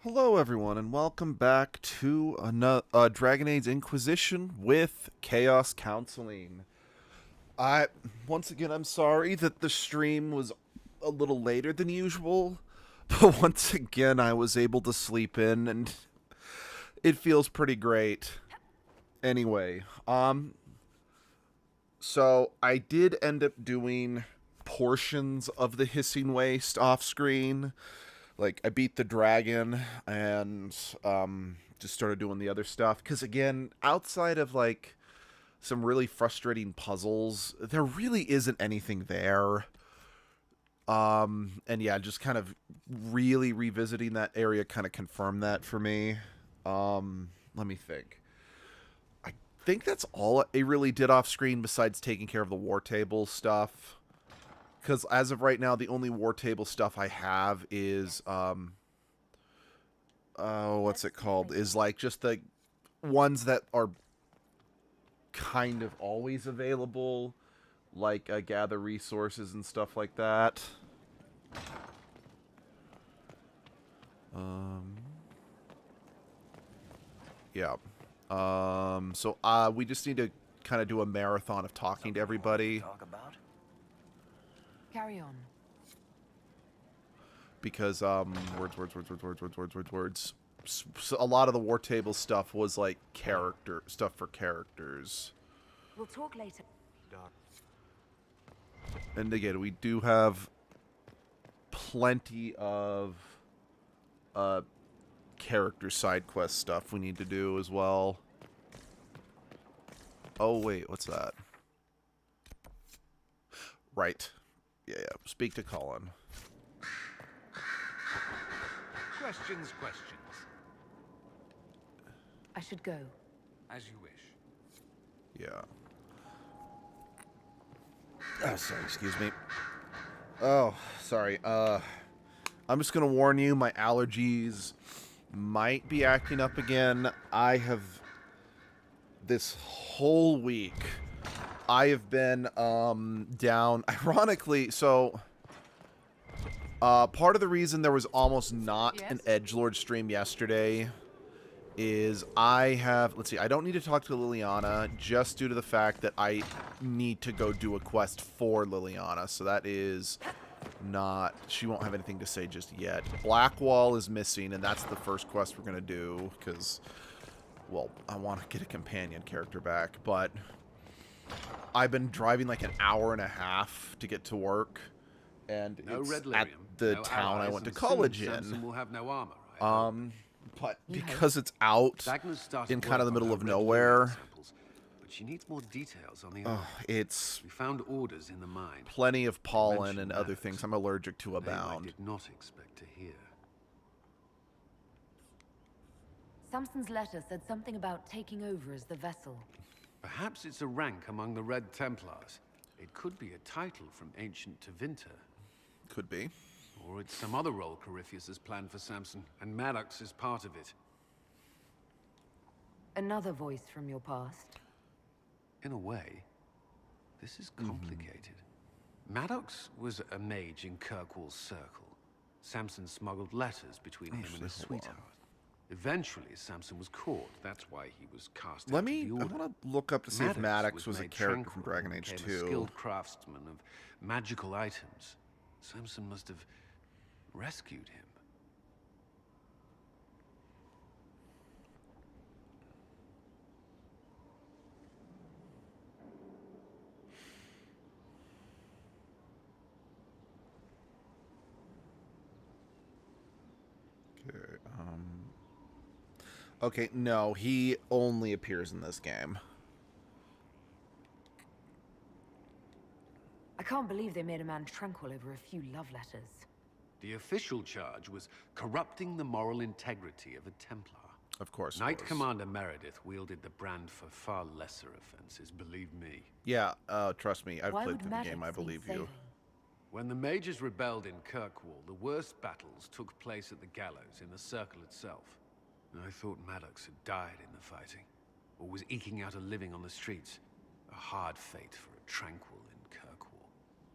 Hello, everyone, and welcome back to another Dragon Age Inquisition with Chaos Counseling. I once again, I'm sorry that the stream was a little later than usual, but once again, I was able to sleep in, and it feels pretty great. Anyway, so I did end up doing portions of the Hissing Waste off screen. Like, I beat the dragon and just started doing the other stuff. Because, again, outside of, like, some really frustrating puzzles, there really isn't anything there. And, yeah, just kind of really revisiting that area kind of confirmed that for me. Let me think. I think that's all I really did off screen besides taking care of the war table stuff. Because as of right now, the only war table stuff I have is, what's it called? Is like just the ones that are kind of always available, like gather resources and stuff like that. Yeah. So we just need to kind of do a marathon of talking to everybody. Talk about? Carry on. Because words. So a lot of the war table stuff was like character stuff for characters. We'll talk later. And again, we do have plenty of character side quest stuff we need to do as well. Oh wait, what's that? Right. Yeah. Speak to Colin. Questions. I should go. As you wish. Yeah. Oh, sorry, excuse me. Oh, sorry. I'm just gonna warn you, my allergies might be acting up again. I have this whole week I have been down ironically, so part of the reason there was almost not an edgelord stream yesterday is I have, let's see, I don't need to talk to Liliana just due to the fact that I need to go do a quest for Liliana. So that is not, she won't have anything to say just yet. Blackwall is missing, and that's the first quest we're going to do because, well, I want to get a companion character back, but I've been driving like an hour and a half to get to work, and it's at the town I went to college in. Will have no armor, right? But because it's out in kind of the middle of nowhere, but she needs more details on the it's we found orders in the mine. Plenty of pollen and other things I'm allergic to I abound. did not expect to hear. Samson's letter said something about taking over as the vessel. Perhaps it's a rank among the Red Templars. It could be a title from ancient Tevinter. Could be. Or it's some other role Corypheus has planned for Samson, and Maddox is part of it. Another voice from your past. In a way, this is complicated. Maddox was a mage in Kirkwall's circle. Samson smuggled letters between him and his sweetheart. Eventually, Samson was caught. That's why he was cast out of the order. I want to look up to see if Maddox was a character from Dragon Age 2. A skilled craftsman of magical items. Samson must have rescued him. Okay, no, he only appears in this game. I can't believe they made a man tranquil over a few love letters. The official charge was corrupting the moral integrity of a Templar. Of course. Knight Commander Meredith wielded the brand for far lesser offenses, believe me. Yeah, trust me, I've Why played would through the Maddox game, I need believe you. saving? When the mages rebelled in Kirkwall, the worst battles took place at the gallows in the circle itself. I thought Maddox had died in the fighting, or was eking out a living on the streets. A hard fate for a tranquil in Kirkwall.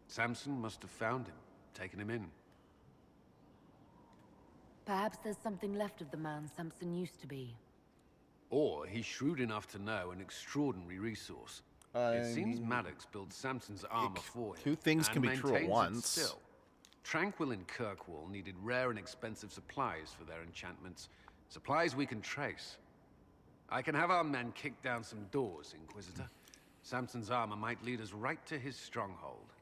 Samson must have found him, taken him in. Perhaps there's something left of the man Samson used to be. Or he's shrewd enough to know an extraordinary resource. It seems Maddox built Samson's armor for him. Two things and can be true at maintains it once. Still. Tranquil and Kirkwall needed rare and expensive supplies for their enchantments. Supplies we can trace. I can have our men kick down some doors, Inquisitor. Samson's armor might lead us right to his stronghold.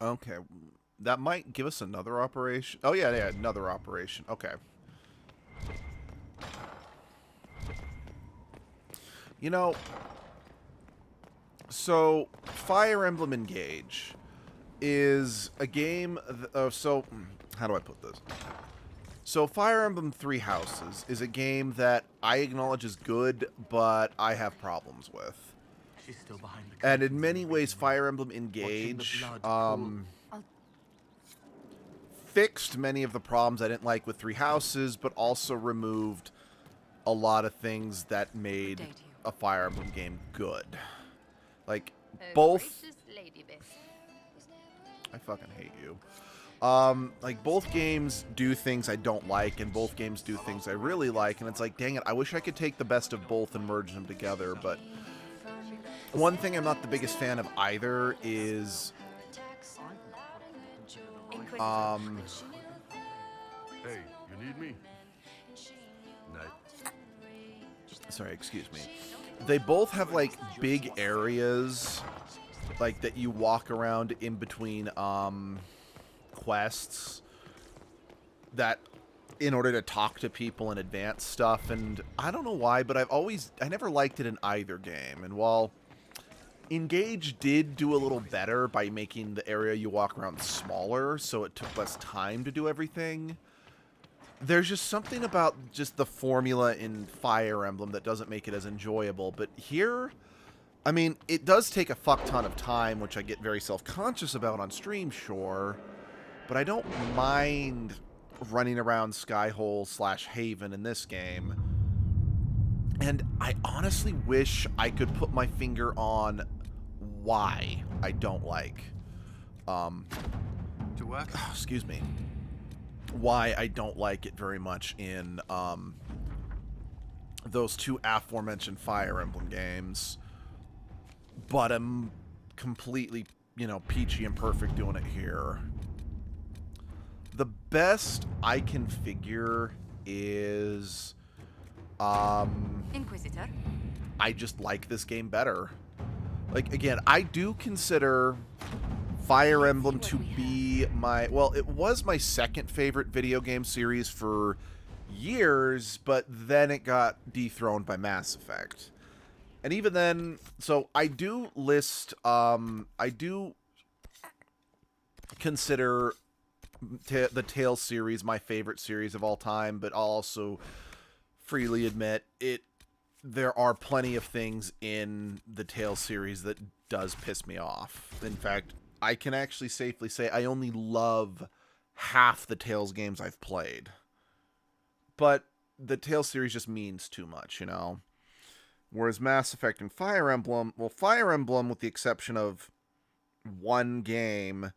Okay. That might give us another operation. Oh, yeah, another operation. Okay. You know, so Fire Emblem Engage is a game, so how do I put this? So Fire Emblem Three Houses is a game that I acknowledge is good, but I have problems with. She's still behind the And in many ways, Fire Emblem Engage fixed many of the problems I didn't like with Three Houses, but also removed a lot of things that made a Fire Emblem game good. Like, both... I fucking hate you. Like, both games do things I don't like, and both games do things I really like, and it's like, dang it, I wish I could take the best of both and merge them together, but... One thing I'm not the biggest fan of either is... Hey, you need me? No. Sorry, excuse me. They both have, like, big areas, like, that you walk around in between, quests that, in order to talk to people and advance stuff, and I don't know why, but I never liked it in either game, and while Engage did do a little better by making the area you walk around smaller, so it took less time to do everything, there's just something about just the formula in Fire Emblem that doesn't make it as enjoyable. But here, I mean, it does take a fuck ton of time, which I get very self-conscious about on stream, sure, but I don't mind running around Skyhole/Haven in this game. And I honestly wish I could put my finger on why I don't like, To work? excuse me, why I don't like it very much in, those two aforementioned Fire Emblem games. But I'm completely, you know, peachy and perfect doing it here. The best I can figure is, Inquisitor? I just like this game better. Like, again, I do consider Fire Emblem to be my... Well, it was my second favorite video game series for years, but then it got dethroned by Mass Effect. And even then... So, I do list... I do consider the Tales series my favorite series of all time, but I'll also freely admit there are plenty of things in the Tales series that does piss me off. In fact, I can actually safely say I only love half the Tales games I've played. But the Tales series just means too much, you know? Whereas Mass Effect and Fire Emblem, well, Fire Emblem, with the exception of one game,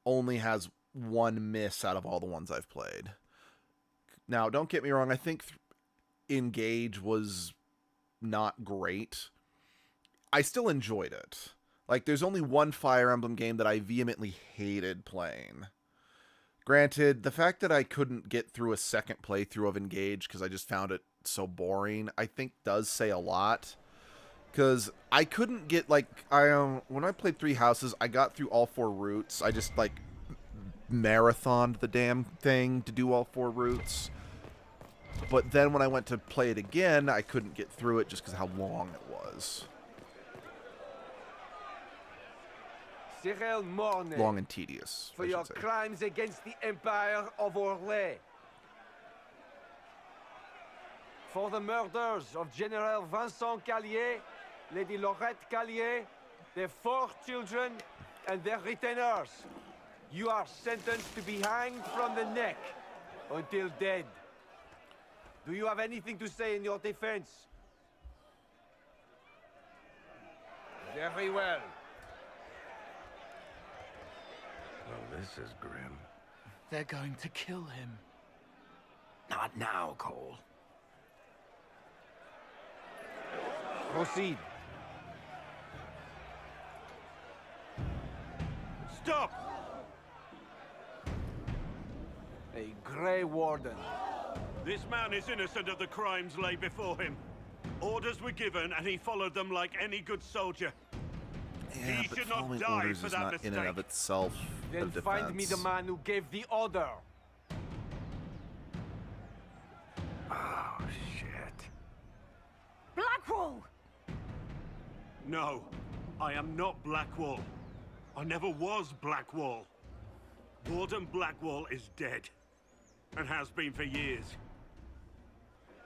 only has one miss out of all the ones I've played. Now, don't get me wrong, I think Engage was not great. I still enjoyed it. Like, there's only one Fire Emblem game that I vehemently hated playing. Granted, the fact that I couldn't get through a second playthrough of Engage because I just found it so boring, I think does say a lot. Because I couldn't get, like, when I played Three Houses, I got through all 4 routes. I just, like, marathoned the damn thing to do all 4 routes. But then when I went to play it again, I couldn't get through it just because of how long it was. Long and tedious, for your crimes against the Empire of Orlais. For the murders of General Vincent Callier, Lady Laurette Callier, their 4 children, and their retainers. You are sentenced to be hanged from the neck until dead. Do you have anything to say in your defense? Very well. Well, this is grim. They're going to kill him. Not now, Cole. Proceed. Stop! A Grey Warden. This man is innocent of the crimes laid before him. Orders were given, and he followed them like any good soldier. Yeah, He but should not following die orders for is that not in and of mistake. itself a Then defense. find me the man who gave the order. Oh, shit. Blackwall! No, I am not Blackwall. I never was Blackwall. Warden Blackwall is dead, and has been for years.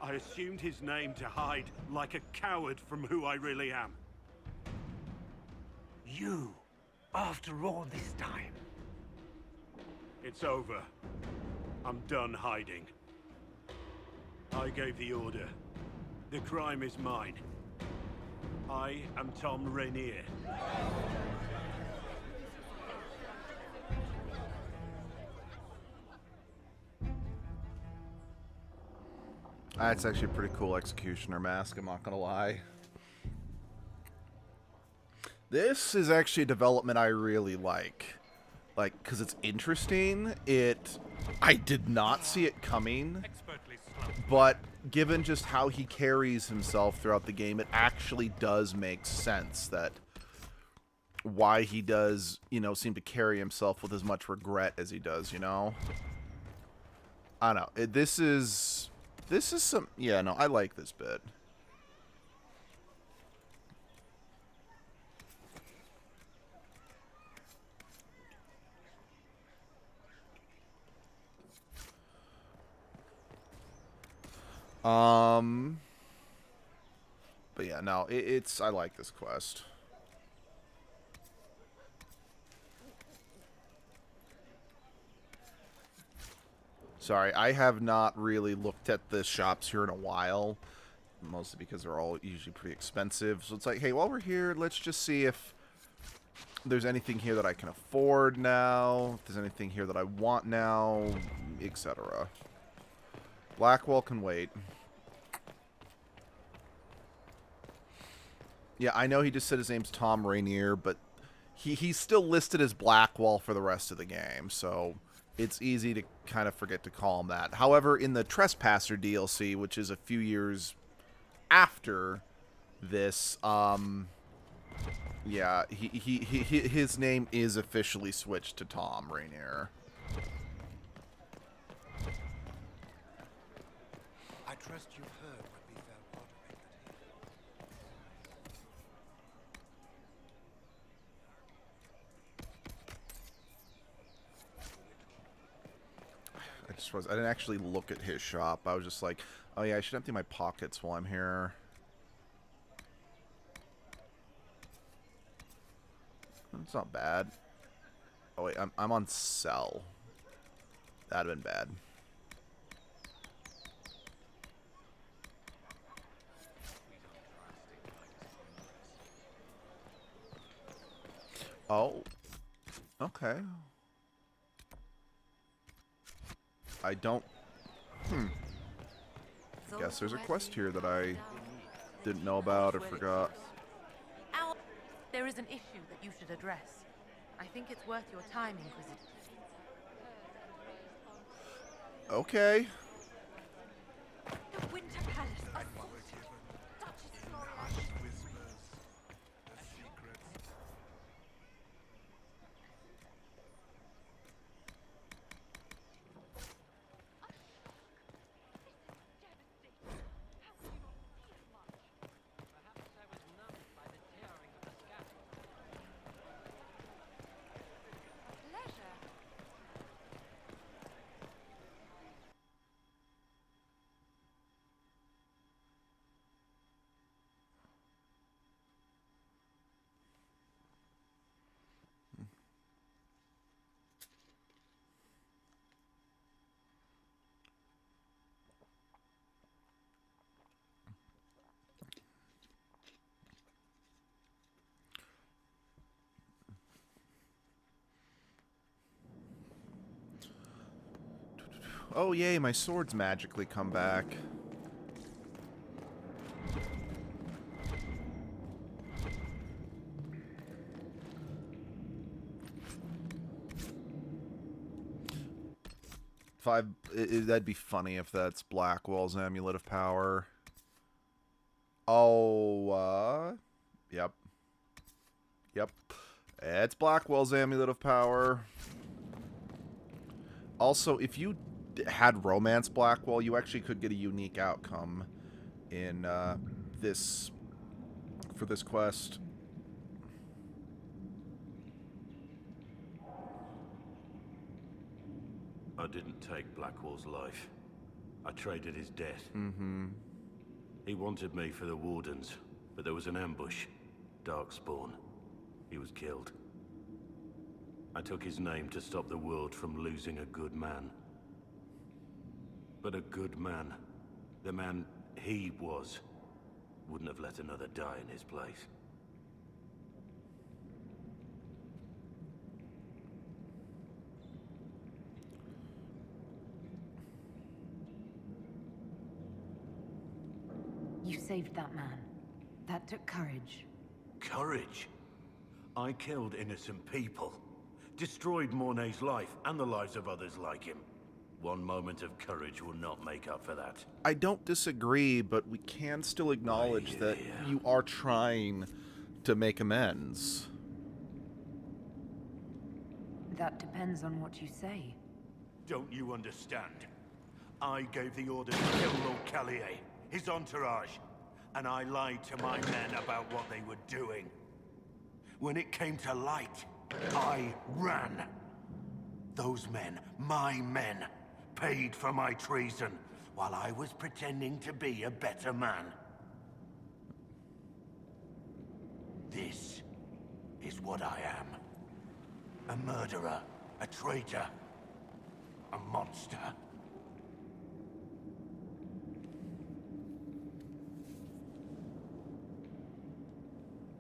I assumed his name to hide like a coward from who I really am. You, after all this time. It's over. I'm done hiding. I gave the order. The crime is mine. I am Tom Rainier. That's actually a pretty cool executioner mask, I'm not gonna lie. This is actually a development I really like. Like, because it's interesting. I did not see it coming. But given just how he carries himself throughout the game, it actually does make sense that why he does, you know, seem to carry himself with as much regret as he does, you know? I don't know. This is some... Yeah, no, I like this bit. But yeah, no, it's... I like this quest. Sorry, I have not really looked at the shops here in a while. Mostly because they're all usually pretty expensive. So it's like, hey, while we're here, let's just see if there's anything here that I can afford now. If there's anything here that I want now, etc. Blackwall can wait. Yeah, I know he just said his name's Tom Rainier, but he's still listed as Blackwall for the rest of the game, so it's easy to kind of forget to call him that. However, in the Trespasser DLC, which is a few years after this, yeah, his name is officially switched to Tom Rainier. I trust you've heard what befell Roderick I didn't actually look at his shop. I was just like, oh yeah, I should empty my pockets while I'm here. It's not bad. Oh wait, I'm on sell. That'd have been bad. Oh. Okay. I don't... Guess there's a quest here that I didn't know about or forgot. There is an issue that you should address. I think it's worth your time, Inquisitor. Okay. The Winter Palace. Oh, yay, my sword's magically come back. That'd be funny if that's Blackwall's Amulet of Power. Oh, yep. Yep. It's Blackwall's Amulet of Power. Also, if you had Romance Blackwall, you actually could get a unique outcome in for this quest. I didn't take Blackwall's life. I traded his death. Mm-hmm. He wanted me for the Wardens, but there was an ambush. Darkspawn. He was killed. I took his name to stop the world from losing a good man. But a good man, the man he was, wouldn't have let another die in his place. You saved that man. That took courage. Courage? I killed innocent people. Destroyed Mornay's life and the lives of others like him. One moment of courage will not make up for that. I don't disagree, but we can still acknowledge that you are trying to make amends. That depends on what you say. Don't you understand? I gave the order to kill Lord Callier, his entourage, and I lied to my men about what they were doing. When it came to light, I ran. Those men, my men, paid for my treason, while I was pretending to be a better man. This is what I am. A murderer, a traitor, a monster.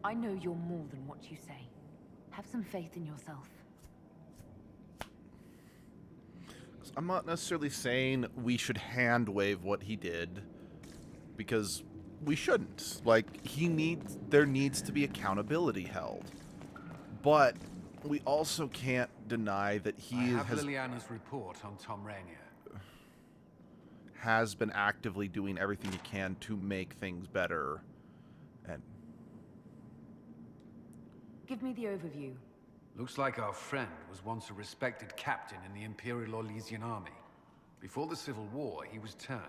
I know you're more than what you say. Have some faith in yourself. I'm not necessarily saying we should hand wave what he did, because we shouldn't. Like, there needs to be accountability held. But we also can't deny that he Liliana's report on Tom Rainier. Has been actively doing everything he can to make things better. And Give me the overview. Looks like our friend was once a respected captain in the Imperial Orlesian army. Before the Civil War, he was turned,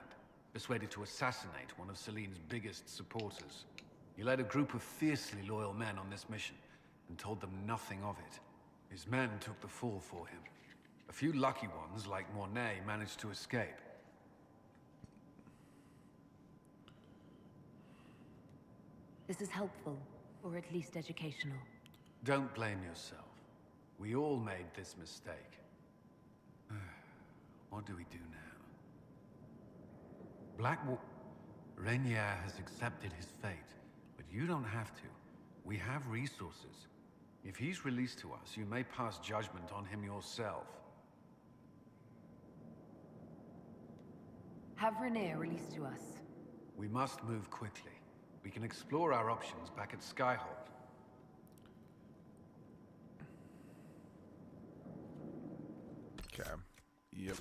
persuaded to assassinate one of Celine's biggest supporters. He led a group of fiercely loyal men on this mission, and told them nothing of it. His men took the fall for him. A few lucky ones, like Mornay, managed to escape. This is helpful, or at least educational. Don't blame yourself. We all made this mistake. What do we do now? Rainier has accepted his fate, but you don't have to. We have resources. If he's released to us, you may pass judgment on him yourself. Have Rainier released to us. We must move quickly. We can explore our options back at Skyhold. okay. Yep.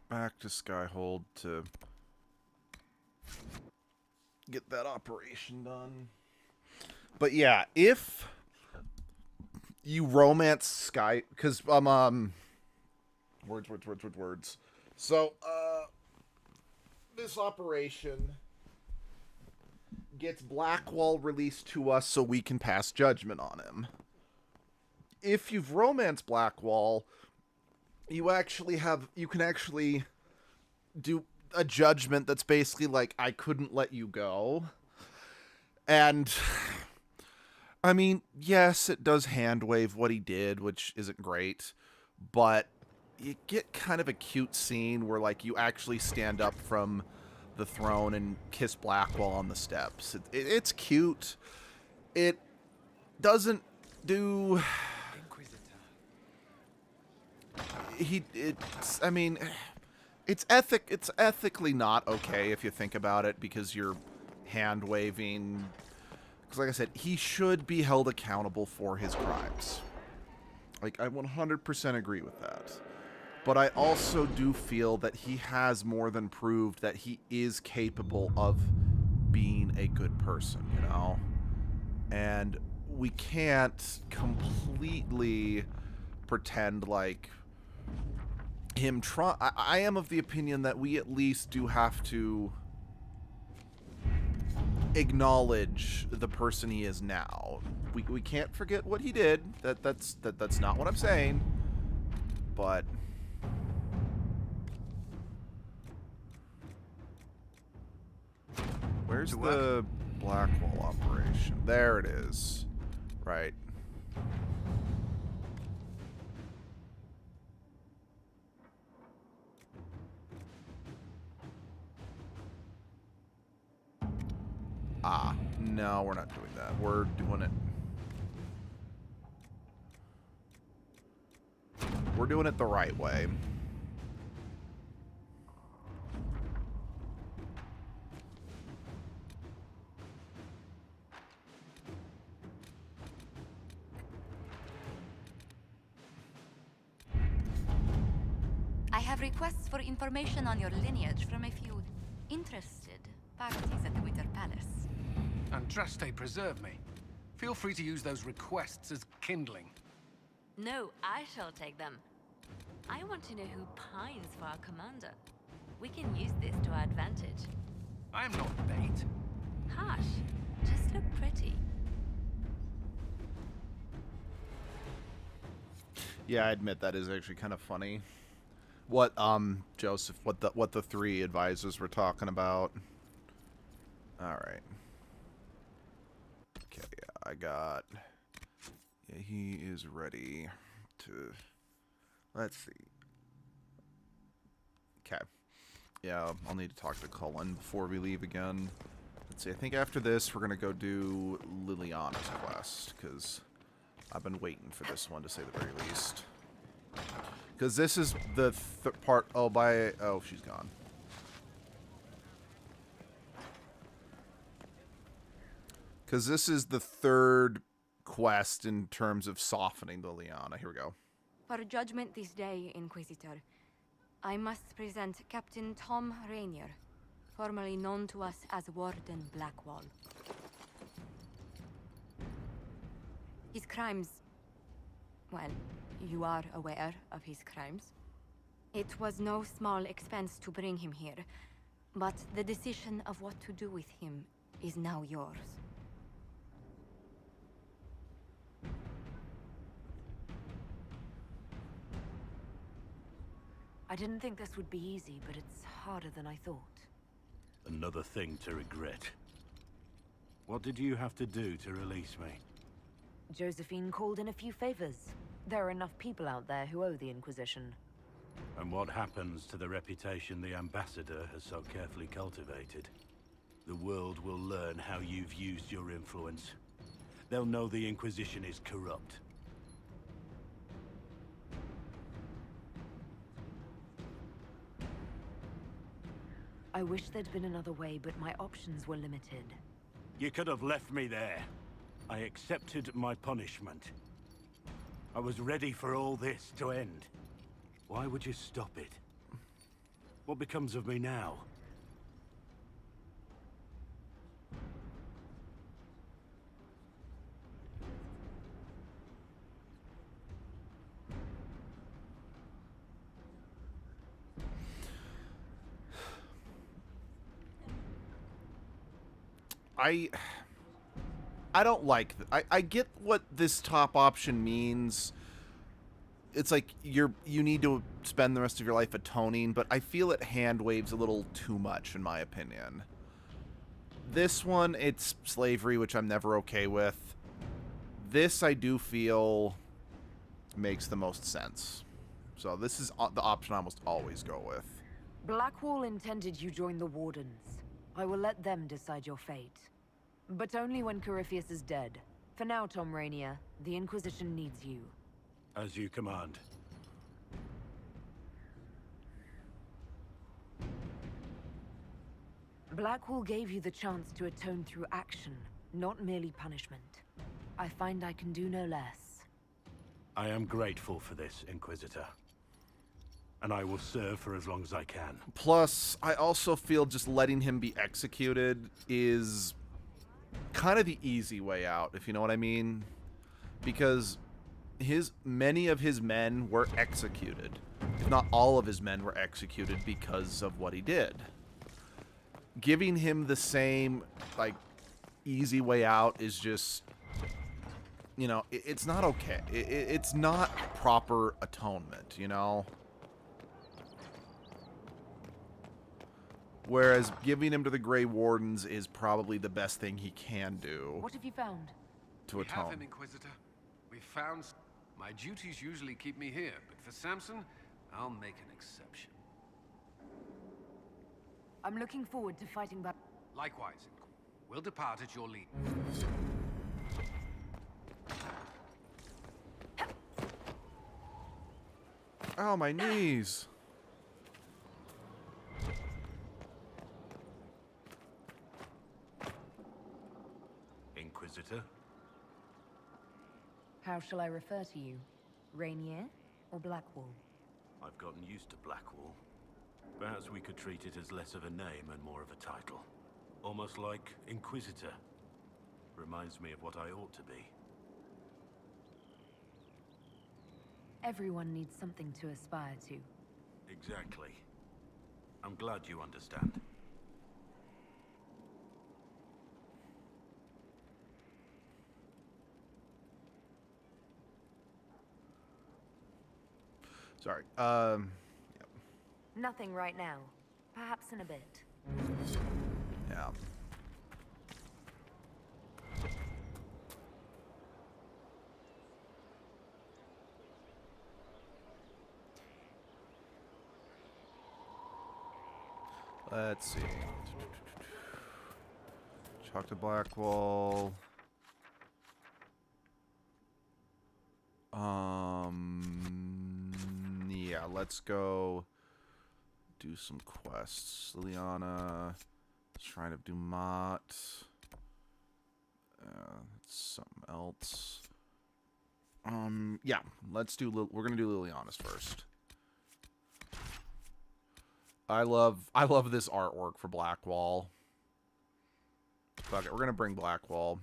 Back to Skyhold to get that operation done. But yeah, if you romance Sky, because words. So this operation gets Blackwall released to us so we can pass judgment on him. If you've romanced Blackwall, you can actually do a judgment that's basically like, I couldn't let you go. And I mean, yes, it does hand wave what he did, which isn't great, but you get kind of a cute scene where, like, you actually stand up from the throne and kiss Blackwall on the steps. It's cute. It doesn't do... I mean, it's ethically not okay if you think about it, because you're hand waving. Because like I said, he should be held accountable for his crimes. Like, I 100% agree with that. But I also do feel that he has more than proved that he is capable of being a good person, you know? And we can't completely pretend like him try. I am of the opinion that we at least do have to acknowledge the person he is now. We can't forget what he did. That's not what I'm saying. But where's the Blackwall operation? There it is. Right. Ah, no, we're not doing that. We're doing it. We're doing it the right way. I have requests for information on your lineage from a few interested parties at the Winter Palace. Andraste, preserve me. Feel free to use those requests as kindling. No, I shall take them. I want to know who pines for our commander. We can use this to our advantage. I am not bait. Hush. Just look pretty. Yeah, I admit that is actually kind of funny. What Joseph, what the three advisors were talking about. All right. Okay, yeah, I got. Yeah, he is ready to. Let's see. Okay. Yeah, I'll need to talk to Cullen before we leave again. Let's see. I think after this, we're gonna go do Liliana's quest, because I've been waiting for this one, to say the very least. Because this is the part. Oh, she's gone. Because this is the third quest in terms of softening Liliana. Here we go. For judgment this day, Inquisitor, I must present Captain Tom Rainier, formerly known to us as Warden Blackwall. His crimes... well, you are aware of his crimes. It was no small expense to bring him here, but the decision of what to do with him is now yours. I didn't think this would be easy, but it's harder than I thought. Another thing to regret. What did you have to do to release me? Josephine called in a few favors. There are enough people out there who owe the Inquisition. And what happens to the reputation the Ambassador has so carefully cultivated? The world will learn how you've used your influence. They'll know the Inquisition is corrupt. I wish there'd been another way, but my options were limited. You could have left me there. I accepted my punishment. I was ready for all this to end. Why would you stop it? What becomes of me now? I don't like I get what this top option means. It's like you need to spend the rest of your life atoning, but I feel it hand waves a little too much, in my opinion. This one, it's slavery, which I'm never okay with. This, I do feel, makes the most sense. So this is the option I almost always go with. Blackwall intended you join the Wardens. I will let them decide your fate. But only when Corypheus is dead. For now, Tom Rainier, the Inquisition needs you. As you command. Blackwall gave you the chance to atone through action, not merely punishment. I find I can do no less. I am grateful for this, Inquisitor. And I will serve for as long as I can. Plus, I also feel just letting him be executed is kind of the easy way out, if you know what I mean. Because many of his men were executed. If not all of his men were executed because of what he did. Giving him the same, like, easy way out is just, you know, it's not okay. It's not proper atonement, you know? Whereas giving him to the Grey Wardens is probably the best thing he can do. What have you found? To atone. We have him, Inquisitor. We found... My duties usually keep me here, but for Samson, I'll make an exception. I'm looking forward to fighting back. Likewise, we'll depart at your lead. Oh, my knees. Inquisitor? How shall I refer to you? Rainier or Blackwall? I've gotten used to Blackwall. Perhaps we could treat it as less of a name and more of a title. Almost like Inquisitor. Reminds me of what I ought to be. Everyone needs something to aspire to. Exactly. I'm glad you understand. Sorry. Nothing right now. Perhaps in a bit. Yeah. Let's see. Talk to Blackwall. Yeah, let's go do some quests. Liliana, Shrine of Dumat. Something else. Yeah, let's do. We're gonna do Liliana's first. I love this artwork for Blackwall. Fuck it, we're gonna bring Blackwall.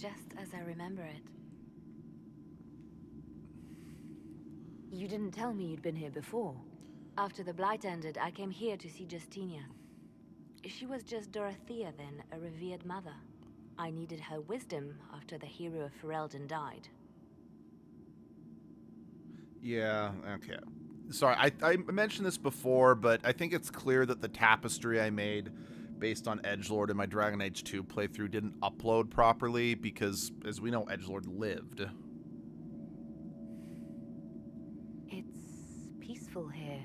Just as I remember it. You didn't tell me you'd been here before. After the Blight ended, I came here to see Justinia. She was just Dorothea then, a revered mother. I needed her wisdom after the hero of Ferelden died. Yeah, okay. Sorry, I mentioned this before, but I think it's clear that the tapestry I made based on Edgelord in my Dragon Age 2 playthrough didn't upload properly because, as we know, Edgelord lived. It's peaceful here.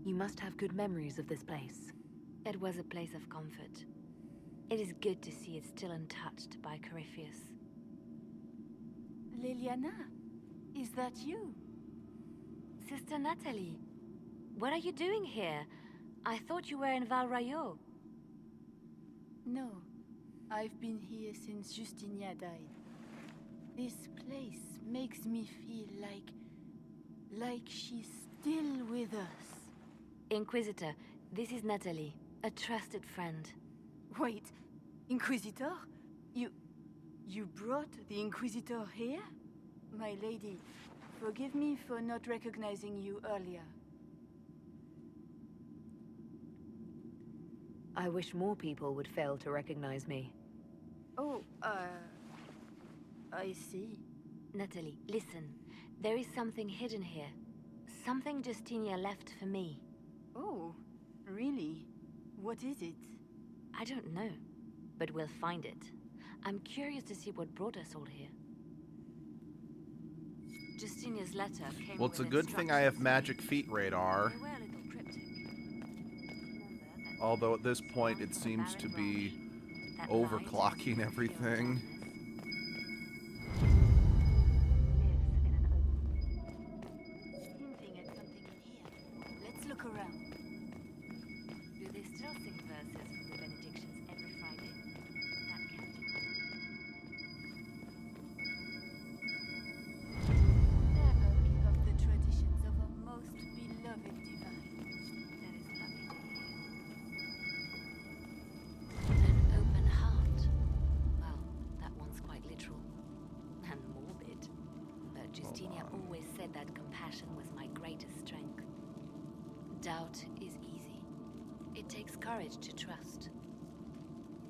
You must have good memories of this place. It was a place of comfort. It is good to see it still untouched by Corypheus. Liliana, is that you? Sister Natalie, what are you doing here? I thought you were in Val Rayo. No, I've been here since Justinia died. This place makes me feel like she's still with us. Inquisitor, this is Natalie, a trusted friend. Wait, Inquisitor? You brought the Inquisitor here? My lady, forgive me for not recognizing you earlier. I wish more people would fail to recognize me. Oh, I see. Natalie, listen. There is something hidden here. Something Justinia left for me. Oh, really? What is it? I don't know, but we'll find it. I'm curious to see what brought us all here. Justinia's letter came Well, it's a with good thing I have instructions. magic feet radar. They were a little cryptic. Remember that Although at this point down it from the seems to barren be rock, that overclocking light everything. Hinting at something in here. Let's look around. Do they still sing verses from the benedictions every Friday? That can't be. Never give up the traditions of a most beloved divine. That is lovely to hear. An open heart. Well, that one's quite literal. And morbid. But Justinia always said that compassion was my greatest strength. Doubt is easy. It takes courage to trust.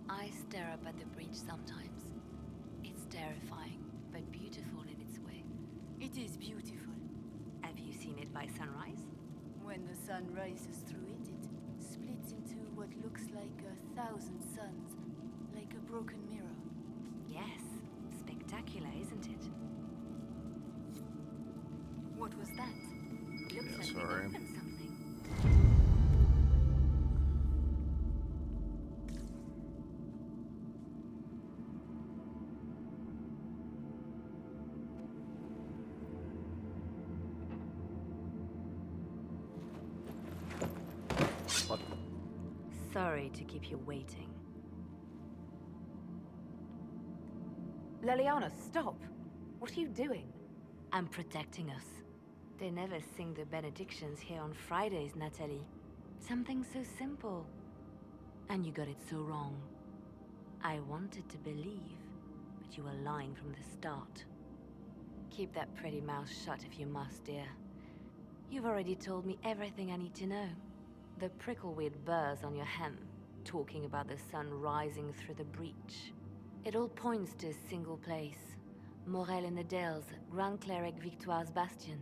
I stare up at the breach sometimes. It's terrifying, but beautiful in its way. It is beautiful. Have you seen it by sunrise? When the sun rises through it, it splits into what looks like 1,000 suns, like a broken mirror. Yes. Spectacular, isn't it? What was that? Looks Yeah, like sorry. we opened something. What? Sorry to keep you waiting. Leliana, stop! What are you doing? I'm protecting us. They never sing the benedictions here on Fridays, Natalie. Something so simple. And you got it so wrong. I wanted to believe, but you were lying from the start. Keep that pretty mouth shut if you must, dear. You've already told me everything I need to know. The prickleweed burrs on your hem, talking about the sun rising through the breach. It all points to a single place. Morel in the Dales, Grand Cleric Victoire's bastion.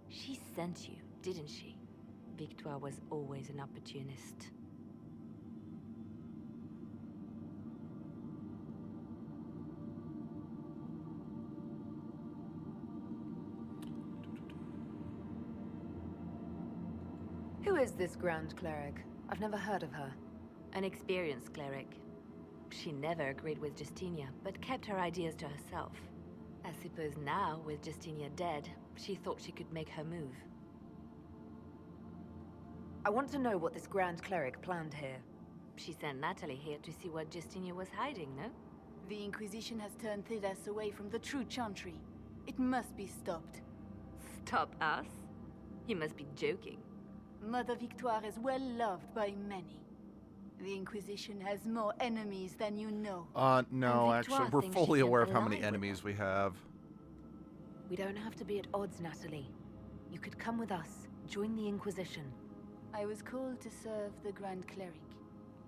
She sent you, didn't she? Victoire was always an opportunist. Who is this Grand Cleric? I've never heard of her. An experienced cleric. She never agreed with Justinia, but kept her ideas to herself. I suppose now, with Justinia dead, she thought she could make her move. I want to know what this Grand Cleric planned here. She sent Natalie here to see what Justinia was hiding, no? The Inquisition has turned Thidas away from the true chantry. It must be stopped. Stop us? You must be joking. Mother Victoire is well loved by many. The Inquisition has more enemies than you know. No, And actually, Victoire we're thinks she fully can aware of how ally many with enemies we have. We don't have to be at odds, Natalie. You could come with us, join the Inquisition. I was called to serve the Grand Cleric.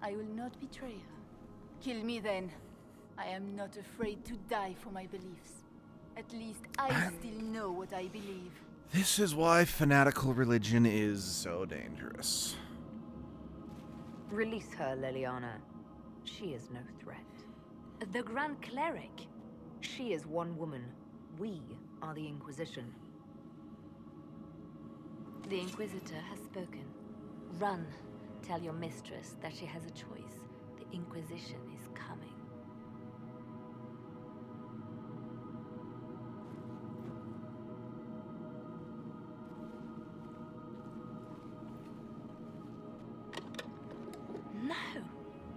I will not betray her. Kill me then. I am not afraid to die for my beliefs. At least I still know what I believe. This is why fanatical religion is so dangerous. Release her, Leliana. She is no threat. The Grand Cleric? She is one woman. We are the Inquisition. The Inquisitor has spoken. Run. Tell your mistress that she has a choice. The Inquisition is coming. No!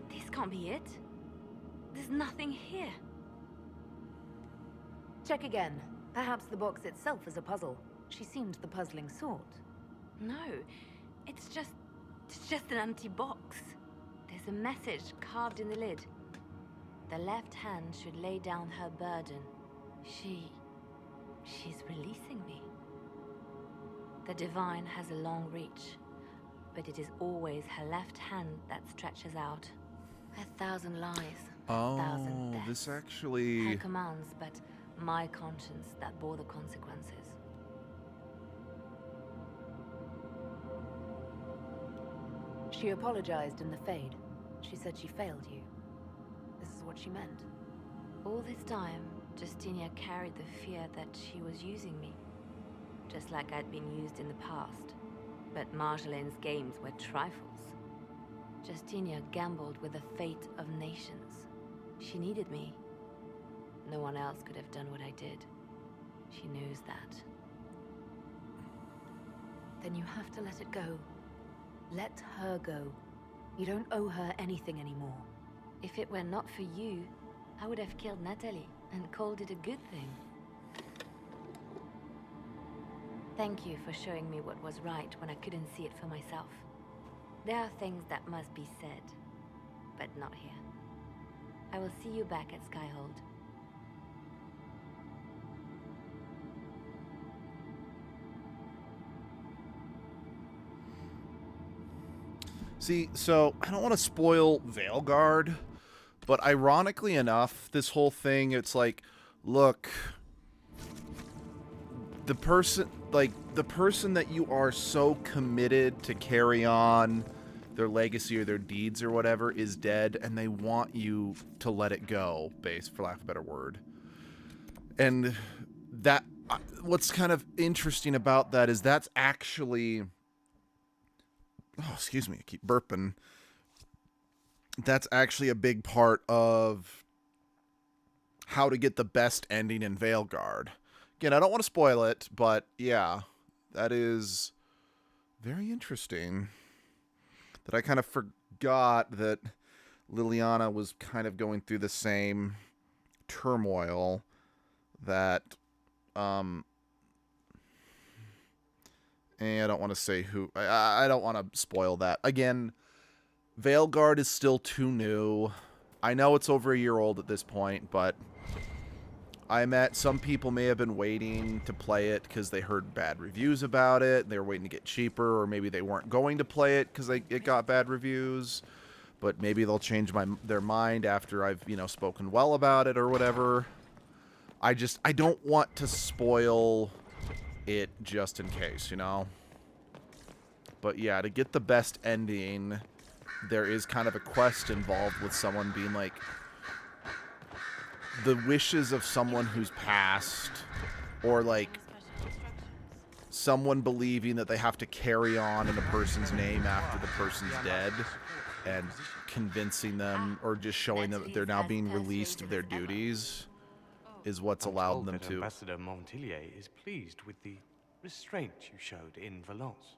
This can't be it. There's nothing here. Check again. Perhaps the box itself is a puzzle. She seemed the puzzling sort. No, it's just an empty box. There's a message carved in the lid. The left hand should lay down her burden. She's releasing me. The divine has a long reach, but it is always her left hand that stretches out. 1,000 lies, 1,000 deaths. This actually... Her commands, but my conscience that bore the consequences. She apologized in the Fade. She said she failed you. This is what she meant. All this time, Justinia carried the fear that she was using me. Just like I'd been used in the past. But Marjolaine's games were trifles. Justinia gambled with the fate of nations. She needed me. No one else could have done what I did. She knows that. Then you have to let it go. Let her go. You don't owe her anything anymore. If it were not for you, I would have killed Natalie and called it a good thing. Thank you for showing me what was right when I couldn't see it for myself. There are things that must be said, but not here. I will see you back at Skyhold. See, so I don't want to spoil Veilguard, but ironically enough, this whole thing, it's like, look, the person that you are so committed to carry on their legacy or their deeds or whatever is dead, and they want you to let it go, for lack of a better word. And that, what's kind of interesting about that is that's actually... Oh, excuse me, I keep burping. That's actually a big part of how to get the best ending in Veilguard. Again, I don't want to spoil it, but yeah, that is very interesting. That I kind of forgot that Liliana was kind of going through the same turmoil that, and I don't want to say who. I don't want to spoil that. Again, Veilguard is still too new. I know it's over a year old at this point, but some people may have been waiting to play it because they heard bad reviews about it. They were waiting to get cheaper, or maybe they weren't going to play it because it got bad reviews. But maybe they'll change their mind after I've, spoken well about it or whatever. I don't want to spoil it just in case, But yeah, to get the best ending, there is kind of a quest involved with someone being like the wishes of someone who's passed, or like someone believing that they have to carry on in a person's name after the person's dead, and convincing them or just showing them that they're now being released of their duties is what's allowed them to. Ambassador Montillier is pleased with the restraint you showed in Valence.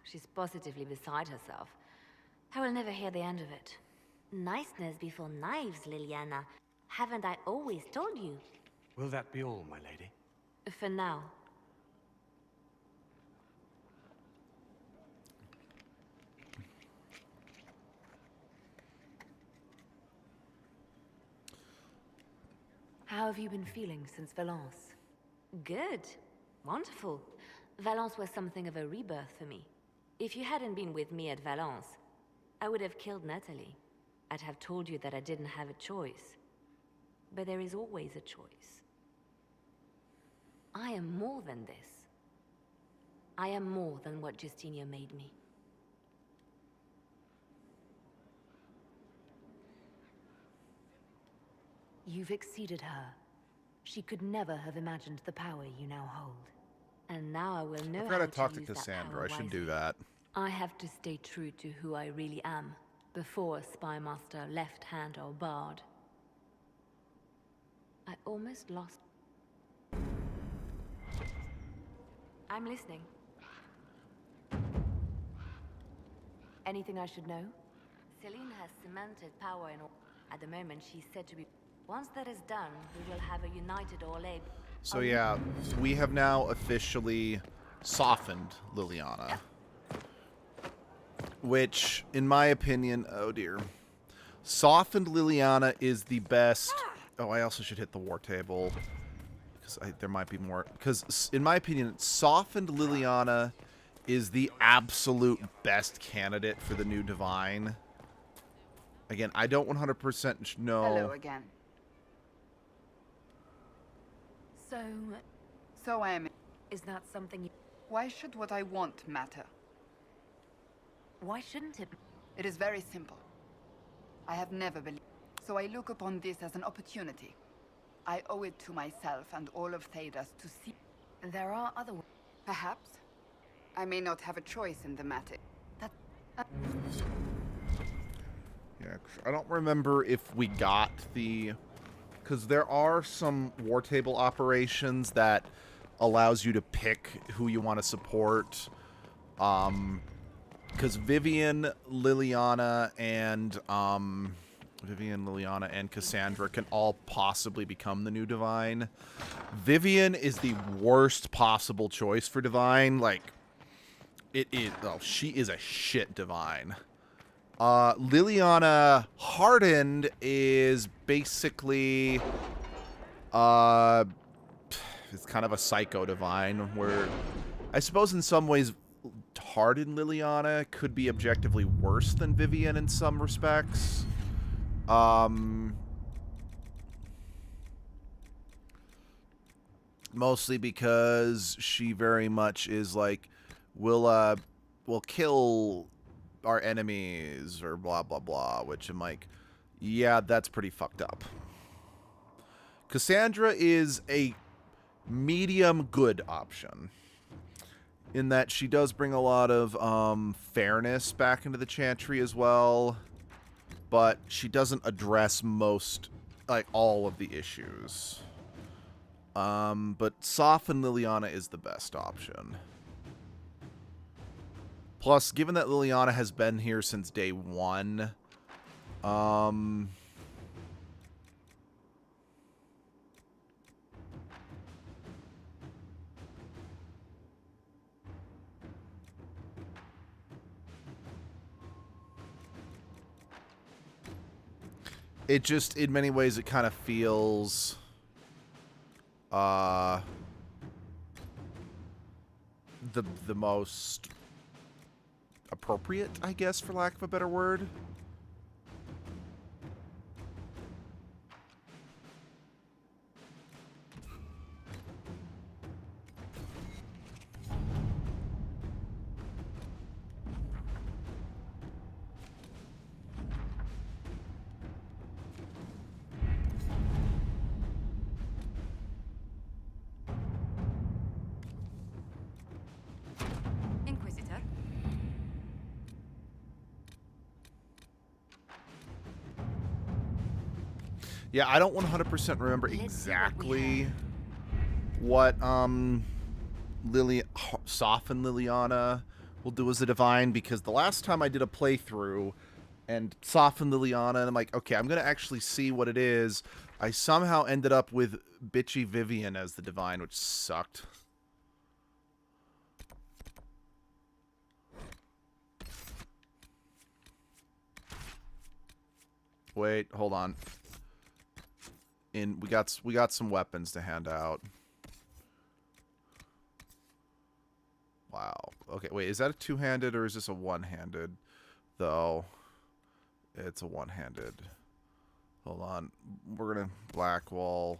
She's positively beside herself. I will never hear the end of it. Niceness before knives, Liliana. Haven't I always told you? Will that be all, my lady? For now. How have you been feeling since Valence? Good. Wonderful. Valence was something of a rebirth for me. If you hadn't been with me at Valence, I would have killed Natalie. I'd have told you that I didn't have a choice. But there is always a choice. I am more than this. I am more than what Justinia made me. You've exceeded her. She could never have imagined the power you now hold. And now I will know I how gotta to talk to use that Cassandra. power I should wisely. do that. I have to stay true to who I really am, before a spy master, left hand or barred. I almost lost. I'm listening. Anything I should know? Celine has cemented power in all. At the moment, she's said to be. Once that is done, we will have a united Orlais. So yeah, we have now officially softened Liliana. Which, in my opinion, oh dear. Softened Liliana is the best. Oh, I also should hit the war table. Because there might be more. Because, in my opinion, softened Liliana is the absolute best candidate for the new Divine. Again, I don't 100% know. Hello again. So I am. Is that something you... Why should what I want matter? Why shouldn't it? It is very simple. I have never believed. So I look upon this as an opportunity. I owe it to myself and all of Thedas to see. There are other... Perhaps. I may not have a choice in the matter. Yeah, 'cause I don't remember if we got the... Because there are some war table operations that allows you to pick who you want to support. Because Vivian, Liliana, and Cassandra can all possibly become the new Divine. Vivian is the worst possible choice for Divine. Like, it is... Oh, she is a shit Divine. Liliana Hardened is basically... it's kind of a psycho Divine, where... I suppose in some ways... Hardened Liliana could be objectively worse than Vivian in some respects. Mostly because she very much is like, we'll kill our enemies or blah blah blah, which I'm like, yeah, that's pretty fucked up. Cassandra is a medium good option in that she does bring a lot of fairness back into the Chantry as well, but she doesn't address most, like, all of the issues. But Soph and Liliana is the best option. Plus, given that Liliana has been here since day one, it just, in many ways, it kind of feels... the most appropriate, I guess, for lack of a better word. Inquisitor. Yeah, I don't 100% remember exactly what Soph and Liliana will do as a Divine, because the last time I did a playthrough and Soph and Liliana, and I'm like, okay, I'm going to actually see what it is. I somehow ended up with bitchy Vivian as the Divine, which sucked. Wait, hold on. We got some weapons to hand out. Wow. Okay, wait, is that a two-handed or is this a one-handed? Though it's a one-handed. Hold on. We're gonna Blackwall.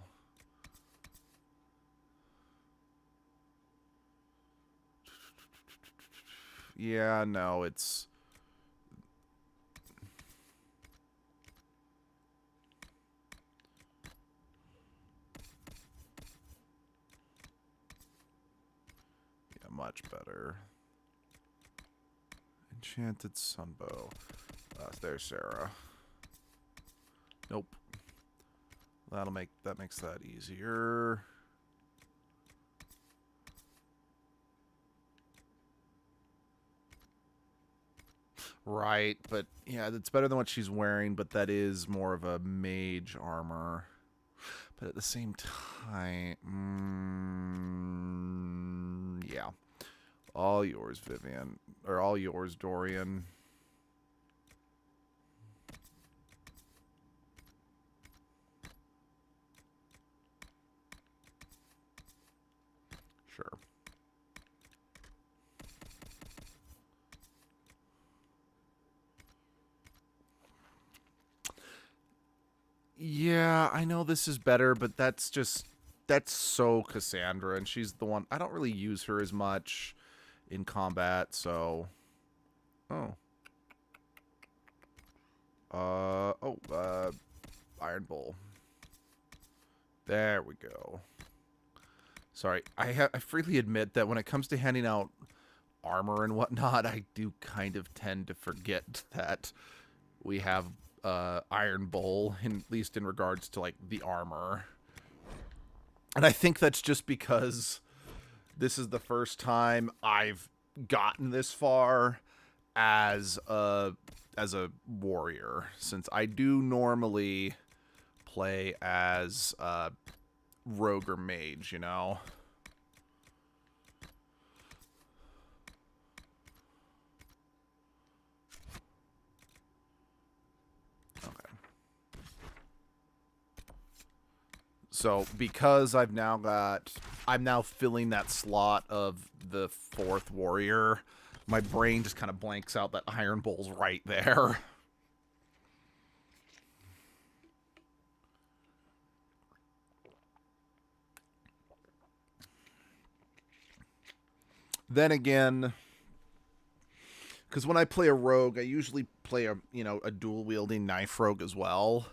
Yeah, no, it's... much better. Enchanted Sunbow. There's Sarah. Nope. That makes that easier. Right, but yeah, that's better than what she's wearing, but that is more of a mage armor. But at the same time, yeah. All yours, Vivian. Or all yours, Dorian. Sure. I know this is better, but that's so Cassandra, and she's the one... I don't really use her as much in combat, so... Oh. Iron Bowl. There we go. Sorry, I freely admit that when it comes to handing out armor and whatnot, I do kind of tend to forget that we have Iron Bowl, at least in regards to like the armor. And I think that's just because this is the first time I've gotten this far as a warrior, since I do normally play as rogue or mage, you know. So, because I'm now filling that slot of the 4th warrior, my brain just kind of blanks out that Iron Bowl's right there. Then again, because when I play a rogue, I usually play a dual-wielding knife rogue as well,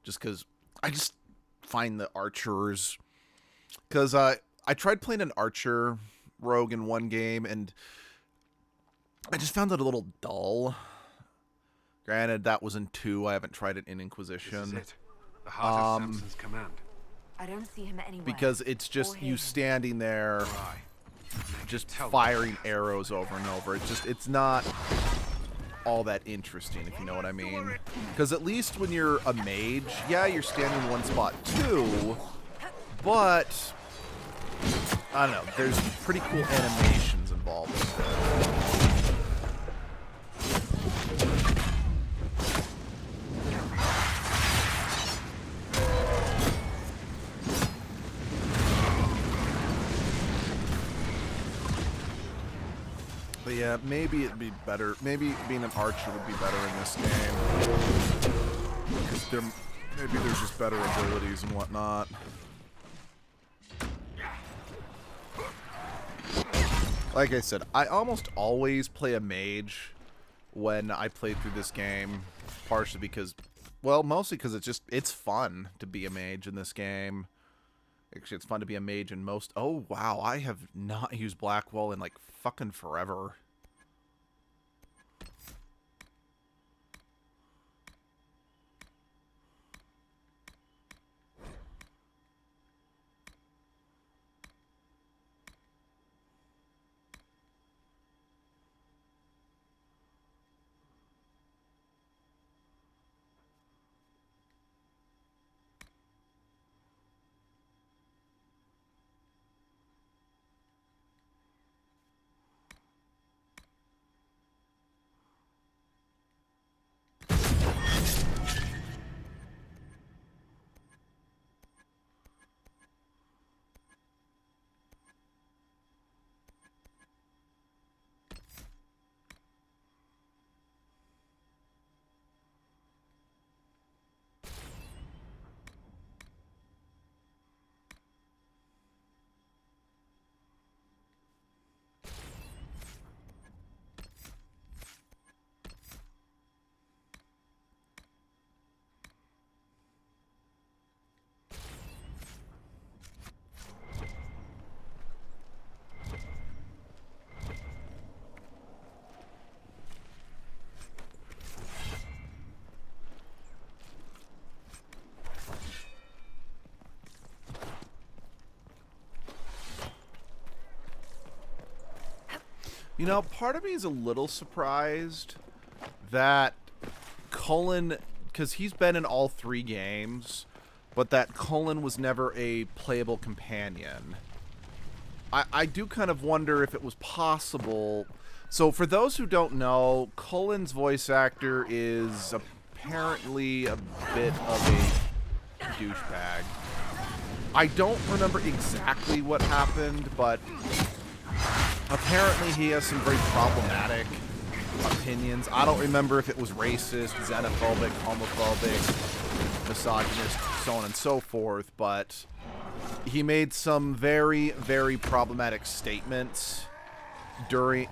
just because I just find the archers, because I tried playing an archer rogue in one game and I just found it a little dull. Granted, that was in 2. I haven't tried it in Inquisition. This is it. The heart of Samson's command. I don't see him anywhere. Because it's just you standing there, just firing arrows over and over. It's not all that interesting, if you know what I mean. Because at least when you're a mage, yeah, you're standing in one spot too, but I don't know, there's pretty cool animations involved with it. But yeah, maybe it'd be better. Maybe being an archer would be better in this game. Because maybe there's just better abilities and whatnot. Like I said, I almost always play a mage when I play through this game. Partially because, well, mostly because it's fun to be a mage in this game. Actually, it's fun to be a mage in most... Oh, wow, I have not used Blackwall in, like, fucking forever. You know, part of me is a little surprised that Cullen, because he's been in all 3 games, but that Cullen was never a playable companion. I do kind of wonder if it was possible. So for those who don't know, Cullen's voice actor is apparently a bit of a douchebag. I don't remember exactly what happened, but apparently he has some very problematic opinions. I don't remember if it was racist, xenophobic, homophobic. misogynist, so on and so forth, but he made some very, very problematic statements during,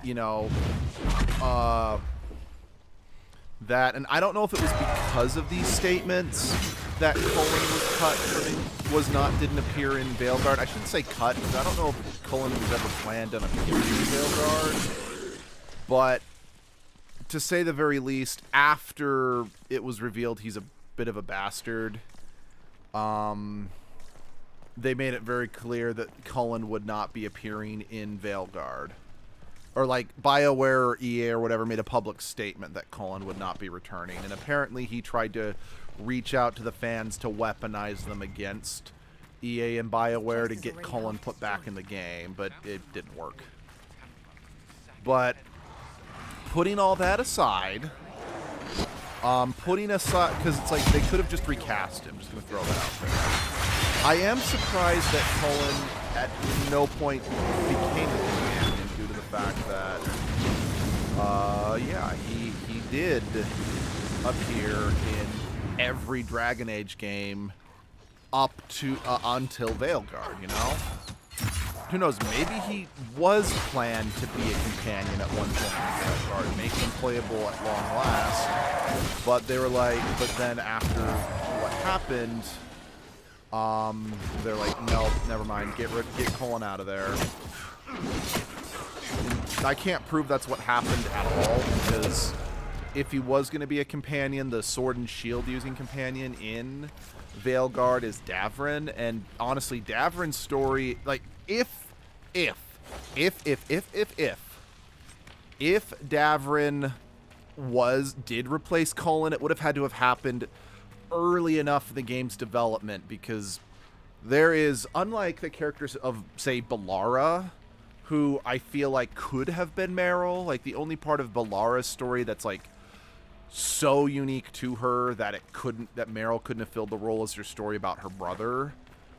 that, and I don't know if it was because of these statements that Cullen didn't appear in Veilguard. I shouldn't say cut, because I don't know if Cullen was ever planned on appearing in Veilguard, but to say the very least, after it was revealed he's a bit of a bastard, they made it very clear that Cullen would not be appearing in Veilguard. Or like BioWare or EA or whatever made a public statement that Cullen would not be returning. And apparently he tried to reach out to the fans to weaponize them against EA and BioWare to get Cullen put back in the game, but it didn't work. But putting all that aside, because it's like they could have just recast him, just going to throw that out there. I am surprised that Cullen at no point became a companion due to the fact that, yeah, he did appear in every Dragon Age game up to until Veilguard, Who knows, maybe he was planned to be a companion at one point in Veilguard, make him playable at long last, but they were like, but then after what happened, they're like, nope, never mind, get Cullen out of there. I can't prove that's what happened at all, because if he was going to be a companion, the sword and shield using companion in Veilguard is Davrin, and honestly, Davrin's story, like, if Davrin did replace Cullen, it would have had to have happened early enough in the game's development, because there is, unlike the characters of, say, Ballara, who I feel like could have been Meryl, like the only part of Ballara's story that's like so unique to her that Meryl couldn't have filled the role as her story about her brother,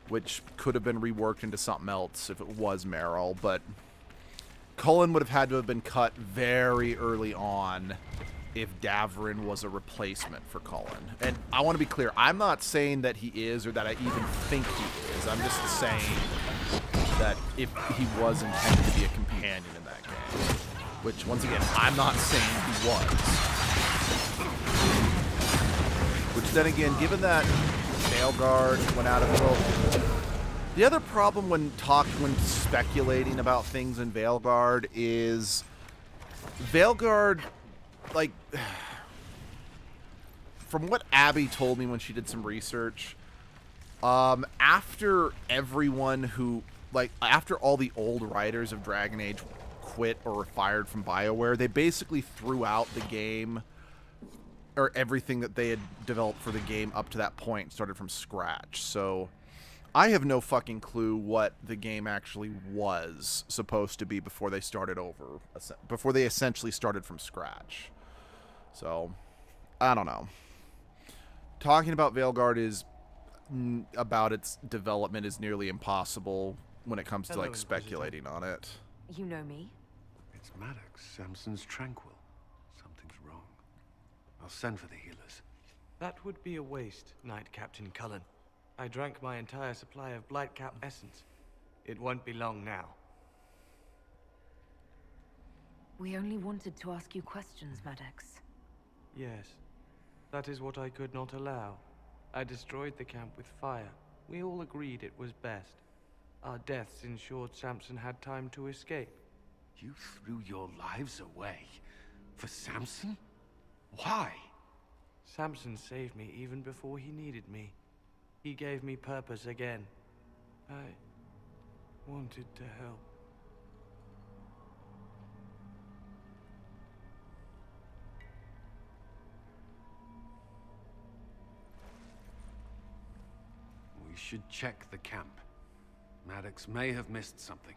which could have been reworked into something else if it was Meryl, but Cullen would have had to have been cut very early on if Davrin was a replacement for Cullen. And I want to be clear, I'm not saying that he is or that I even think he is. I'm just saying that if he was intended to be a companion in that game, which, once again, I'm not saying he was. Which then again, given that Veilguard went out of the world, the other problem when speculating about things in Veilguard is Veilguard, like, from what Abby told me when she did some research, after everyone who, like, after all the old writers of Dragon Age quit or were fired from BioWare, they basically threw out the game, or everything that they had developed for the game up to that point, started from scratch. So I have no fucking clue what the game actually was supposed to be before they started over, before they essentially started from scratch. So, I don't know. Talking about Veilguard about its development is nearly impossible when it comes to, like, speculating on it. You know me? It's Maddox, Samson's tranquil. Something's wrong. I'll send for the healers. That would be a waste, Knight Captain Cullen. I drank my entire supply of Blightcap essence. It won't be long now. We only wanted to ask you questions, Maddox. Yes. That is what I could not allow. I destroyed the camp with fire. We all agreed it was best. Our deaths ensured Samson had time to escape. You threw your lives away for Samson? Why? Samson saved me even before he needed me. He gave me purpose again. I wanted to help. We should check the camp. Maddox may have missed something.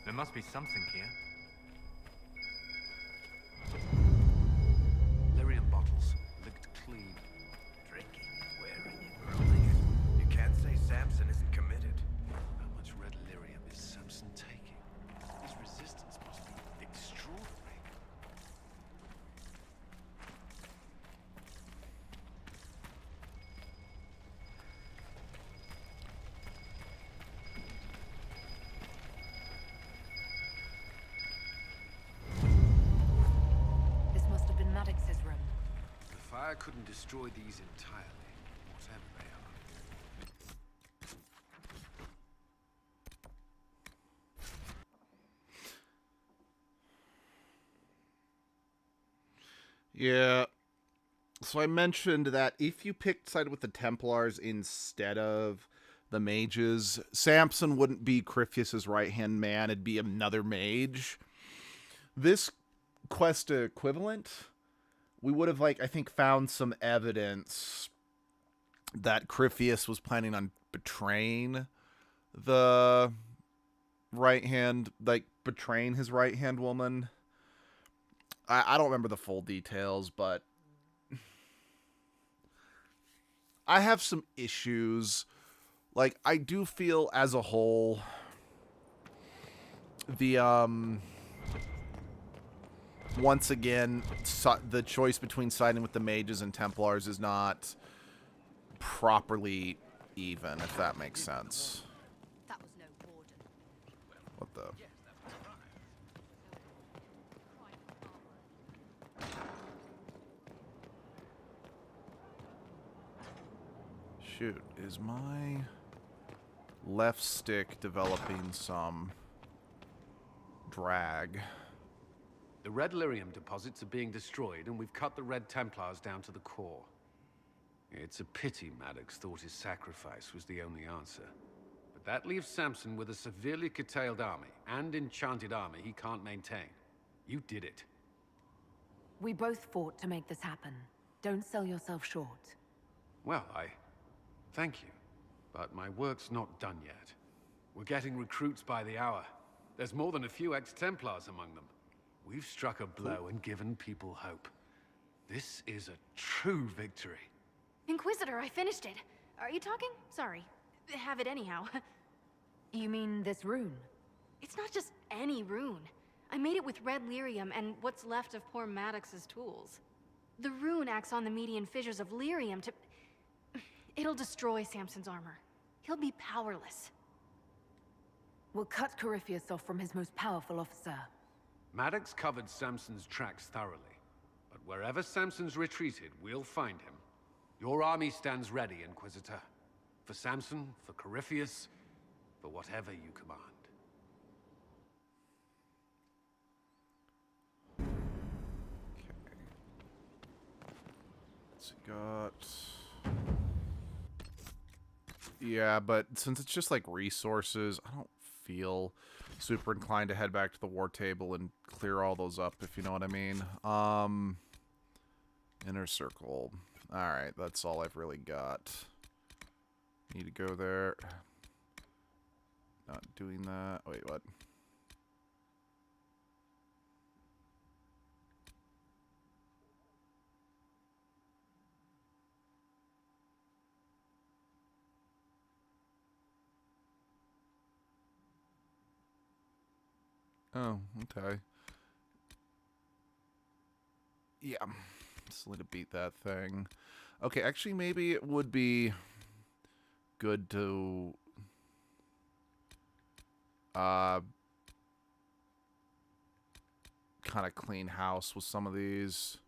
There must be something here. Lyrium bottles, licked clean. Drinking it, wearing it, rolling it. You can't say Samson isn't committed. How much red lyrium is Samson taking? His resistance must be extraordinary. fire couldn't destroy these entirely, whatever they are. Yeah. So I mentioned that if you picked side with the Templars instead of the mages, Samson wouldn't be Crifius's right-hand man. It'd be another mage. This quest equivalent, we would have, like, I think, found some evidence that Crifius was planning on betraying the right-hand, like, betraying his right-hand woman. I don't remember the full details, but I have some issues. Like, I do feel as a whole, the, once again, the choice between siding with the mages and Templars is not properly even, if that makes sense. That was no warden. What the? Shoot, is my left stick developing some drag? The Red Lyrium deposits are being destroyed, and we've cut the Red Templars down to the core. It's a pity Maddox thought his sacrifice was the only answer. But that leaves Samson with a severely curtailed army, and enchanted armor he can't maintain. You did it. We both fought to make this happen. Don't sell yourself short. Well, thank you. But my work's not done yet. We're getting recruits by the hour. There's more than a few ex-Templars among them. We've struck a blow and given people hope. This is a true victory. Inquisitor, I finished it. Are you talking? Sorry. Have it anyhow. You mean this rune? It's not just any rune. I made it with red lyrium and what's left of poor Maddox's tools. The rune acts on the median fissures of lyrium to... It'll destroy Samson's armor. He'll be powerless. We'll cut Corypheus off from his most powerful officer. Maddox covered Samson's tracks thoroughly. But wherever Samson's retreated, we'll find him. Your army stands ready, Inquisitor. For Samson, for Corypheus, for whatever you command. It's got... Yeah, but since it's just like resources, I don't feel super inclined to head back to the war table and clear all those up, if you know what I mean. Inner circle. Alright, that's all I've really got. Need to go there. Not doing that. Wait, what? Oh, okay. Yeah. Still need to beat that thing. Okay, actually, maybe it would be good to... kind of clean house with some of these.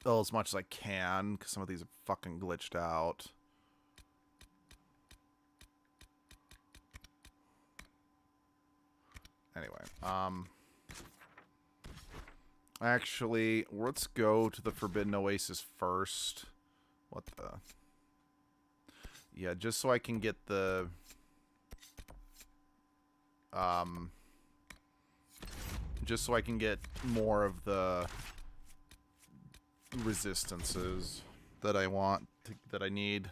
Oh, as much as I can, because some of these are fucking glitched out. Anyway, actually, let's go to the Forbidden Oasis first. What the... Yeah, just so I can get the... just so I can get more of the resistances that I want, that I need.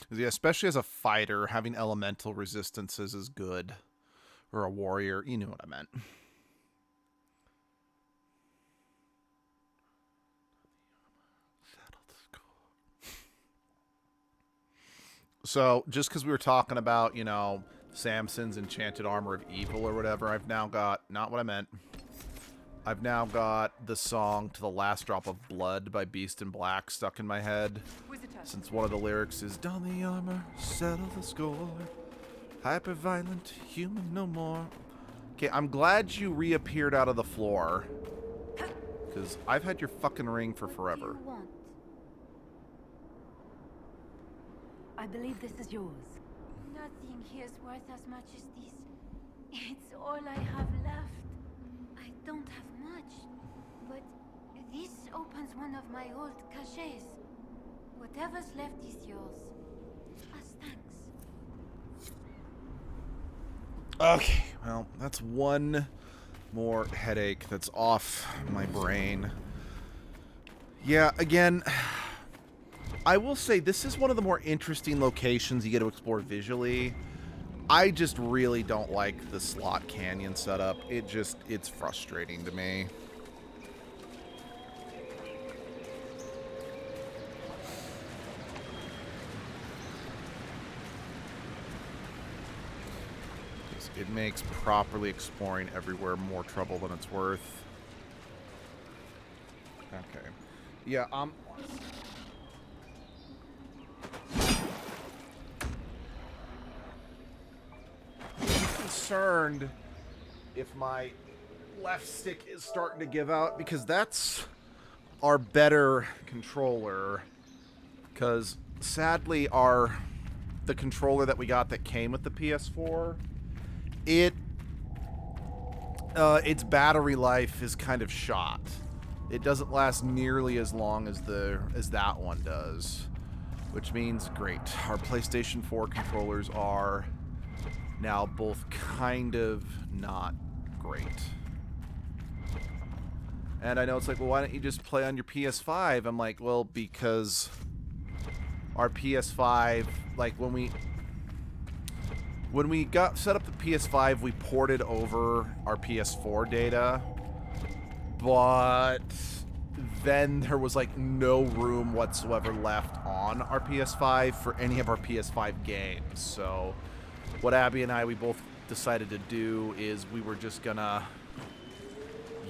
Yeah, especially as a fighter, having elemental resistances is good. Or a warrior, you know what I meant. So, just because we were talking about, you know, Samson's enchanted armor of evil or whatever, I've now got, not what I meant, I've now got the song To the Last Drop of Blood by Beast in Black stuck in my head. Since one of the lyrics is, don the armor, settle the score, hyper-violent, human no more. Okay, I'm glad you reappeared out of the floor. Because I've had your fucking ring for forever. What do you want? I believe this is yours. Nothing here's worth as much as this. It's all I have left. I don't have much, but this opens one of my old caches. Whatever's left is yours. As thanks. Okay, well, that's one more headache that's off my brain. Yeah, again, I will say this is one of the more interesting locations you get to explore visually. I just really don't like the slot canyon setup. It's frustrating to me. It makes properly exploring everywhere more trouble than it's worth. Okay. Yeah, I'm concerned if my left stick is starting to give out, because that's our better controller. Because sadly, the controller that we got that came with the PS4, its battery life is kind of shot. It doesn't last nearly as long as that one does, which means great. Our PlayStation 4 controllers are now both kind of not great. And I know it's like, well, why don't you just play on your PS5? I'm like, well, because our PS5, like when we got set up the PS5, we ported over our PS4 data, but then there was like no room whatsoever left on our PS5 for any of our PS5 games. So what Abby and we both decided to do is we were just gonna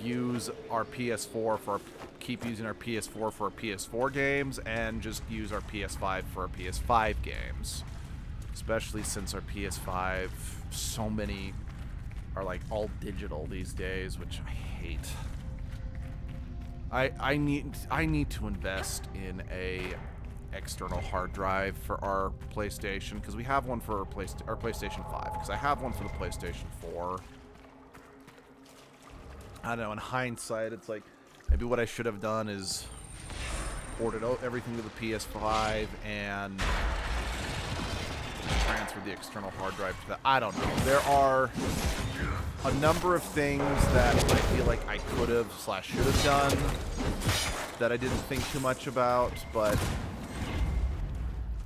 use our PS4 keep using our PS4 for our PS4 games and just use our PS5 for our PS5 games. Especially since our PS5, so many are like all digital these days, which I hate. I need to invest in a external hard drive for our PlayStation, because we have one for our PlayStation 5, because I have one for the PlayStation 4. I don't know, in hindsight, it's like maybe what I should have done is ordered everything to the PS5 and transfer the external hard drive to that. I don't know. There are a number of things that I feel like I could have / should have done that I didn't think too much about, but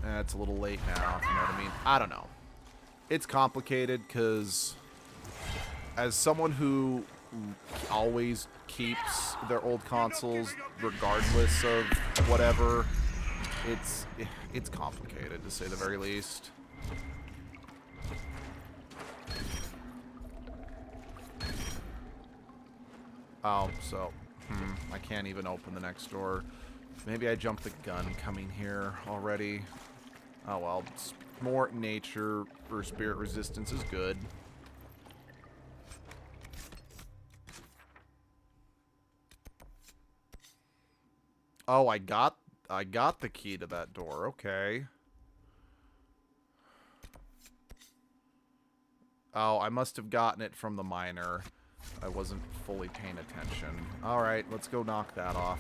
it's a little late now, if you know what I mean. I don't know. It's complicated because as someone who always keeps their old consoles regardless of whatever, it's complicated, to say the very least. Oh, so, I can't even open the next door. Maybe I jumped the gun coming here already. Oh well, more nature or spirit resistance is good. Oh, I got the key to that door. Okay. Oh, I must have gotten it from the miner. I wasn't fully paying attention. Alright, let's go knock that off.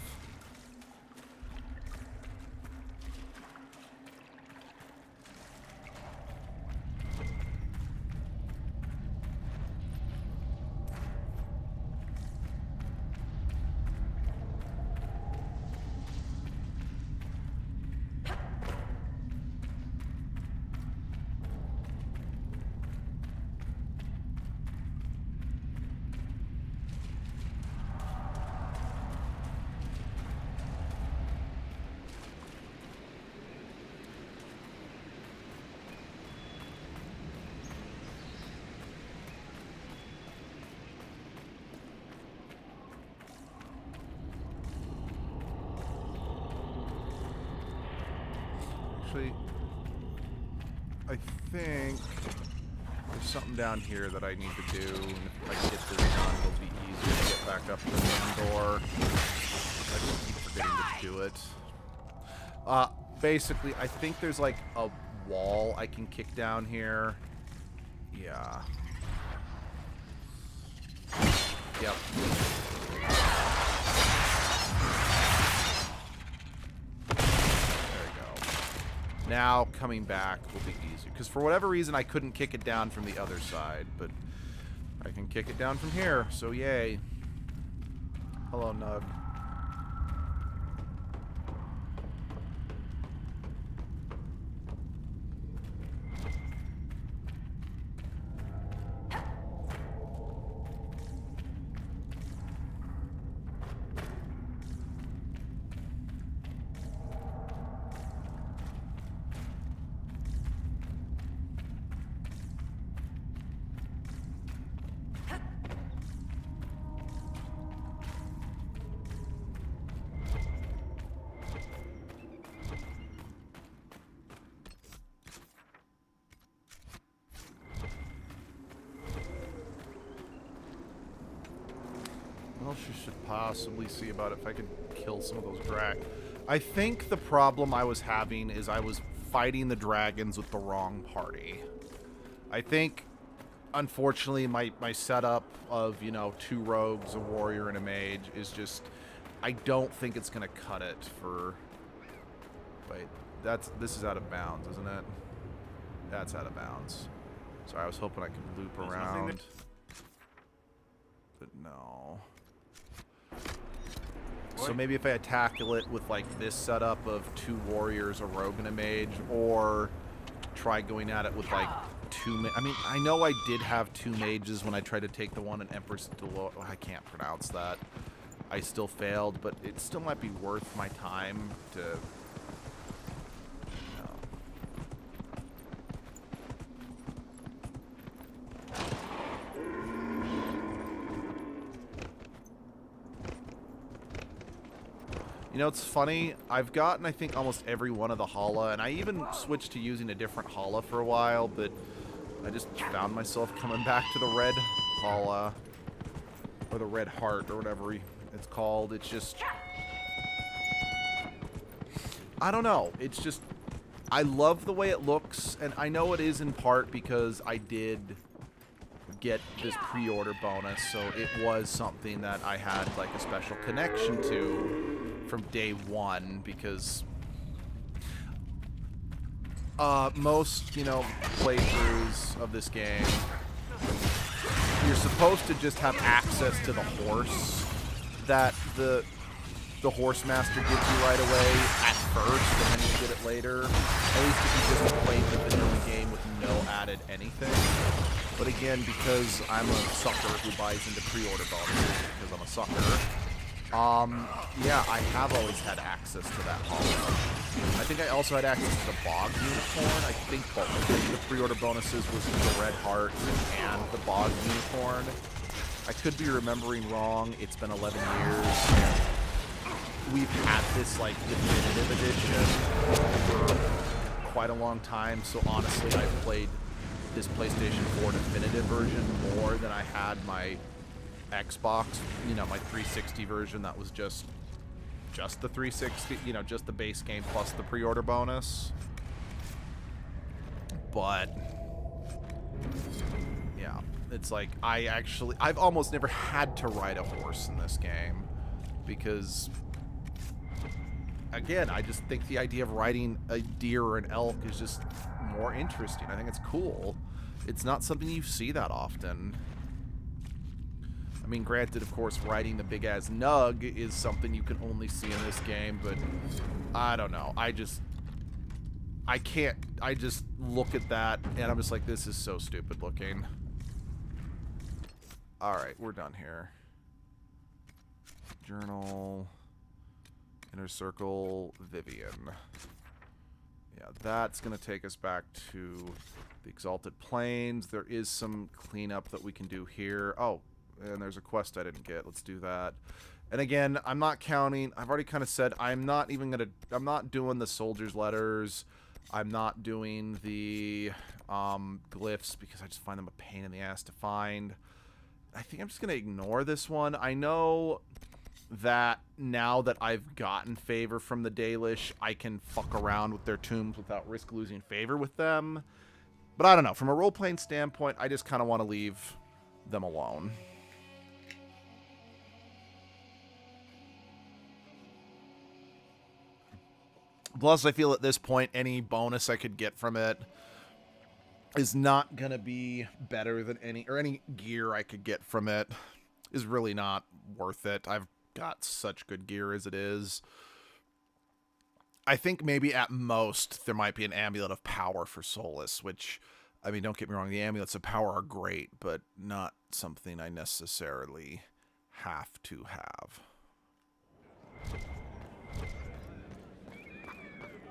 Actually, I think there's something down here that I need to do. And if I can get this done, it'll be easier to get back up to the main door. I just keep forgetting to do it. Basically, I think there's like a wall I can kick down here. Yeah. Yep. There we go. Now coming back will be easier. Because for whatever reason, I couldn't kick it down from the other side. But I can kick it down from here. So yay. Hello, Nug. What else you should possibly see about it if I could kill some of those dragons? I think the problem I was having is I was fighting the dragons with the wrong party. I think, unfortunately, my setup of, you know, 2 rogues, a warrior, and a mage is just... I don't think it's going to cut it for... Wait, this is out of bounds, isn't it? That's out of bounds. Sorry, I was hoping I could loop around. But no. So maybe if I tackle it with like this setup of 2 warriors, a rogue, and a mage, or try going at it with like 2. I mean, I know I did have 2 mages when I tried to take the one in Empress Delo. I can't pronounce that. I still failed, but it still might be worth my time to. You know, it's funny, I've gotten, I think, almost every one of the Hala, and I even switched to using a different Hala for a while, but I just found myself coming back to the red Hala, or the red heart, or whatever it's called. It's just... I don't know, it's just... I love the way it looks, and I know it is in part because I did get this pre-order bonus, so it was something that I had, like, a special connection to from day one, because most, you know, playthroughs of this game, you're supposed to just have access to the horse that the horse master gives you right away at first, and then you get it later. At least if you just played the vanilla game with no added anything. But again, because I'm a sucker who buys into pre-order bonuses, because I'm a sucker, yeah, I have always had access to that holo. I think I also had access to the Bog Unicorn. I think both of the pre-order bonuses was the Red Heart and the Bog Unicorn. I could be remembering wrong. It's been 11 years. We've had this, like, definitive edition for quite a long time, so honestly, I've played this PlayStation 4 definitive version more than I had my Xbox, you know, my 360 version that was just the 360, you know, just the base game plus the pre-order bonus. But yeah, it's like I've almost never had to ride a horse in this game because, again, I just think the idea of riding a deer or an elk is just more interesting. I think it's cool. It's not something you see that often. I mean, granted, of course, riding the big-ass Nug is something you can only see in this game, but I don't know. I just look at that, and I'm just like, this is so stupid looking. Alright, we're done here. Journal. Inner Circle, Vivian. Yeah, that's going to take us back to the Exalted Plains. There is some cleanup that we can do here. Oh, and there's a quest I didn't get. Let's do that. And again, I'm not counting. I've already kind of said I'm not doing the soldiers' letters. I'm not doing the glyphs because I just find them a pain in the ass to find. I think I'm just going to ignore this one. I know that now that I've gotten favor from the Dalish, I can fuck around with their tombs without risk losing favor with them. But I don't know. From a role-playing standpoint, I just kind of want to leave them alone. Plus, I feel at this point, any bonus I could get from it is not going to be better than any gear I could get from it is really not worth it. I've got such good gear as it is. I think maybe at most there might be an amulet of power for Solus, which, I mean, don't get me wrong, the amulets of power are great, but not something I necessarily have to have.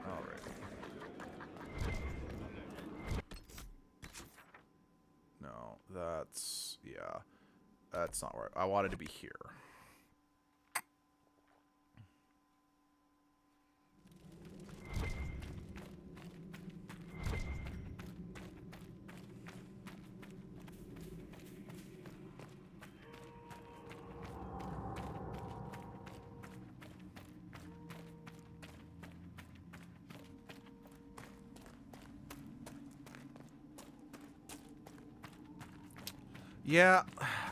Alright. No, that's, yeah, that's not right. I wanted to be here. Yeah,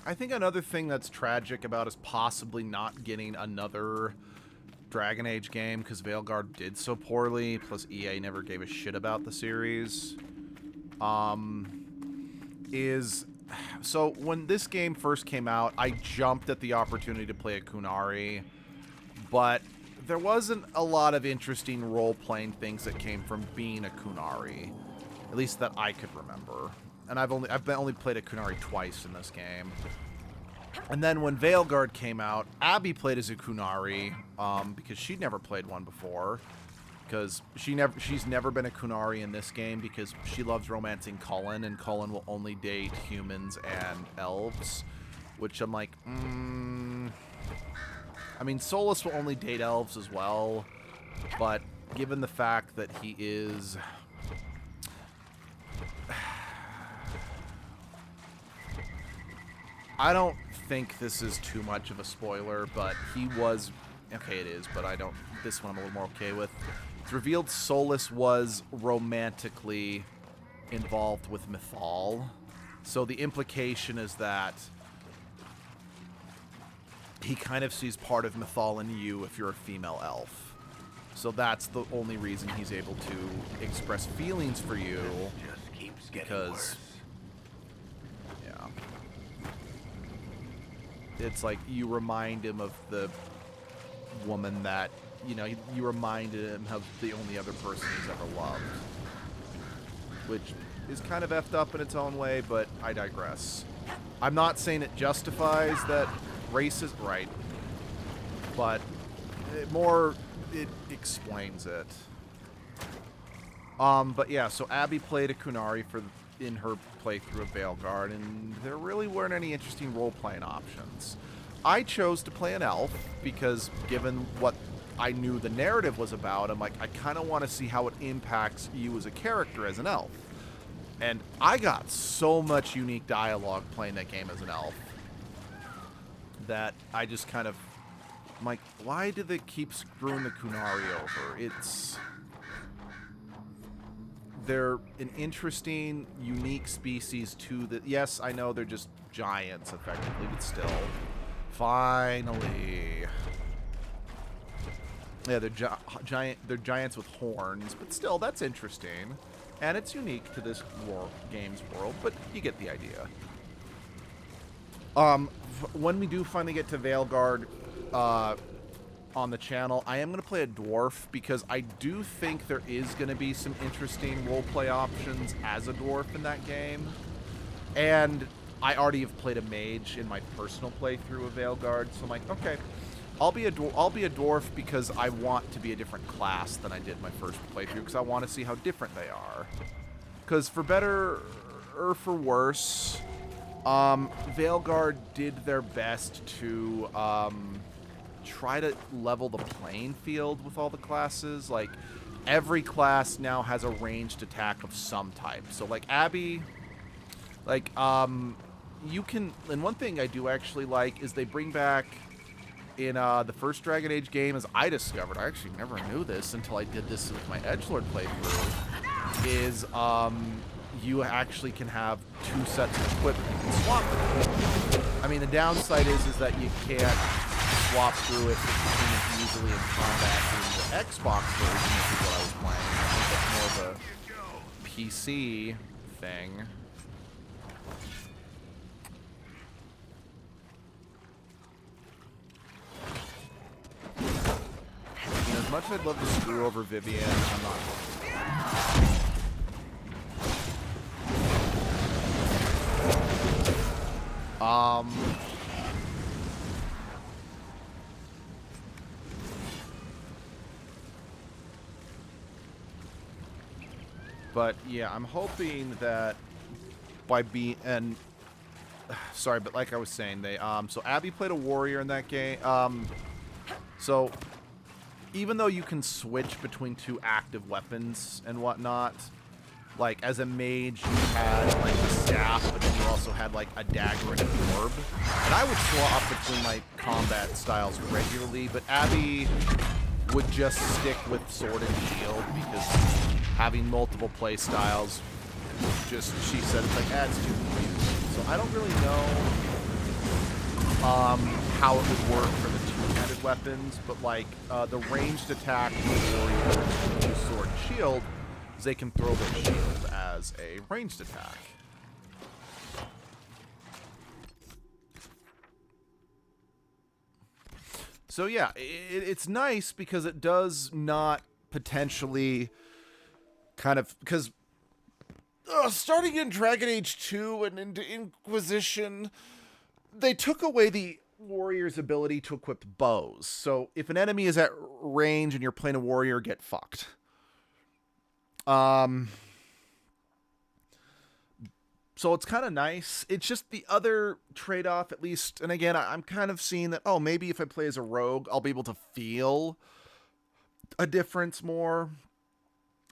I think another thing that's tragic about us possibly not getting another Dragon Age game, because Veilguard did so poorly, plus EA never gave a shit about the series, is... So, when this game first came out, I jumped at the opportunity to play a Kunari, but there wasn't a lot of interesting role-playing things that came from being a Kunari, at least that I could remember. And I've only played a Kunari twice in this game. And then when Veilguard came out, Abby played as a Kunari, because she'd never played one before. Because she's never been a Kunari in this game because she loves romancing Cullen, and Cullen will only date humans and elves. Which I'm like, I mean, Solus will only date elves as well. But given the fact that he is... I don't think this is too much of a spoiler, but he was... Okay, it is, but I don't... This one I'm a little more okay with. It's revealed Solus was romantically involved with Mythal. So the implication is that he kind of sees part of Mythal in you if you're a female elf. So that's the only reason he's able to express feelings for you. Just keeps getting Because... worse. It's like you remind him of the woman that, you know, you reminded him of the only other person he's ever loved. Which is kind of effed up in its own way, but I digress. I'm not saying it justifies that race is right, but it explains it. But yeah, so Abby played a Kunari in her playthrough of Veilguard, and there really weren't any interesting role-playing options. I chose to play an elf because, given what I knew the narrative was about, I'm like, I kind of want to see how it impacts you as a character as an elf. And I got so much unique dialogue playing that game as an elf that I just kind of... I'm like, why do they keep screwing the Kunari over? They're an interesting, unique species to the... Yes, I know they're just giants, effectively, but still. Finally. Yeah, they're giants with horns, but still, that's interesting. And it's unique to this game's world, but you get the idea. When we do finally get to Veilguard, on the channel, I am going to play a dwarf because I do think there is going to be some interesting roleplay options as a dwarf in that game. And I already have played a mage in my personal playthrough of Veilguard, so I'm like, okay, I'll be a dwarf because I want to be a different class than I did my first playthrough because I want to see how different they are. Because for better or for worse, Veilguard did their best to try to level the playing field with all the classes. Like, every class now has a ranged attack of some type. So like Abby, like you can, and one thing I do actually like is they bring back in the first Dragon Age game, as I discovered, I actually never knew this until I did this with my Edgelord playthrough, is you actually can have 2 sets of equipment you can swap through. I mean, the downside is that you can't swap through it easily in combat in the Xbox version, which is what I was playing. I think that's more of a PC thing. And as much as I'd love to screw over Vivian, I'm not going to. But yeah, I'm hoping that by being, and sorry, but like I was saying, they so Abby played a warrior in that game. So even though you can switch between 2 active weapons and whatnot, like as a mage you had like a staff, but then you also had like a dagger and an orb. And I would swap between my combat styles regularly, but Abby would just stick with sword and shield because having multiple play styles, just, she said, it's like, it's too confusing. So I don't really know how it would work for the 2-handed weapons, but like the ranged attack with warriors use sword and shield is they can throw their shield as a ranged attack. So yeah, it's nice because it does not potentially kind of, because starting in Dragon Age 2 and into Inquisition, they took away the warrior's ability to equip bows. So if an enemy is at range and you're playing a warrior, get fucked. So it's kind of nice. It's just the other trade-off, at least, and again, I'm kind of seeing that, oh, maybe if I play as a rogue, I'll be able to feel a difference more.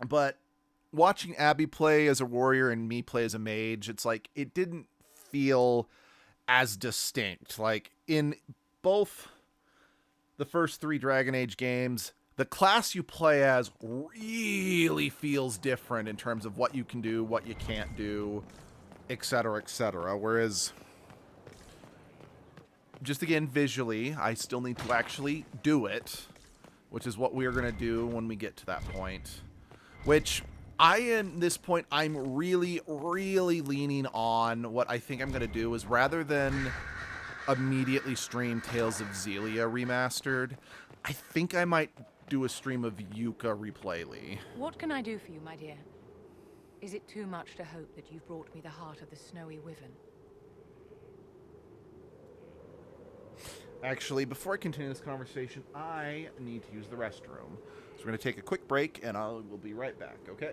But watching Abby play as a warrior and me play as a mage, it's like, it didn't feel as distinct. Like, in both the first 3 Dragon Age games, the class you play as really feels different in terms of what you can do, what you can't do, etc., etc. Whereas, just again, visually, I still need to actually do it, which is what we are going to do when we get to that point. Which, in this point, I'm really, really leaning on what I think I'm going to do is, rather than immediately stream Tales of Xillia Remastered, I think I might do a stream of Yuka Replayly. What can I do for you, my dear? Is it too much to hope that you've brought me the heart of the snowy wyvern? Actually, before I continue this conversation, I need to use the restroom. So we're going to take a quick break, and we'll be right back, okay?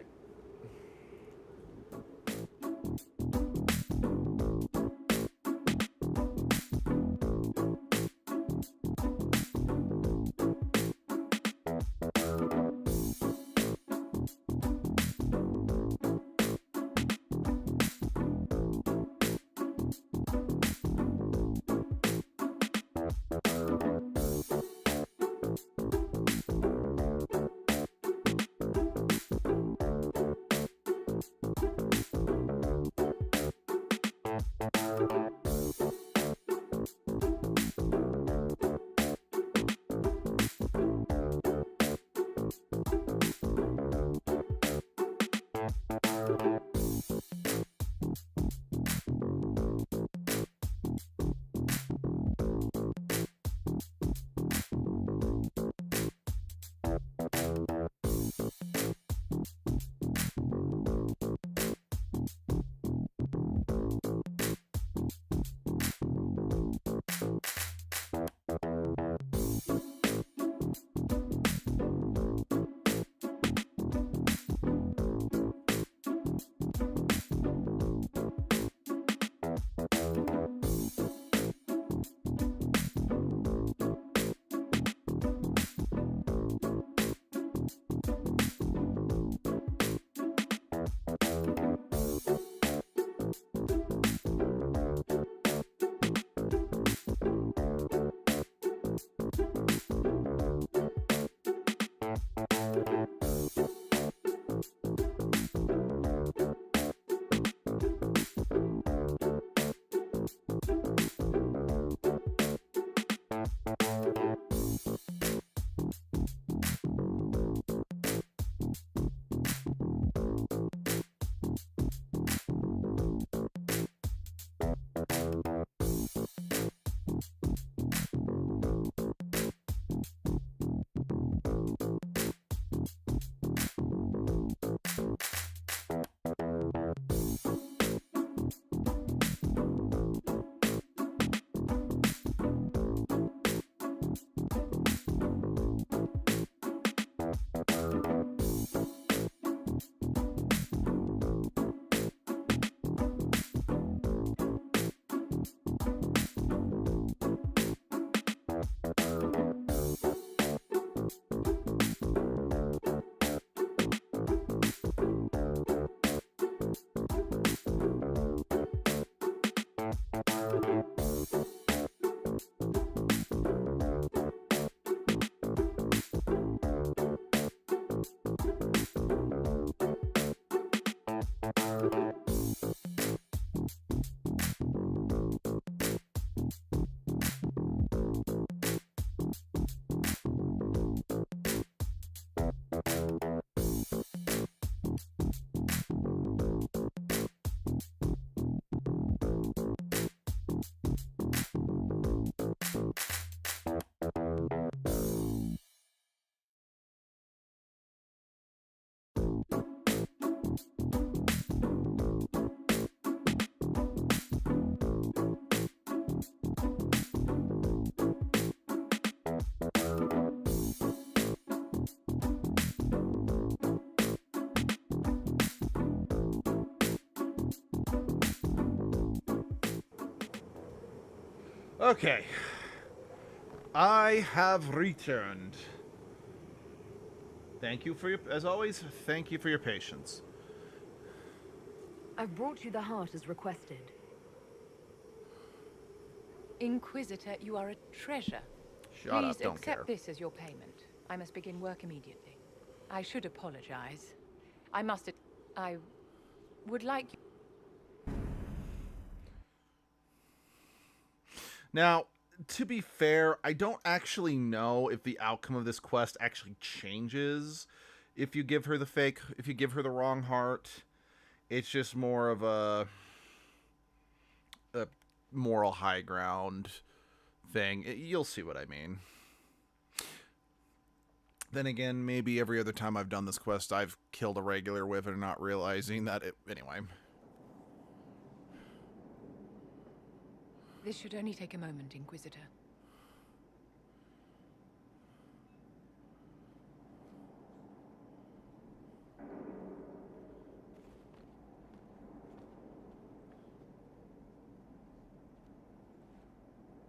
Okay. I have returned. Thank you for your, as always, thank you for your patience. I've brought you the heart as requested. Inquisitor, you are a treasure. Shut up, Please don't accept care. this as your payment. I must begin work immediately. I should apologize. I would like you... Now, to be fair, I don't actually know if the outcome of this quest actually changes if you give her the wrong heart. It's just more of a moral high ground thing. You'll see what I mean. Then again, maybe every other time I've done this quest, I've killed a regular wyvern, not realizing that it... Anyway. This should only take a moment, Inquisitor.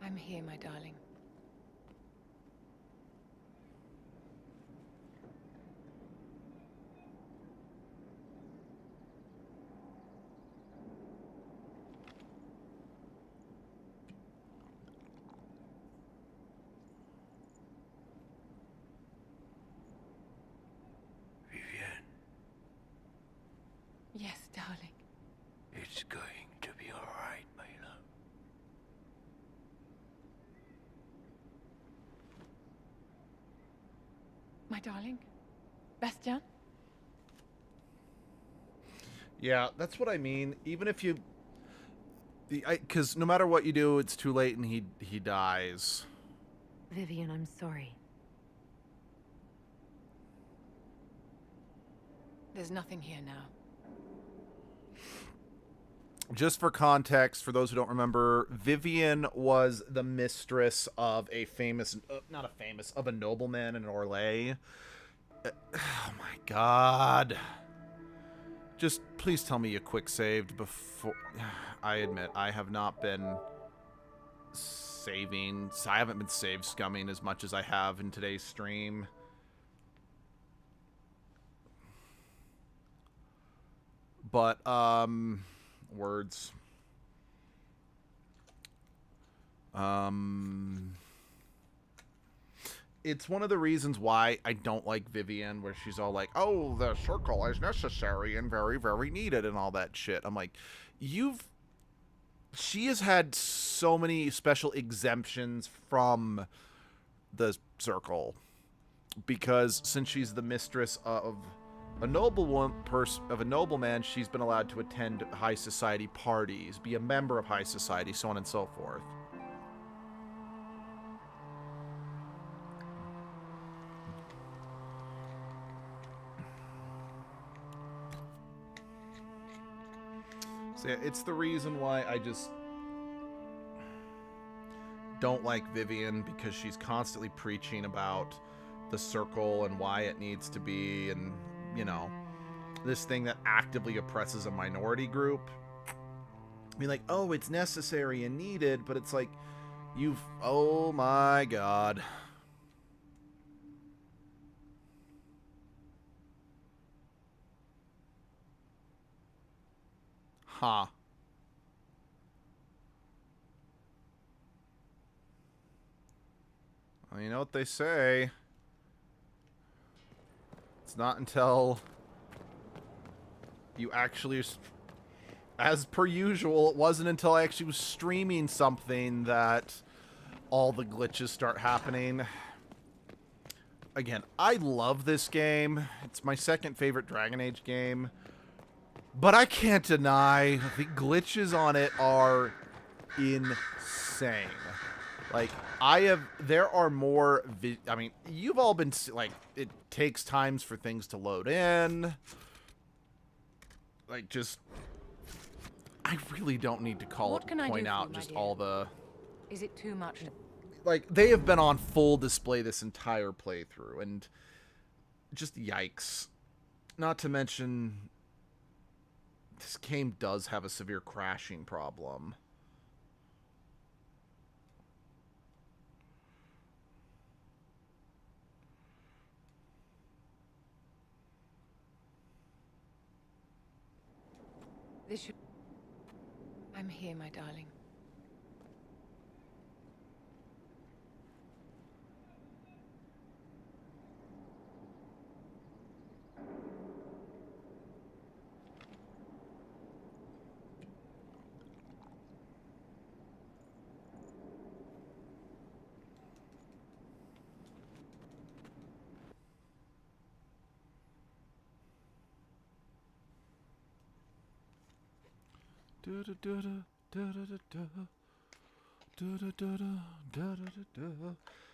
I'm here, my darling. Yes, darling. It's going to be all right, my love. My darling? Bastien? Yeah, that's what I mean. Even if you... Because no matter what you do, it's too late and he dies. Vivian, I'm sorry. There's nothing here now. Just for context, for those who don't remember, Vivian was the mistress of a famous... of a nobleman in Orlais. Oh my god. Just please tell me you quick saved before... I admit, I have not been saving... I haven't been save scumming as much as I have in today's stream. But, words. It's one of the reasons why I don't like Vivian, where she's all like, oh, the circle is necessary and very, very needed and all that shit. I'm like, she has had so many special exemptions from the circle, because since she's the mistress of a nobleman, she's been allowed to attend high society parties, be a member of high society, so on and so forth. So yeah, it's the reason why I just don't like Vivian, because she's constantly preaching about the circle and why it needs to be, and you know, this thing that actively oppresses a minority group. I mean, like, oh, it's necessary and needed, but it's like, oh my god. Huh. Well, you know what they say. It's not until you actually... As per usual, it wasn't until I actually was streaming something that all the glitches start happening. Again, I love this game. It's my second favorite Dragon Age game. But I can't deny the glitches on it are insane. Like, there are more, I mean, you've all been, like, it takes times for things to load in. Like, just, I really don't need to point out just all the... Is it too much? Like, they have been on full display this entire playthrough, and just yikes. Not to mention, this game does have a severe crashing problem. This should... I'm here, my darling.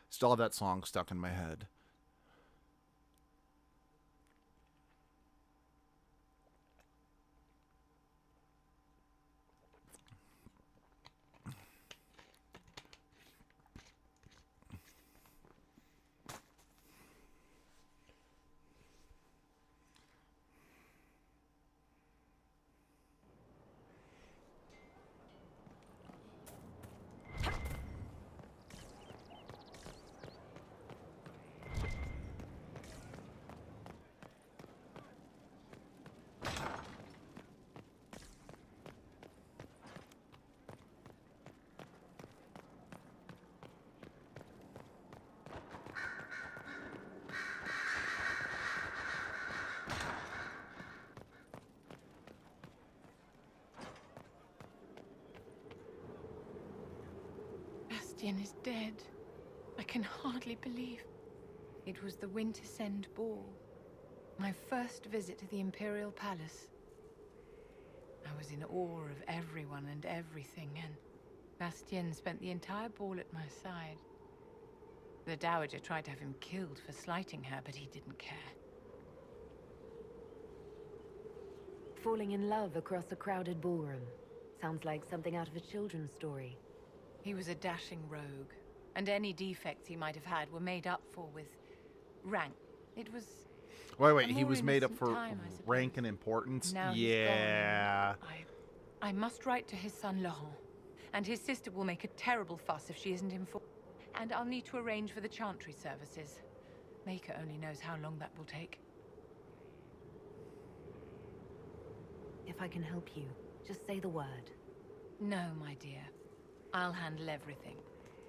Still have that song stuck in my head. Bastian is dead. I can hardly believe. It was the Wintersend Ball. My first visit to the Imperial Palace. I was in awe of everyone and everything, and Bastien spent the entire ball at my side. The Dowager tried to have him killed for slighting her, but he didn't care. Falling in love across a crowded ballroom. Sounds like something out of a children's story. He was a dashing rogue, and any defects he might have had were made up for with rank. It was... Wait, he was made up for rank and importance? Now yeah. I must write to his son Laurent, and his sister will make a terrible fuss if she isn't informed. And I'll need to arrange for the chantry services. Maker only knows how long that will take. If I can help you, just say the word. No, my dear. I'll handle everything.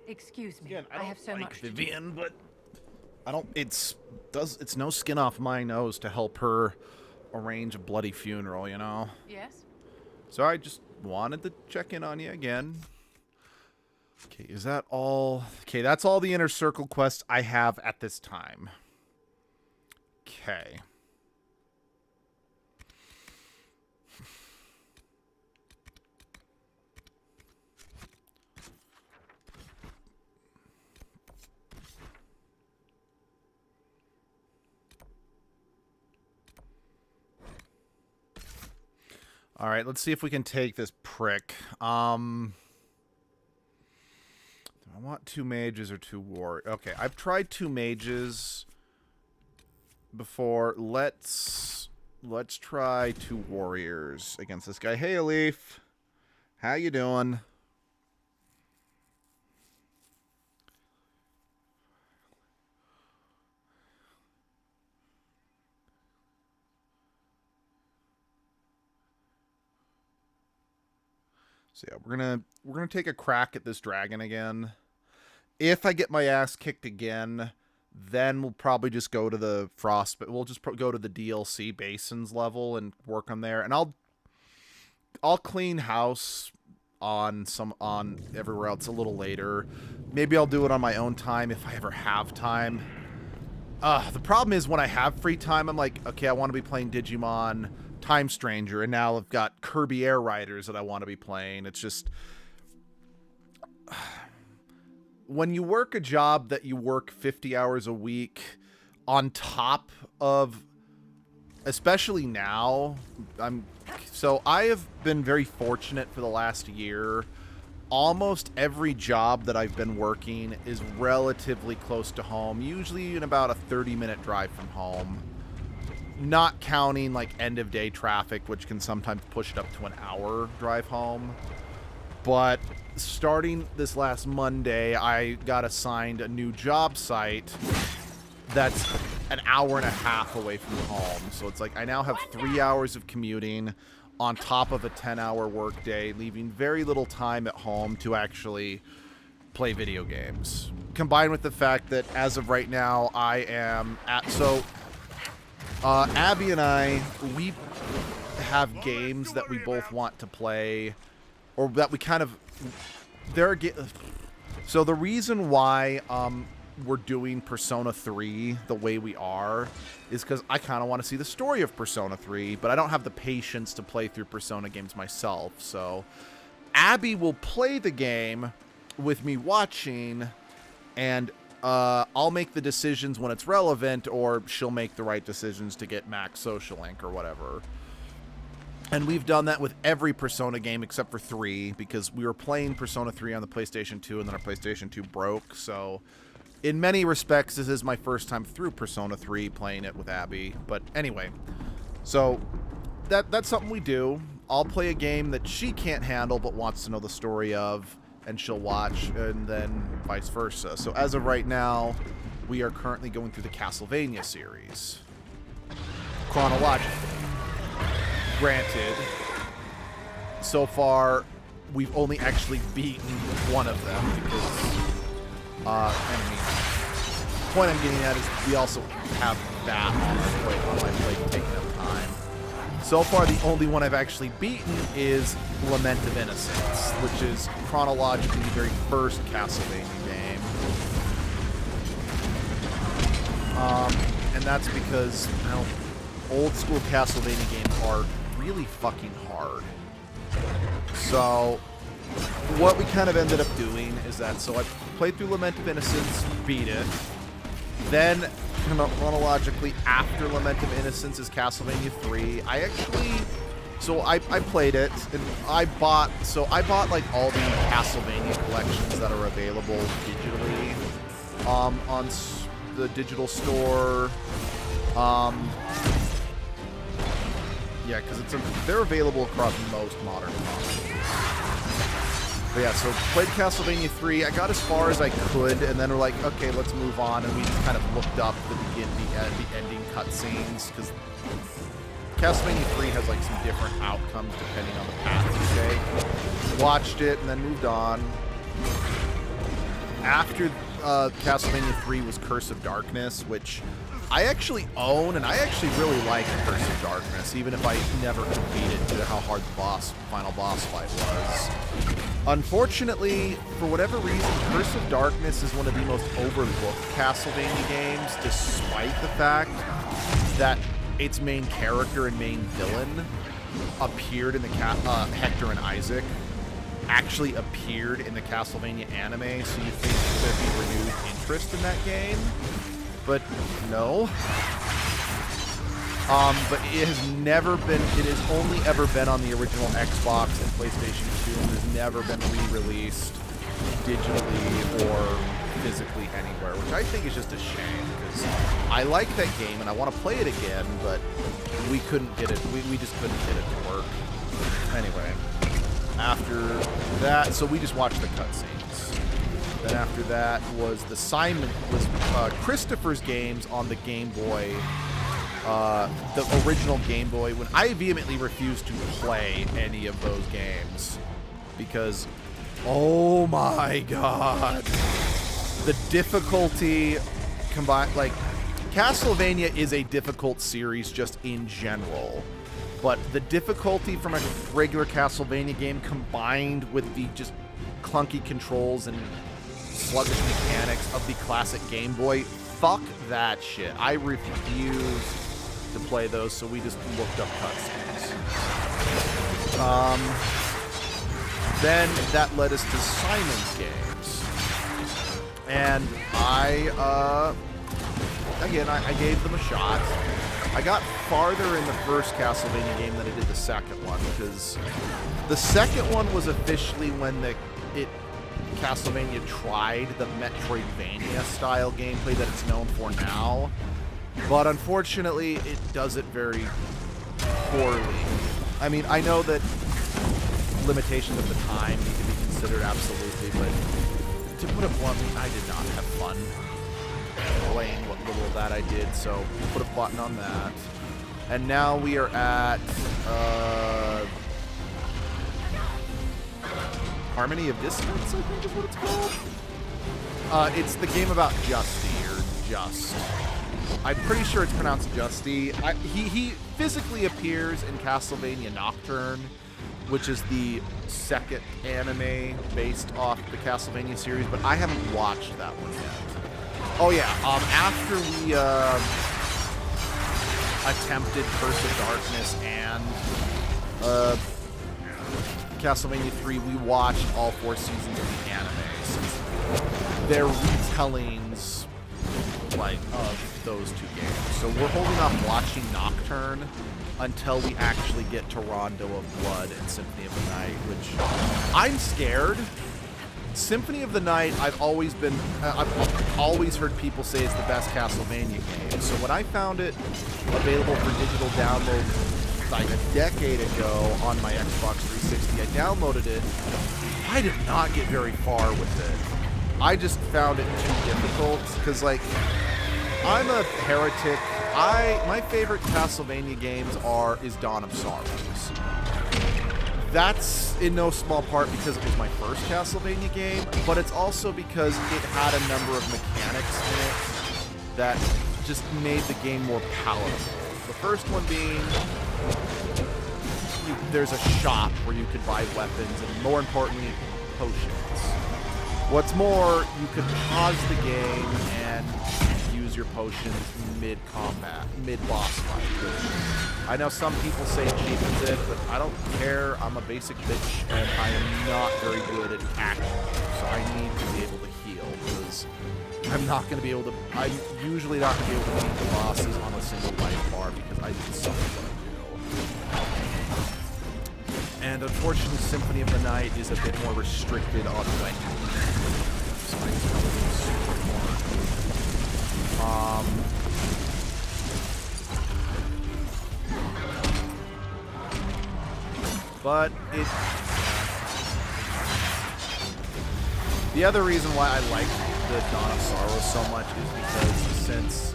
Excuse me. Again, I have so much Vivienne, but I don't. It's no skin off my nose to help her arrange a bloody funeral, you know. Yes. So I just wanted to check in on you again. Okay, is that all? Okay, that's all the Inner Circle quests I have at this time. Okay. All right, let's see if we can take this prick. Do I want 2 mages or 2 warriors? Okay, I've tried 2 mages before. Let's try 2 warriors against this guy. Hey, Leaf. How you doing? So yeah, we're gonna take a crack at this dragon again. If I get my ass kicked again, then we'll probably just go to the frost. But we'll just go to the DLC basins level and work on there. And I'll clean house on everywhere else a little later. Maybe I'll do it on my own time if I ever have time. The problem is when I have free time, I'm like, okay, I want to be playing Digimon Time Stranger, and now I've got Kirby Air Riders that I want to be playing. It's just when you work a job that you work 50 hours a week on top of, especially now, I have been very fortunate for the last year. Almost every job that I've been working is relatively close to home, usually in about a 30-minute drive from home. Not counting like end of day traffic, which can sometimes push it up to an hour drive home. But starting this last Monday, I got assigned a new job site that's an hour and a half away from home. So it's like I now have 3 hours of commuting on top of a 10-hour workday, leaving very little time at home to actually play video games. Combined with the fact that as of right now, I am at... So, Abby and I, we have games that we both want to play, or that we kind of... So the reason why we're doing Persona 3 the way we are is because I kind of want to see the story of Persona 3, but I don't have the patience to play through Persona games myself. So Abby will play the game with me watching, and I'll make the decisions when it's relevant, or she'll make the right decisions to get max social link or whatever. And we've done that with every Persona game except for 3, because we were playing Persona 3 on the PlayStation 2, and then our PlayStation 2 broke. So in many respects, this is my first time through Persona 3 playing it with Abby. But anyway, so that's something we do. I'll play a game that she can't handle but wants to know the story of, and she'll watch, and then vice versa. So as of right now, we are currently going through the Castlevania series. Chronologically. Granted, so far, we've only actually beaten one of them, because, the point I'm getting at is we also have that on my plate taking up time. So far, the only one I've actually beaten is Lament of Innocence, which is chronologically the very first Castlevania game. And that's because, old school Castlevania games are really fucking hard. So what we kind of ended up doing is that, so I played through Lament of Innocence, beat it, then chronologically after Lament of Innocence is Castlevania 3. I played it, and I bought like all the Castlevania collections that are available digitally on the digital store. Yeah, because they're available across most modern consoles. But yeah, so played Castlevania 3. I got as far as I could, and then we're like, okay, let's move on. And we just kind of looked up the ending cutscenes, because Castlevania 3 has like some different outcomes depending on the path you take. Watched it and then moved on. After Castlevania 3 was Curse of Darkness, which I actually own, and I actually really like Curse of Darkness, even if I never competed due to how hard the final boss fight was. Unfortunately, for whatever reason, Curse of Darkness is one of the most overlooked Castlevania games, despite the fact that its main character and main villain appeared in the Hector and Isaac actually appeared in the Castlevania anime, so you think there'd be renewed interest in that game. But no. But it has only ever been on the original Xbox and PlayStation 2, and has never been re-released digitally or physically anywhere, which I think is just a shame, because I like that game and I want to play it again, but we couldn't get it, we just couldn't get it to work. Anyway, after that, so we just watched the cutscenes. Then after that was Christopher's games on the Game Boy, the original Game Boy, when I vehemently refused to play any of those games, because, oh my god, the difficulty combined, like, Castlevania is a difficult series just in general, but the difficulty from a regular Castlevania game combined with the just clunky controls and sluggish mechanics of the classic Game Boy, fuck that shit. I refuse to play those, so we just looked up cutscenes. Then that led us to Simon's games. And I gave them a shot. I got farther in the first Castlevania game than I did the second one, because the second one was officially when Castlevania tried the Metroidvania style gameplay that it's known for now, but unfortunately it does it very poorly. I mean, I know that limitations of the time need to be considered absolutely, but to put it bluntly, I did not have fun playing what little of that I did, so put a button on that. And now we are at Harmony of Dissonance, I think is what it's called. It's the game about Justy, or Just. I'm pretty sure it's pronounced Justy. He physically appears in Castlevania Nocturne, which is the second anime based off the Castlevania series, but I haven't watched that one yet. Oh yeah, after we attempted Curse of Darkness and Castlevania 3, we watched all 4 seasons of the anime, since they're retellings like of those 2 games. So we're holding off watching Nocturne until we actually get to Rondo of Blood and Symphony of the Night, which I'm scared. Symphony of the Night, I've always heard people say it's the best Castlevania game. So when I found it available for digital download like a decade ago on my Xbox 360, I downloaded it. I did not get very far with it. I just found it too difficult because, like, I'm a heretic. My favorite Castlevania games is Dawn of Sorrows. That's in no small part because it was my first Castlevania game, but it's also because it had a number of mechanics in it that just made the game more palatable. The first one being there's a shop where you could buy weapons and, more importantly, potions. What's more, you could pause the game and use your potions mid-combat, mid-boss fight. Which I know some people say it cheapens it, but I don't care. I'm a basic bitch, and I am not very good at attacking, so I need to be able to heal, because I'm usually not going to be able to beat the bosses on a single life bar, because I just suck at what I do. And unfortunately, Symphony of the Night is a bit more restricted on when you can. So I can probably do super more. But the other reason why I like the Dawn of Sorrows so much is because since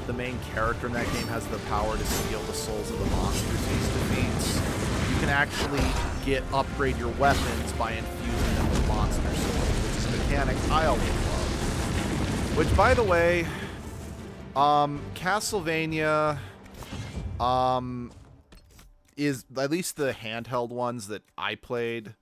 the main character in that game has the power to steal the souls of the monsters he defeats, you can actually upgrade your weapons by infusing them with monster souls, which is a mechanic I always love. Which, by the way, Castlevania, is, at least the handheld ones that I played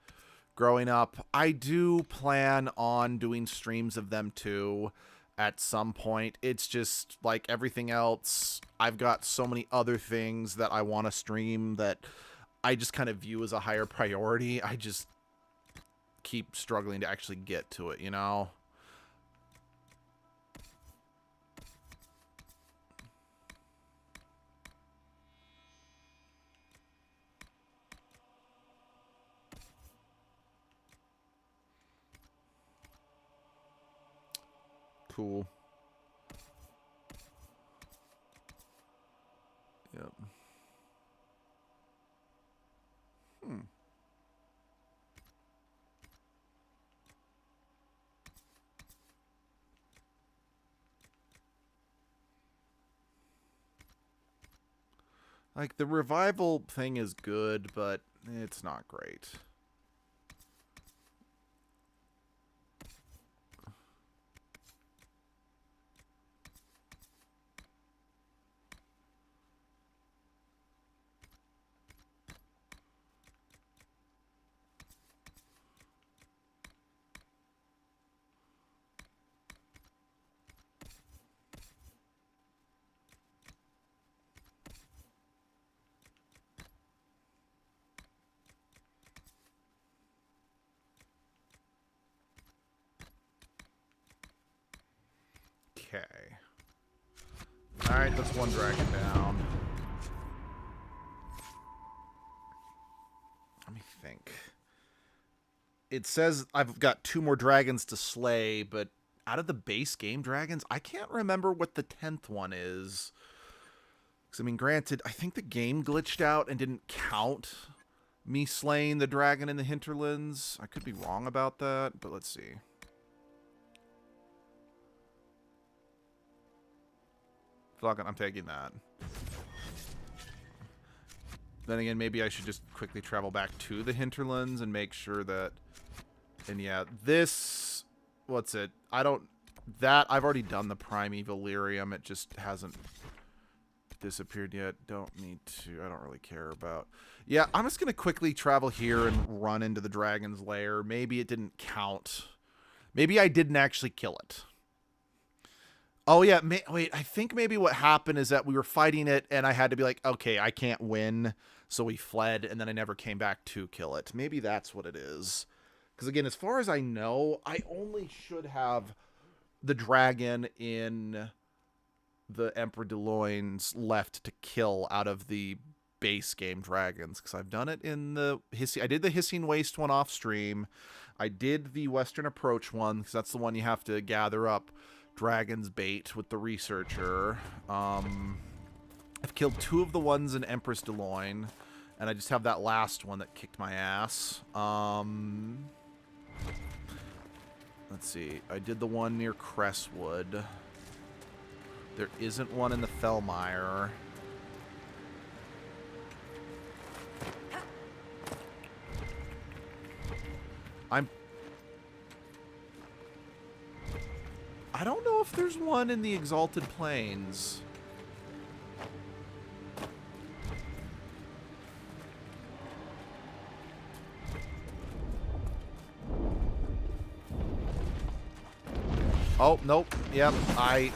growing up, I do plan on doing streams of them too at some point. It's just like everything else, I've got so many other things that I want to stream that I just kind of view as a higher priority. I just keep struggling to actually get to it, you know? Cool. Yep. Like, the revival thing is good, but it's not great. Okay. Alright, that's one dragon down. Let me think. It says I've got 2 more dragons to slay, but out of the base game dragons, I can't remember what the 10th one is. Because, I mean, granted, I think the game glitched out and didn't count me slaying the dragon in the hinterlands. I could be wrong about that, but let's see. Fuck it, I'm taking that. Then again, maybe I should just quickly travel back to the hinterlands and make sure that... And yeah, this... What's it? I don't... That, I've already done the Primeval Lyrium. It just hasn't disappeared yet. Don't need to. I don't really care about... Yeah, I'm just going to quickly travel here and run into the dragon's lair. Maybe it didn't count. Maybe I didn't actually kill it. Oh, yeah. Wait, I think maybe what happened is that we were fighting it, and I had to be like, okay, I can't win. So we fled, and then I never came back to kill it. Maybe that's what it is. Because, again, as far as I know, I only should have the dragon in the Emperor Deloyne's left to kill out of the base game dragons. Because I've done it in the Hissing... I did the Hissing Waste one off stream. I did the Western Approach one, because that's the one you have to gather up Dragon's Bait with the Researcher. I've killed 2 of the ones in Empress Deloyne, and I just have that last one that kicked my ass. Let's see. I did the one near Crestwood. There isn't one in the Fellmire. I don't know if there's one in the Exalted Plains. Oh, nope. Yep, I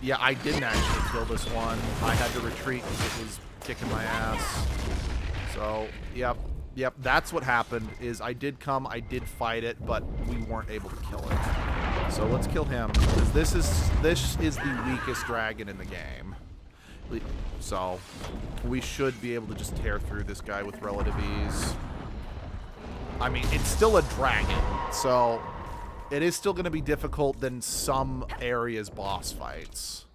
didn't actually kill this one. I had to retreat because it was kicking my ass. So, yep, that's what happened, is I did come, I did fight it, but we weren't able to kill it. So let's kill him, because this is the weakest dragon in the game. So we should be able to just tear through this guy with relative ease. I mean, it's still a dragon, so it is still going to be difficult than some areas' boss fights.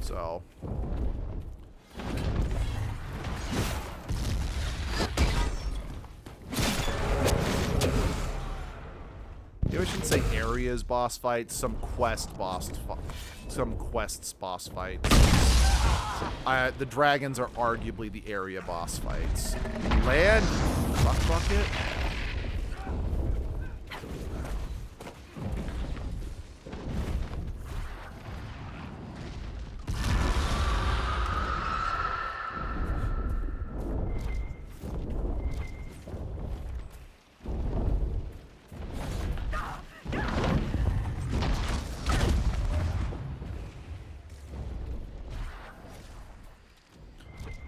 So... Maybe I shouldn't say areas boss fights, some quests boss fights. The dragons are arguably the area boss fights. Land, fuck bucket.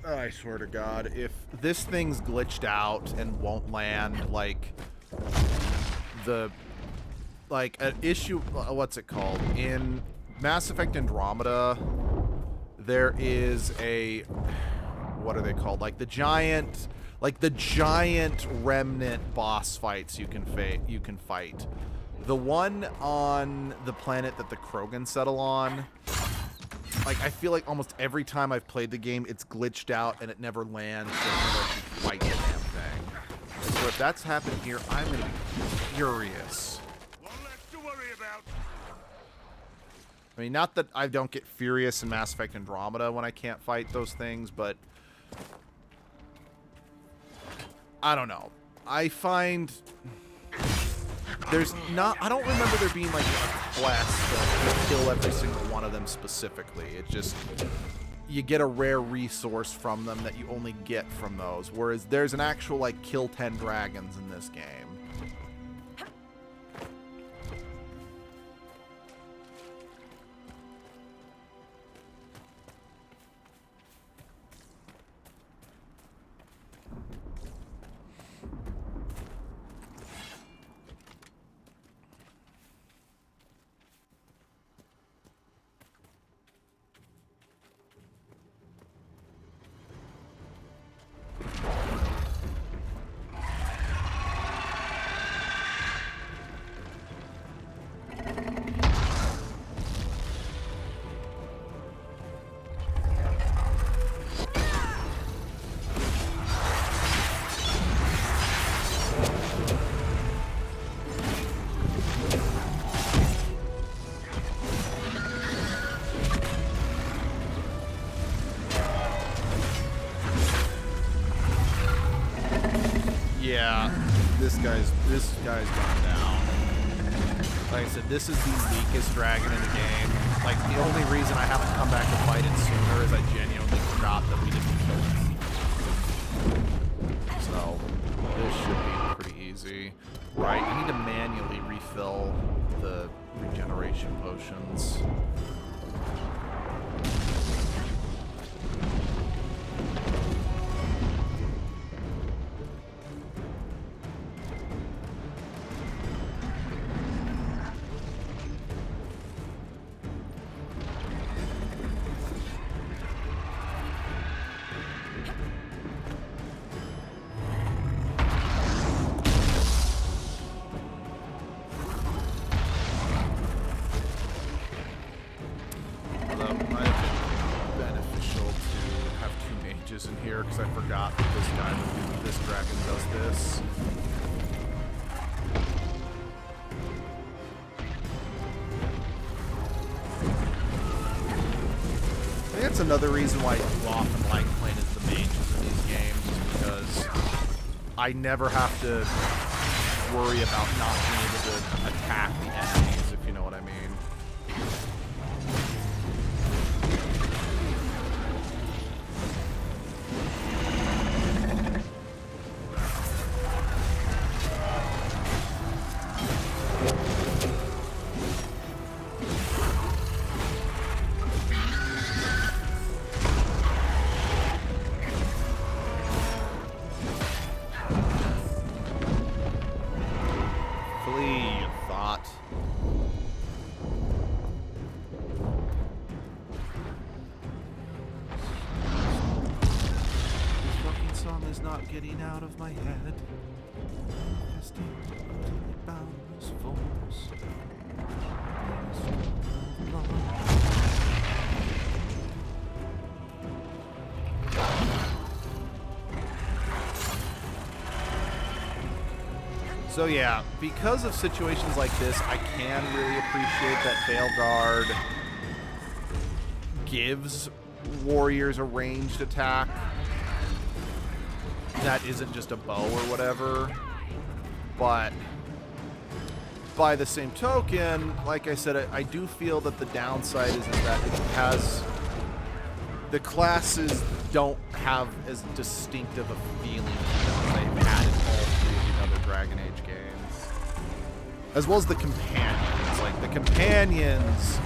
I swear to God, if this thing's glitched out and won't land, like, an issue, what's it called? In Mass Effect Andromeda, there is a, what are they called? Like the giant remnant boss fights you can fight. The one on the planet that the Krogan settle on, like, I feel like almost every time I've played the game, it's glitched out and it never lands, so you never actually fight the damn thing. And so if that's happened here, I'm going to be furious. One less to worry about. I mean, not that I don't get furious in Mass Effect Andromeda when I can't fight those things, but... I don't know. I find... I don't remember there being, like, a quest to kill every single one of them specifically. It just, you get a rare resource from them that you only get from those. Whereas there's an actual, like, kill 10 dragons in this game. guy's gone down. Like I said, this is the weakest dragon in the game. Like, the only reason I haven't come back to fight it sooner is I genuinely forgot that we didn't kill it. So, this should be pretty easy. Right, I need to manually refill the regeneration potions. In here because I forgot that this dragon does this. I think that's another reason why you often like playing as the mages in these games, is because I never have to worry about not being able to attack the enemies, if you know what I mean. Getting out of my head. Boundless force. So yeah, because of situations like this, I can really appreciate that Veilguard gives warriors a ranged attack that isn't just a bow or whatever. But by the same token, like I said, I do feel that the downside is that it has... the classes don't have as distinctive a feeling as they've had in all three of the other Dragon Age games. As well as the companions. Like, the companions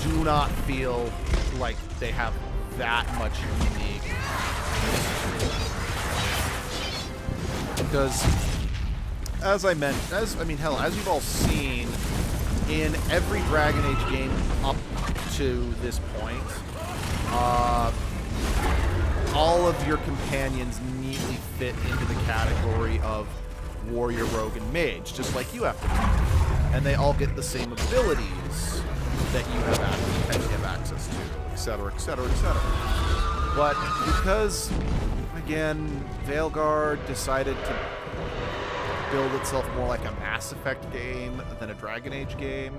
do not feel like they have that much unique history. Because, as I mentioned, as you've all seen, in every Dragon Age game up to this point, all of your companions neatly fit into the category of warrior, rogue, and mage, just like you have to do. And they all get the same abilities that you have access to, etc., etc., etc. But because, again, Veilguard decided to build itself more like a Mass Effect game than a Dragon Age game,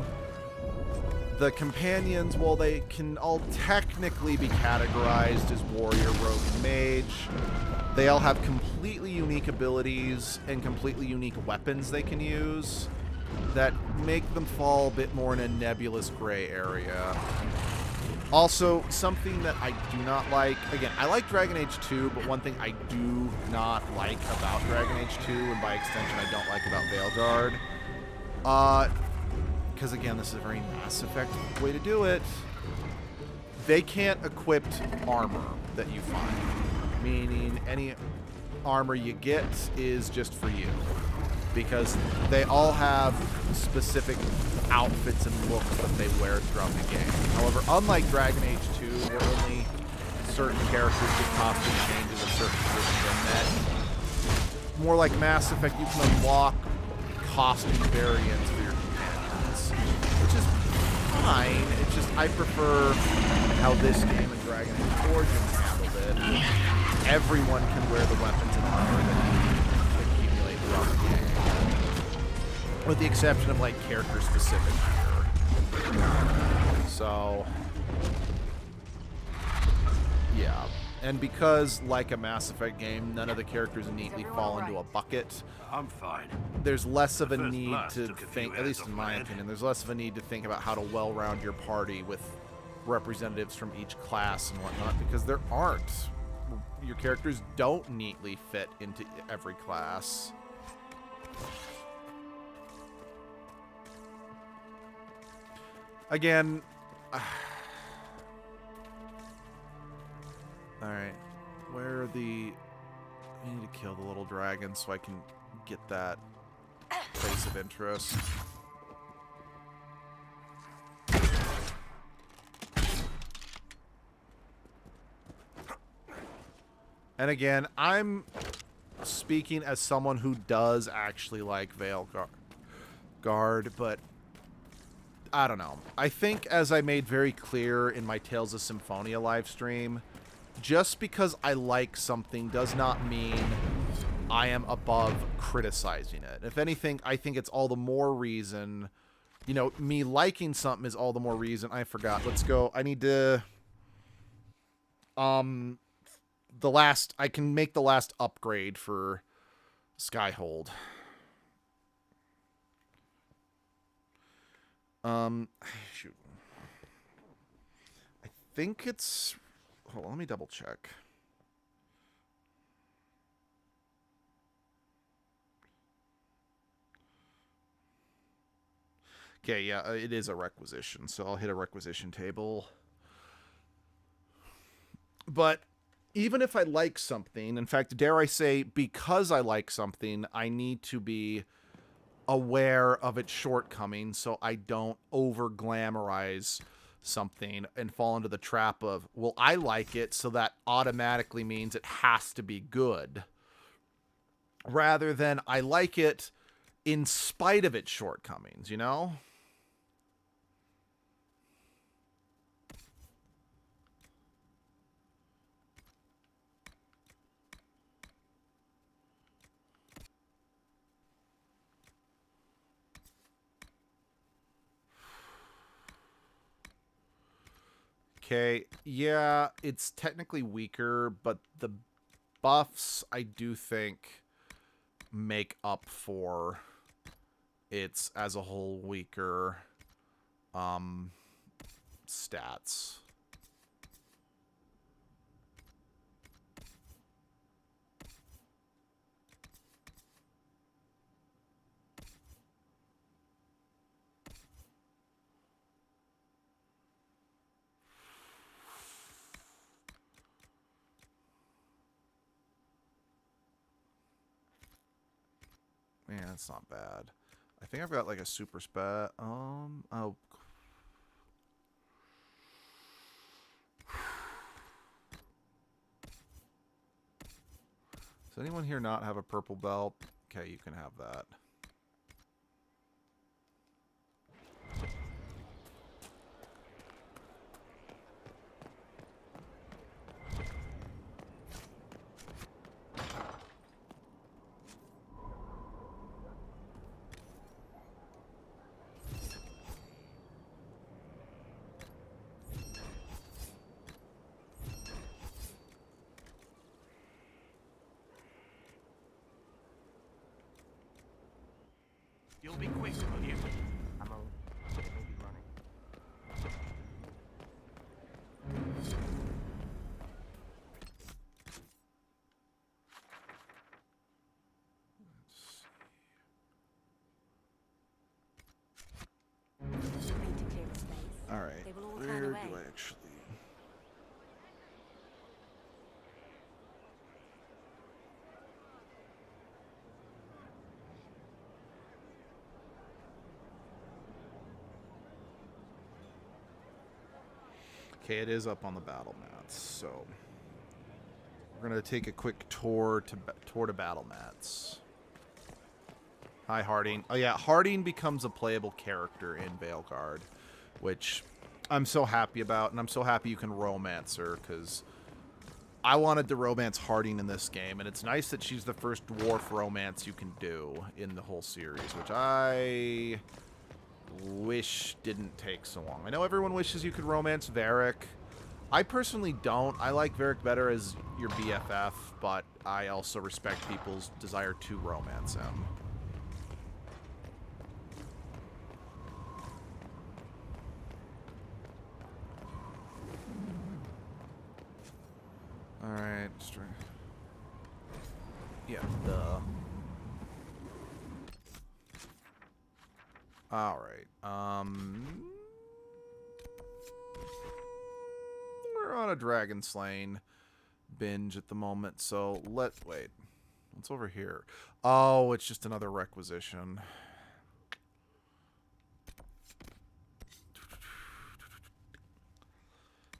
the companions, while they can all technically be categorized as warrior, rogue, and mage, they all have completely unique abilities and completely unique weapons they can use that make them fall a bit more in a nebulous gray area. Also, something that I do not like, again, I like Dragon Age 2, but one thing I do not like about Dragon Age 2, and by extension I don't like about Veilguard, because again, this is a very Mass Effect way to do it, they can't equip armor that you find. Meaning any armor you get is just for you. Because they all have specific outfits and looks that they wear throughout the game. However, unlike Dragon Age 2, where only certain characters get costume changes at certain positions are met, more like Mass Effect, you can unlock costume variants for your companions, which is fine. It's just I prefer how this game and Dragon Age Origins handled it. Everyone can wear the weapons and armor that you accumulate throughout the game. With the exception of, like, character-specific gear. So, yeah. And because, like a Mass Effect game, none of the characters neatly fall into a bucket, I'm fine. there's less of a The first need blast to took a think, few at least hours in off my my head. opinion, there's less of a need to think about how to well-round your party with representatives from each class and whatnot, because there aren't. Your characters don't neatly fit into every class. Again, alright, where are the... I need to kill the little dragon so I can get that place of interest. And again, I'm speaking as someone who does actually like Guard, but I don't know. I think, as I made very clear in my Tales of Symphonia livestream, just because I like something does not mean I am above criticizing it. If anything, I think it's all the more reason, you know, me liking something is all the more reason. I forgot. Let's go. I need to... I can make the last upgrade for Skyhold. Shoot. I think it's... Hold on, let me double check. Okay, yeah, it is a requisition, so I'll hit a requisition table. But even if I like something, in fact, dare I say, because I like something, I need to be aware of its shortcomings so I don't over-glamorize something and fall into the trap of, well, I like it, so that automatically means it has to be good. Rather than I like it in spite of its shortcomings, you know? Okay, yeah, it's technically weaker, but the buffs, I do think, make up for its, as a whole, weaker stats. Man, that's not bad. I think I've got like a super spat. Oh. Does anyone here not have a purple belt? Okay, you can have that. You'll be quick, will you? I'm maybe running. All right. Where do I actually... Okay, it is up on the battle mats, so we're gonna take a quick tour to battle mats. Hi, Harding. Oh yeah, Harding becomes a playable character in Veilguard, which I'm so happy about, and I'm so happy you can romance her, because I wanted to romance Harding in this game, and it's nice that she's the first dwarf romance you can do in the whole series, which I wish didn't take so long. I know everyone wishes you could romance Varric, I personally don't. I like Varric better as your BFF, but I also respect people's desire to romance him. Alright, yeah, duh. Alright, we're on a dragon slaying binge at the moment, so wait. What's over here? Oh, it's just another requisition.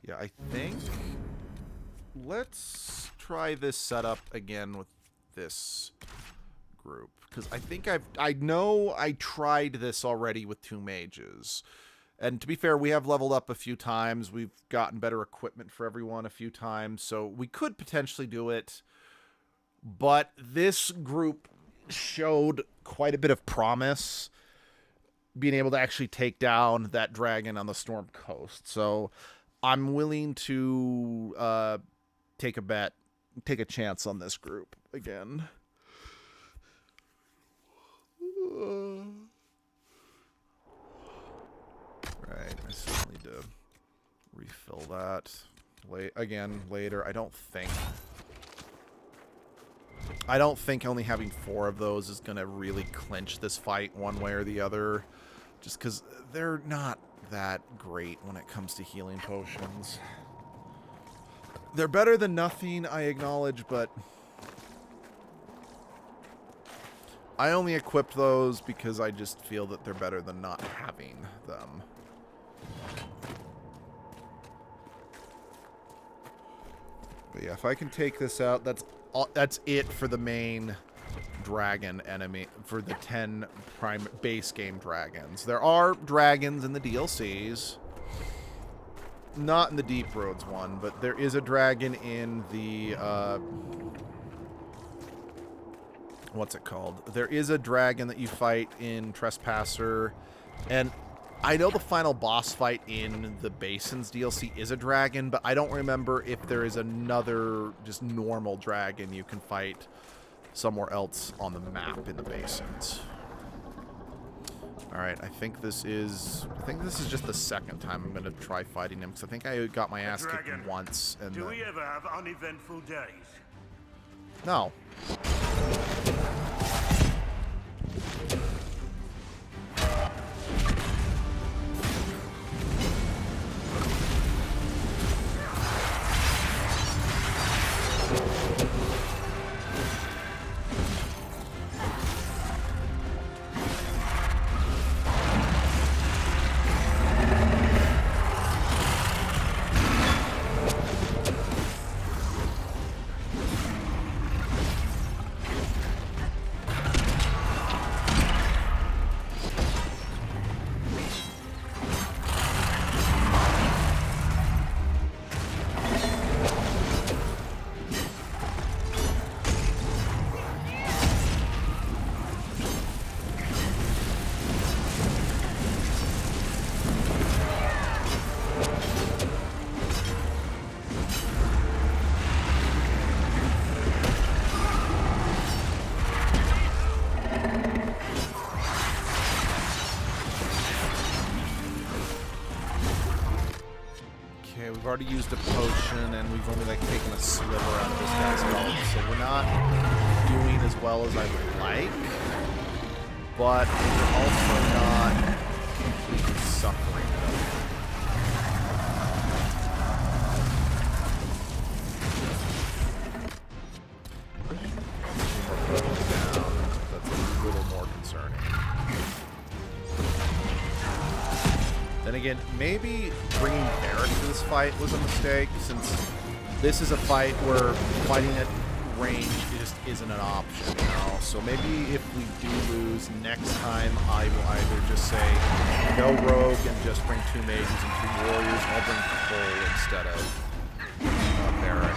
Yeah, I think let's try this setup again with this group, because I know I tried this already with 2 mages. And to be fair, we have leveled up a few times. We've gotten better equipment for everyone a few times, so we could potentially do it. But this group showed quite a bit of promise, being able to actually take down that dragon on the Storm Coast. So I'm willing to take a bet, take a chance on this group again. Right, I still need to refill that later. I don't think only having 4 of those is going to really clinch this fight one way or the other, just because they're not that great when it comes to healing potions. They're better than nothing, I acknowledge, but I only equipped those because I just feel that they're better than not having them. But yeah, if I can take this out, that's it for the main dragon enemy, for the 10 prime base game dragons. There are dragons in the DLCs. Not in the Deep Roads one, but there is a dragon in the what's it called? There is a dragon that you fight in Trespasser, and I know the final boss fight in the Basins DLC is a dragon, but I don't remember if there is another just normal dragon you can fight somewhere else on the map in the Basins. Alright, I think this is just the second time I'm going to try fighting him, because I think I got my ass kicked once. And do we ever have uneventful days? No. We've already used a potion, and we've only taken a sliver out of this guy's health, so we're not doing as well as I would like, but we're also not completely suffering. That's a little more concerning. Then again, maybe bringing Eric to this fight was a mistake, since this is a fight where fighting at range just isn't an option, you know? So maybe if we do lose next time, I will either just say no rogue and just bring 2 mages and 2 warriors. I'll bring Cole instead of Eric.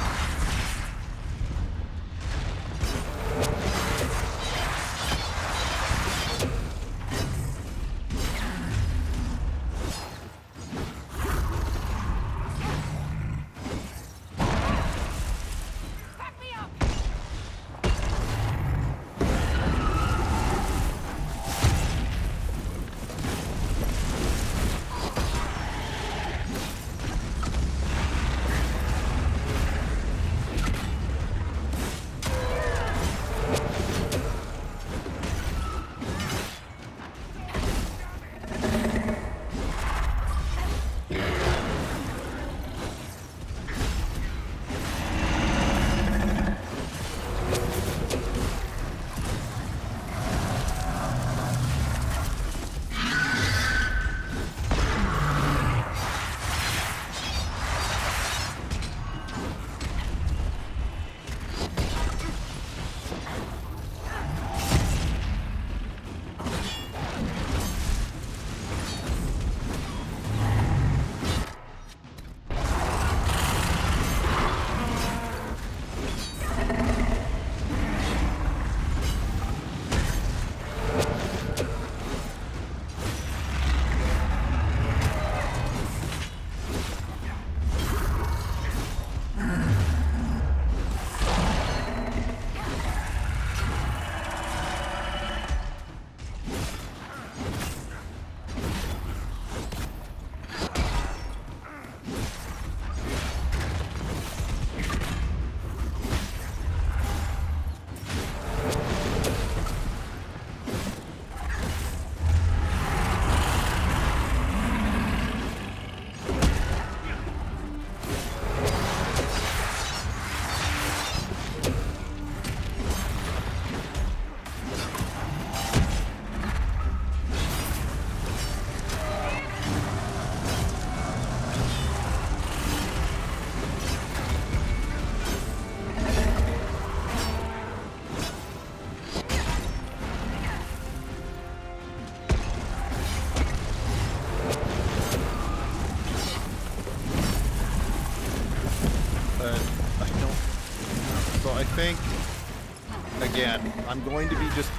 I'm going to be just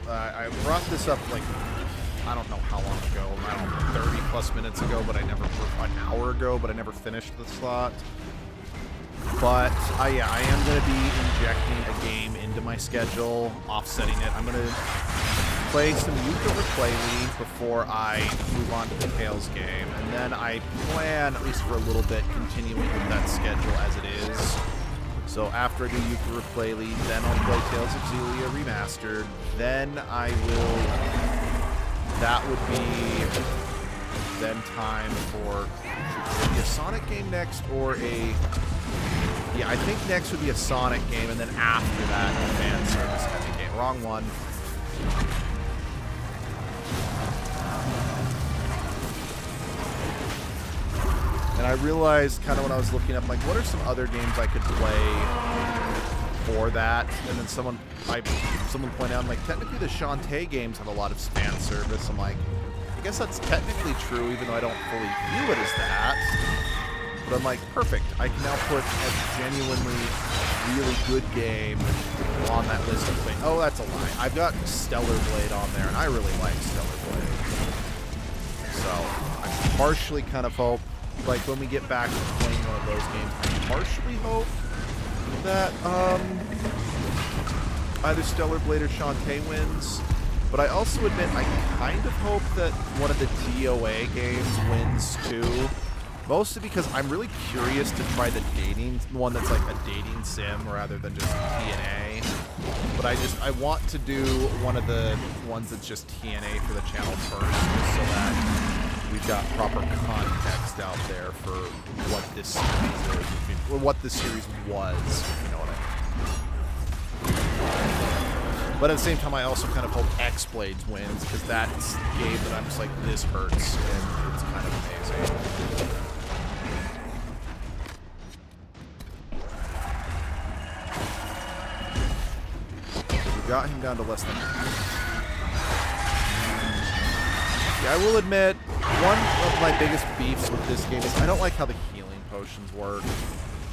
I brought this up like, I don't know how long ago, I don't know, 30 plus minutes ago, but an hour ago, but I never finished the slot. But yeah, I am going to be injecting a game into my schedule, offsetting it. I'm going to play some ukulele before I move on to the Tales game, and then I plan, at least for a little bit, continuing with that schedule as it is. So after I do ukulele, then I'll play Tales of Xillia Remastered, then I will, that would be then time for maybe a Sonic game next, or a, yeah, I think next would be a Sonic game, and then after that, a fan service heavy game. Wrong one. And I realized kind of when I was looking up, like, what are some other games I could play for that? And then someone pointed out, like, technically the Shantae games have a lot of fan service. I'm like, I guess that's technically true, even though I don't fully view it as that. But I'm like, perfect. I can now put a genuinely really good game on that list of things. Oh, that's a lie. I've got Stellar Blade on there, and I really like Stellar Blade. So I partially kind of hope, like, when we get back to playing one of those games, I partially hope that either Stellar Blade or Shantae wins. But I also admit I kind of hope that one of the DOA games wins too. Mostly because I'm really curious to try the dating one that's like a dating sim rather than just TNA. But I want to do one of the ones that's just TNA for the channel first, just so that we've got proper context out there for what this series is, or what this series was, if you know what I mean. But at the same time, I also kind of hope X-Blades wins, because that's a game that I'm just like, this hurts, and it's kind of amazing. We got him down to less than... Yeah, I will admit, one of my biggest beefs with this game is I don't like how the healing potions work.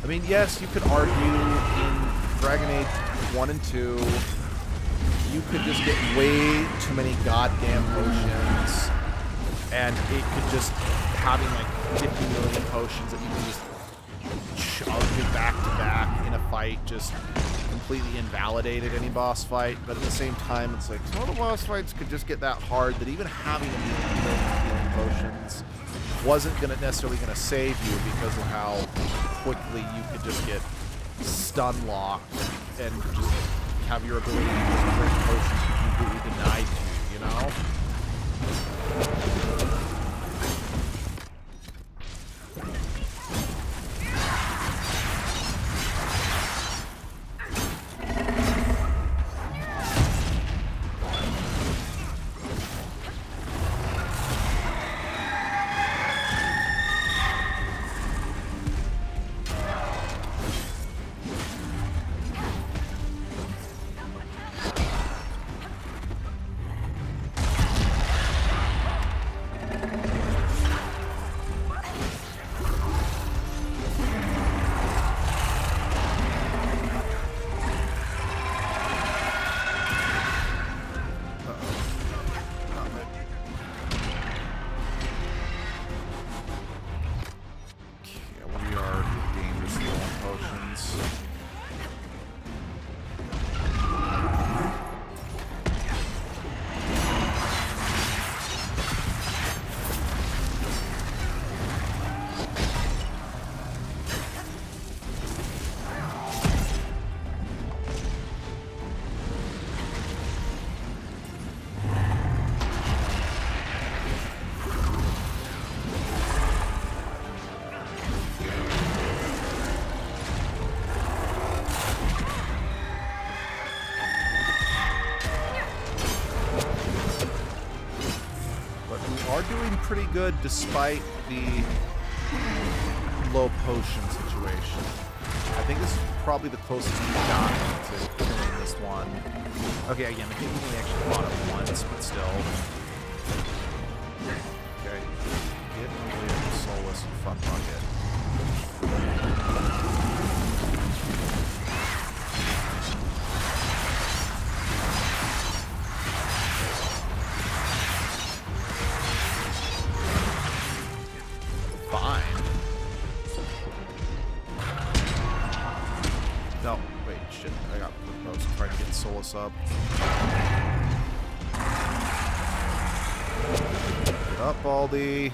I mean, yes, you could argue in Dragon Age 1 and 2, you could just get way too many goddamn potions, and it could just, having like 50 million potions that you can just shove me back to back in a fight just completely invalidated any boss fight. But at the same time, it's like, some of the boss fights could just get that hard that even having a million healing potions wasn't necessarily going to save you, because of how quickly you could just get stun locked and just have your ability to just drink potions be completely denied to you, you know? Pretty good despite the low potion situation. I think this is probably the closest we've gotten to killing this one. Okay, again, I think we only actually fought it once, but still. Okay, get away from Solus, you fuck bucket. close-up. Get up, Baldy.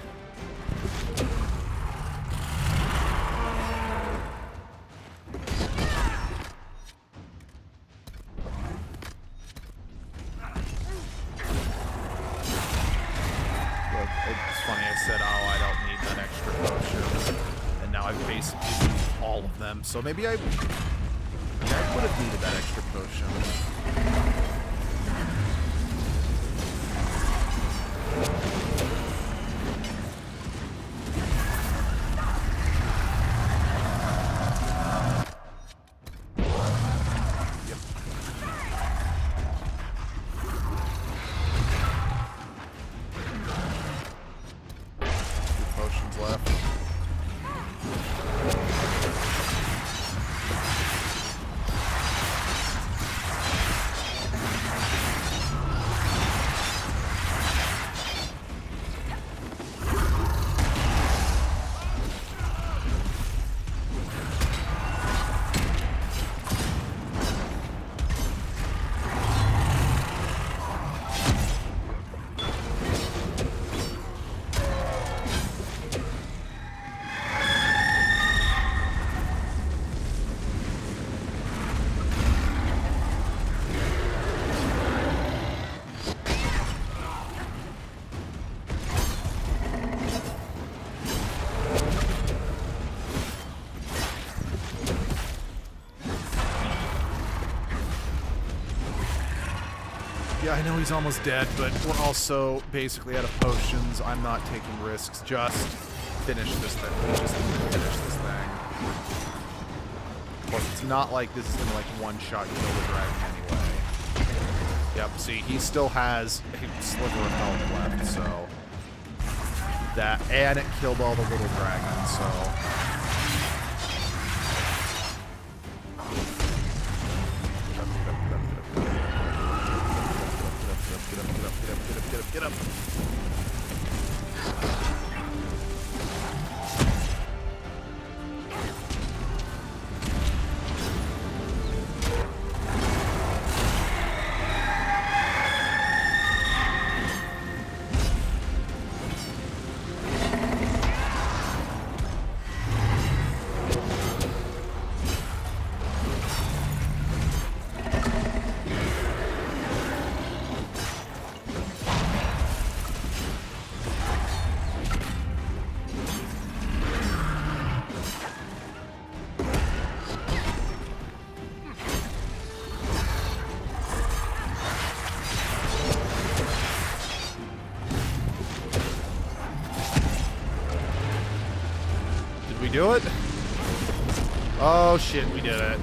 Look, it's funny, I said, oh, I don't need that extra potion. And now I've basically used all of them. So maybe I would have needed that extra potion. Yeah, I know he's almost dead, but we're also basically out of potions. I'm not taking risks. Just finish this thing. We just need to finish this thing. Plus, it's not like this is gonna like one-shot kill the dragon anyway. Yep, see, he still has a sliver of health left, so... That, and it killed all the little dragons, so... Get up. Do it? Oh shit, we did it.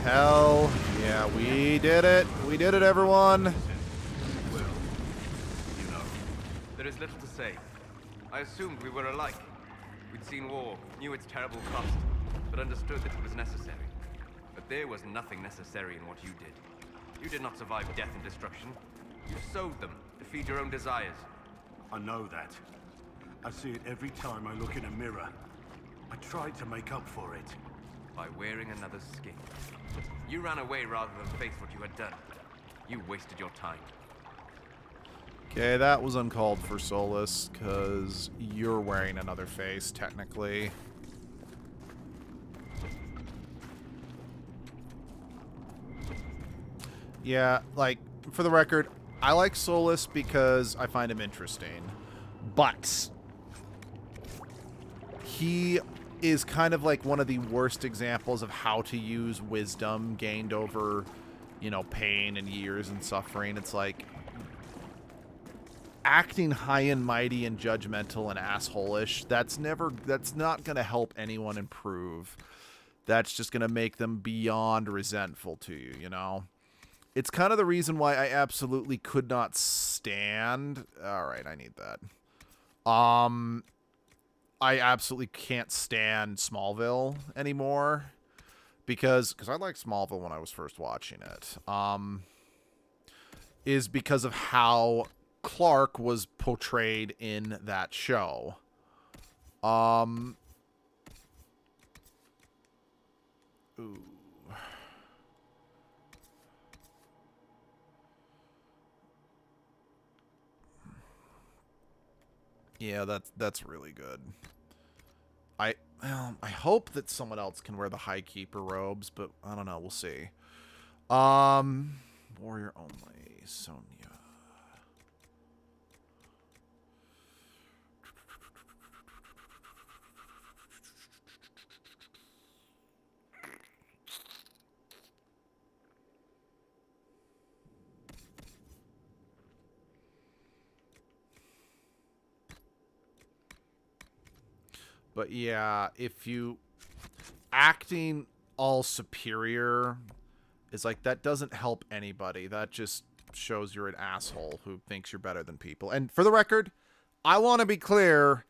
Hell yeah, we did it. We did it, everyone. Well, you know, there is little to say. I assumed we were alike. We'd seen war, knew its terrible cost, but understood that it was necessary. But there was nothing necessary in what you did. You did not survive death and destruction. You sowed them to feed your own desires. I know that. I see it every time I look in a mirror. I tried to make up for it. By wearing another's skin. You ran away rather than face what you had done. You wasted your time. Okay, that was uncalled for, Solus, because you're wearing another face, technically. Yeah, like, for the record, I like Solus because I find him interesting. But he is kind of like one of the worst examples of how to use wisdom gained over, you know, pain and years and suffering. It's like acting high and mighty and judgmental and asshole-ish. That's not going to help anyone improve. That's just going to make them beyond resentful to you, you know? It's kind of the reason why I absolutely could not stand... Alright, I need that. I absolutely can't stand Smallville anymore because I liked Smallville when I was first watching it. Is because of how Clark was portrayed in that show. Ooh. Yeah, that's really good. I hope that someone else can wear the High Keeper robes, but I don't know. We'll see. Warrior only. Sonya. But yeah, if you acting all superior is like, that doesn't help anybody. That just shows you're an asshole who thinks you're better than people. And for the record, I want to be clear.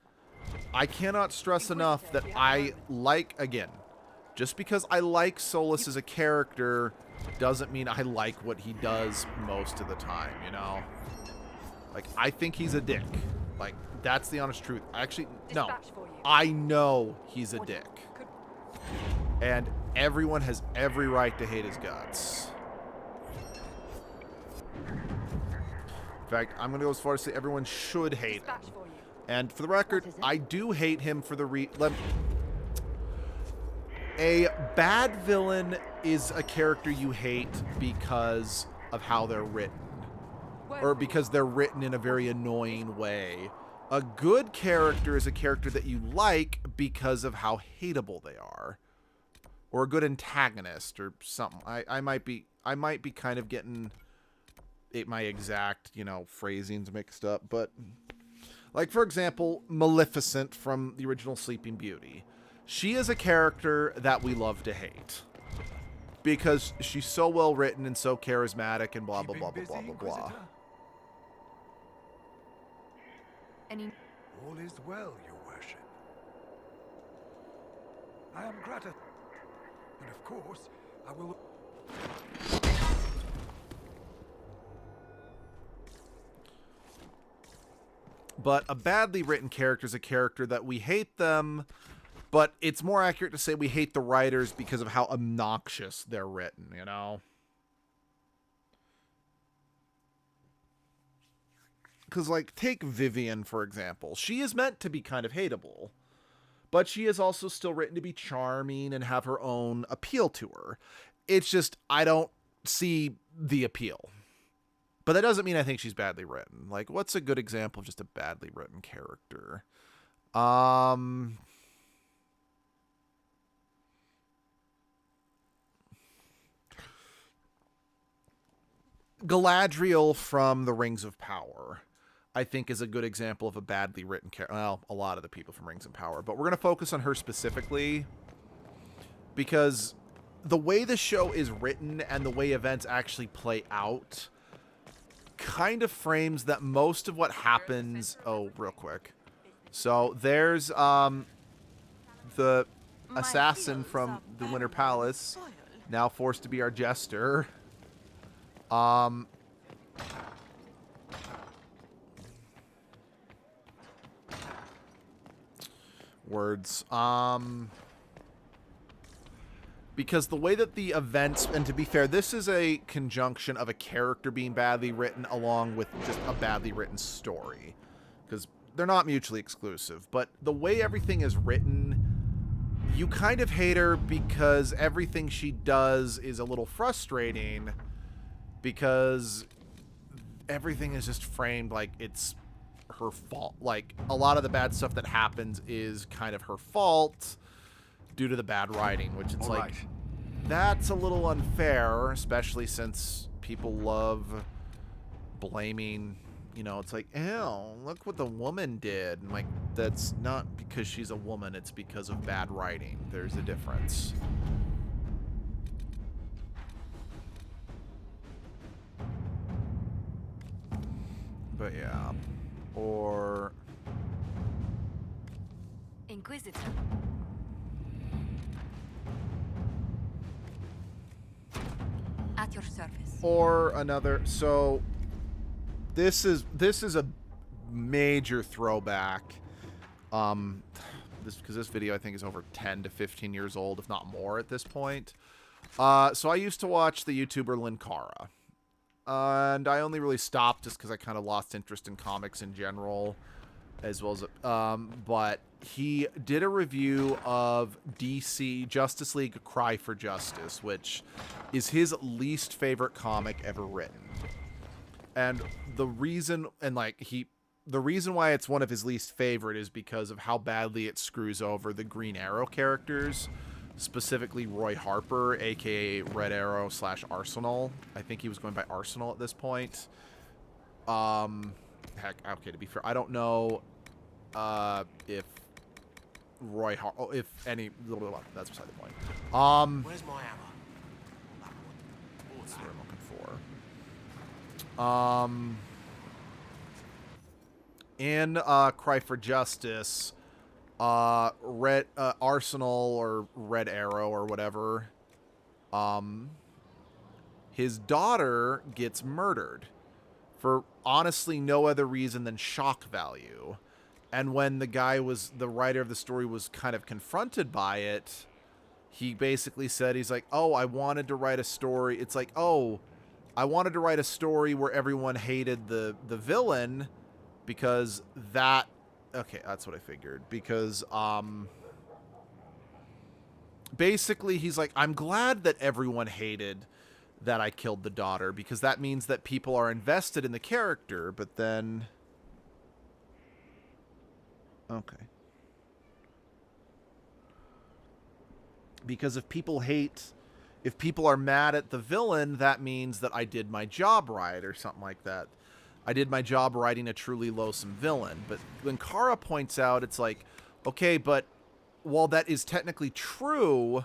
I cannot stress enough that I like, again, just because I like Solus as a character doesn't mean I like what he does most of the time, you know? Like, I think he's a dick. Like, that's the honest truth. Actually, no. I know he's a dick. And everyone has every right to hate his guts. In fact, I'm going to go as far as to say everyone should hate him. And for the record, I do hate him for the a bad villain is a character you hate because of how they're written. Or because they're written in a very annoying way. A good character is a character that you like because of how hateable they are. Or a good antagonist or something. I might be kind of getting my exact, you know, phrasings mixed up, but like, for example, Maleficent from the original Sleeping Beauty. She is a character that we love to hate because she's so well written and so charismatic and blah blah blah blah blah blah blah. All is well, your worship. I am gratified. And of course, I will... But a badly written character is a character that we hate them, but it's more accurate to say we hate the writers because of how obnoxious they're written, you know? Because, like, take Vivian, for example. She is meant to be kind of hateable, but she is also still written to be charming and have her own appeal to her. It's just, I don't see the appeal. But that doesn't mean I think she's badly written. Like, what's a good example of just a badly written character? Galadriel from the Rings of Power, I think, is a good example of a badly written character. Well, a lot of the people from Rings of Power. But we're going to focus on her specifically because the way the show is written and the way events actually play out kind of frames that most of what happens... Oh, real quick. So there's the assassin from the Winter Palace, now forced to be our jester. Words. Because the way that the events, and to be fair, this is a conjunction of a character being badly written along with just a badly written story. Because they're not mutually exclusive. But the way everything is written, you kind of hate her because everything she does is a little frustrating. Because everything is just framed like it's her fault. Like, a lot of the bad stuff that happens is kind of her fault due to the bad writing, which it's like, that's a little unfair, especially since people love blaming, you know, it's like, ew, look what the woman did. And like, that's not because she's a woman, it's because of bad writing. There's a difference. But yeah. Or Inquisitor. At your service. Or another. So this is a major throwback. Because this video I think is over 10 to 15 years old, if not more at this point. So I used to watch the YouTuber Linkara. And I only really stopped just because I kind of lost interest in comics in general. as well as but he did a review of DC Justice League Cry for Justice, which is his least favorite comic ever written. And the reason why it's one of his least favorite is because of how badly it screws over the Green Arrow characters, specifically Roy Harper, aka Red Arrow / Arsenal. I think he was going by Arsenal at this point. Heck, okay, to be fair, I don't know if that's beside the point. Where's my hammer? That's what I'm looking for. In Cry for Justice, Red Arsenal or Red Arrow or whatever, his daughter gets murdered for honestly no other reason than shock value. And when the writer of the story was kind of confronted by it, he basically said, he's like, oh, I wanted to write a story. It's like, oh, I wanted to write a story where everyone hated the villain because that, okay, that's what I figured. Because, basically he's like, I'm glad that everyone hated that I killed the daughter because that means that people are invested in the character, but then... Okay. Because if people are mad at the villain, that means that I did my job right or something like that. I did my job writing a truly loathsome villain. But when Kara points out, it's like, okay, but while that is technically true,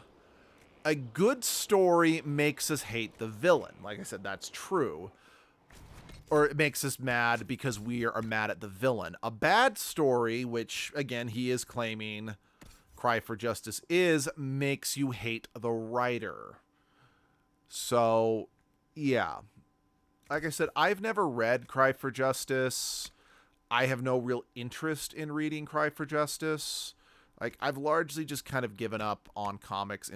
a good story makes us hate the villain. Like I said, that's true. Or it makes us mad because we are mad at the villain. A bad story, which, again, he is claiming Cry for Justice makes you hate the writer. So, yeah. Like I said, I've never read Cry for Justice. I have no real interest in reading Cry for Justice. Like, I've largely just kind of given up on comics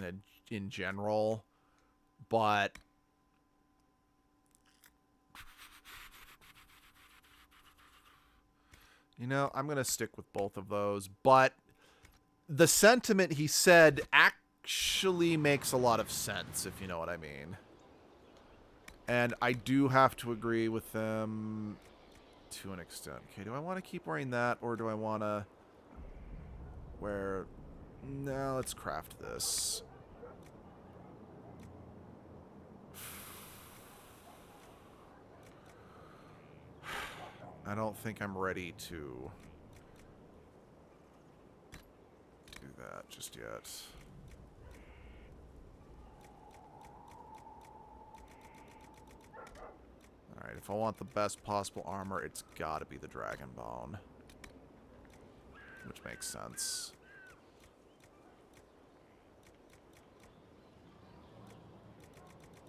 in general. But... you know, I'm going to stick with both of those. But the sentiment he said actually makes a lot of sense, if you know what I mean. And I do have to agree with them to an extent. Okay, do I want to keep wearing that, or do I want to wear... no, let's craft this. I don't think I'm ready to do that just yet. Alright, if I want the best possible armor, it's gotta be the Dragon Bone. Which makes sense.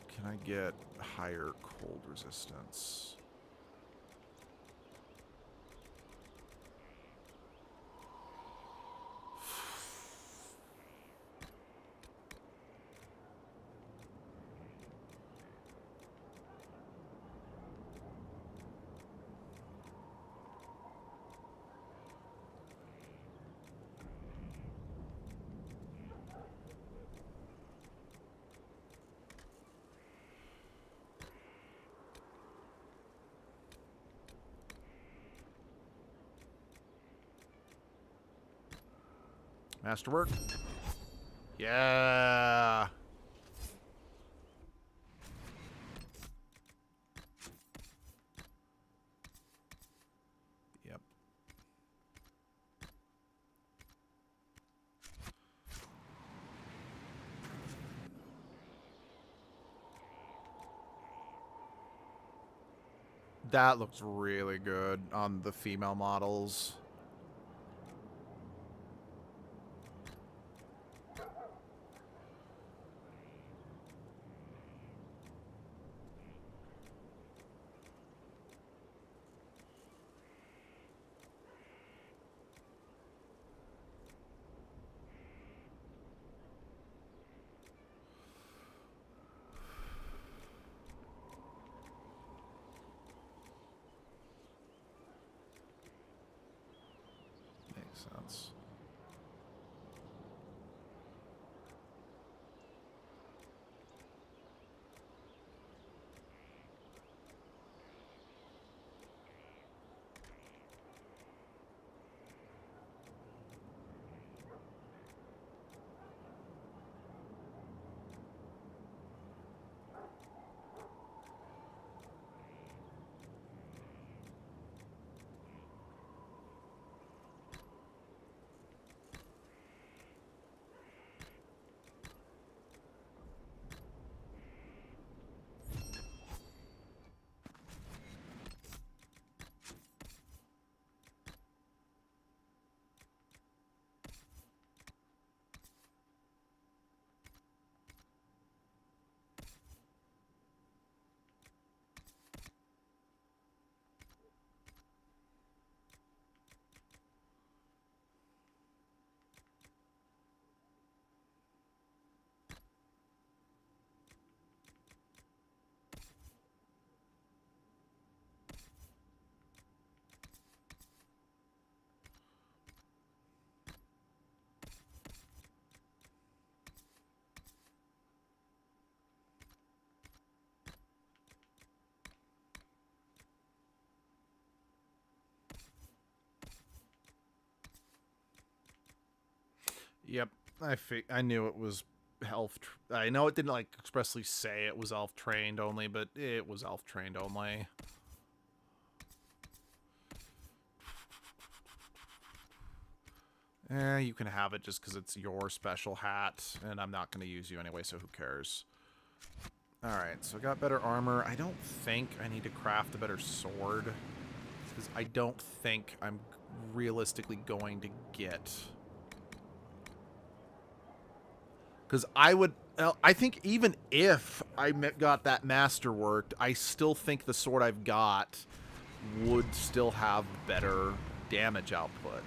Can I get higher cold resistance? Masterwork. Yeah. Yep. That looks really good on the female models. Makes sense. Yep, I knew it was elf. I know it didn't like expressly say it was elf trained only, but it was elf trained only. You can have it just because it's your special hat, and I'm not going to use you anyway, so who cares? Alright, so I got better armor. I don't think I need to craft a better sword, because I don't think I'm realistically going to get... Because I think even if I got that masterworked, I still think the sword I've got would still have better damage output.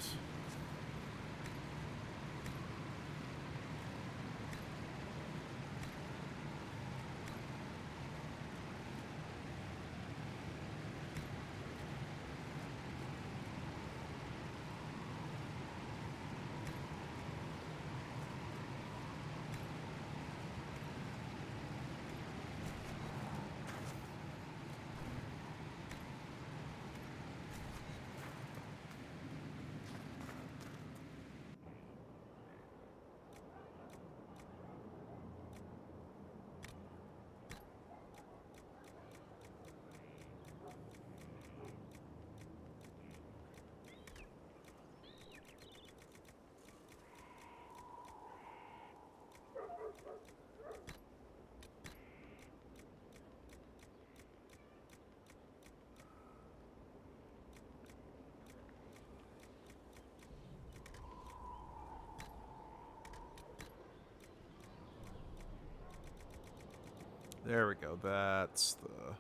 There we go. That's the...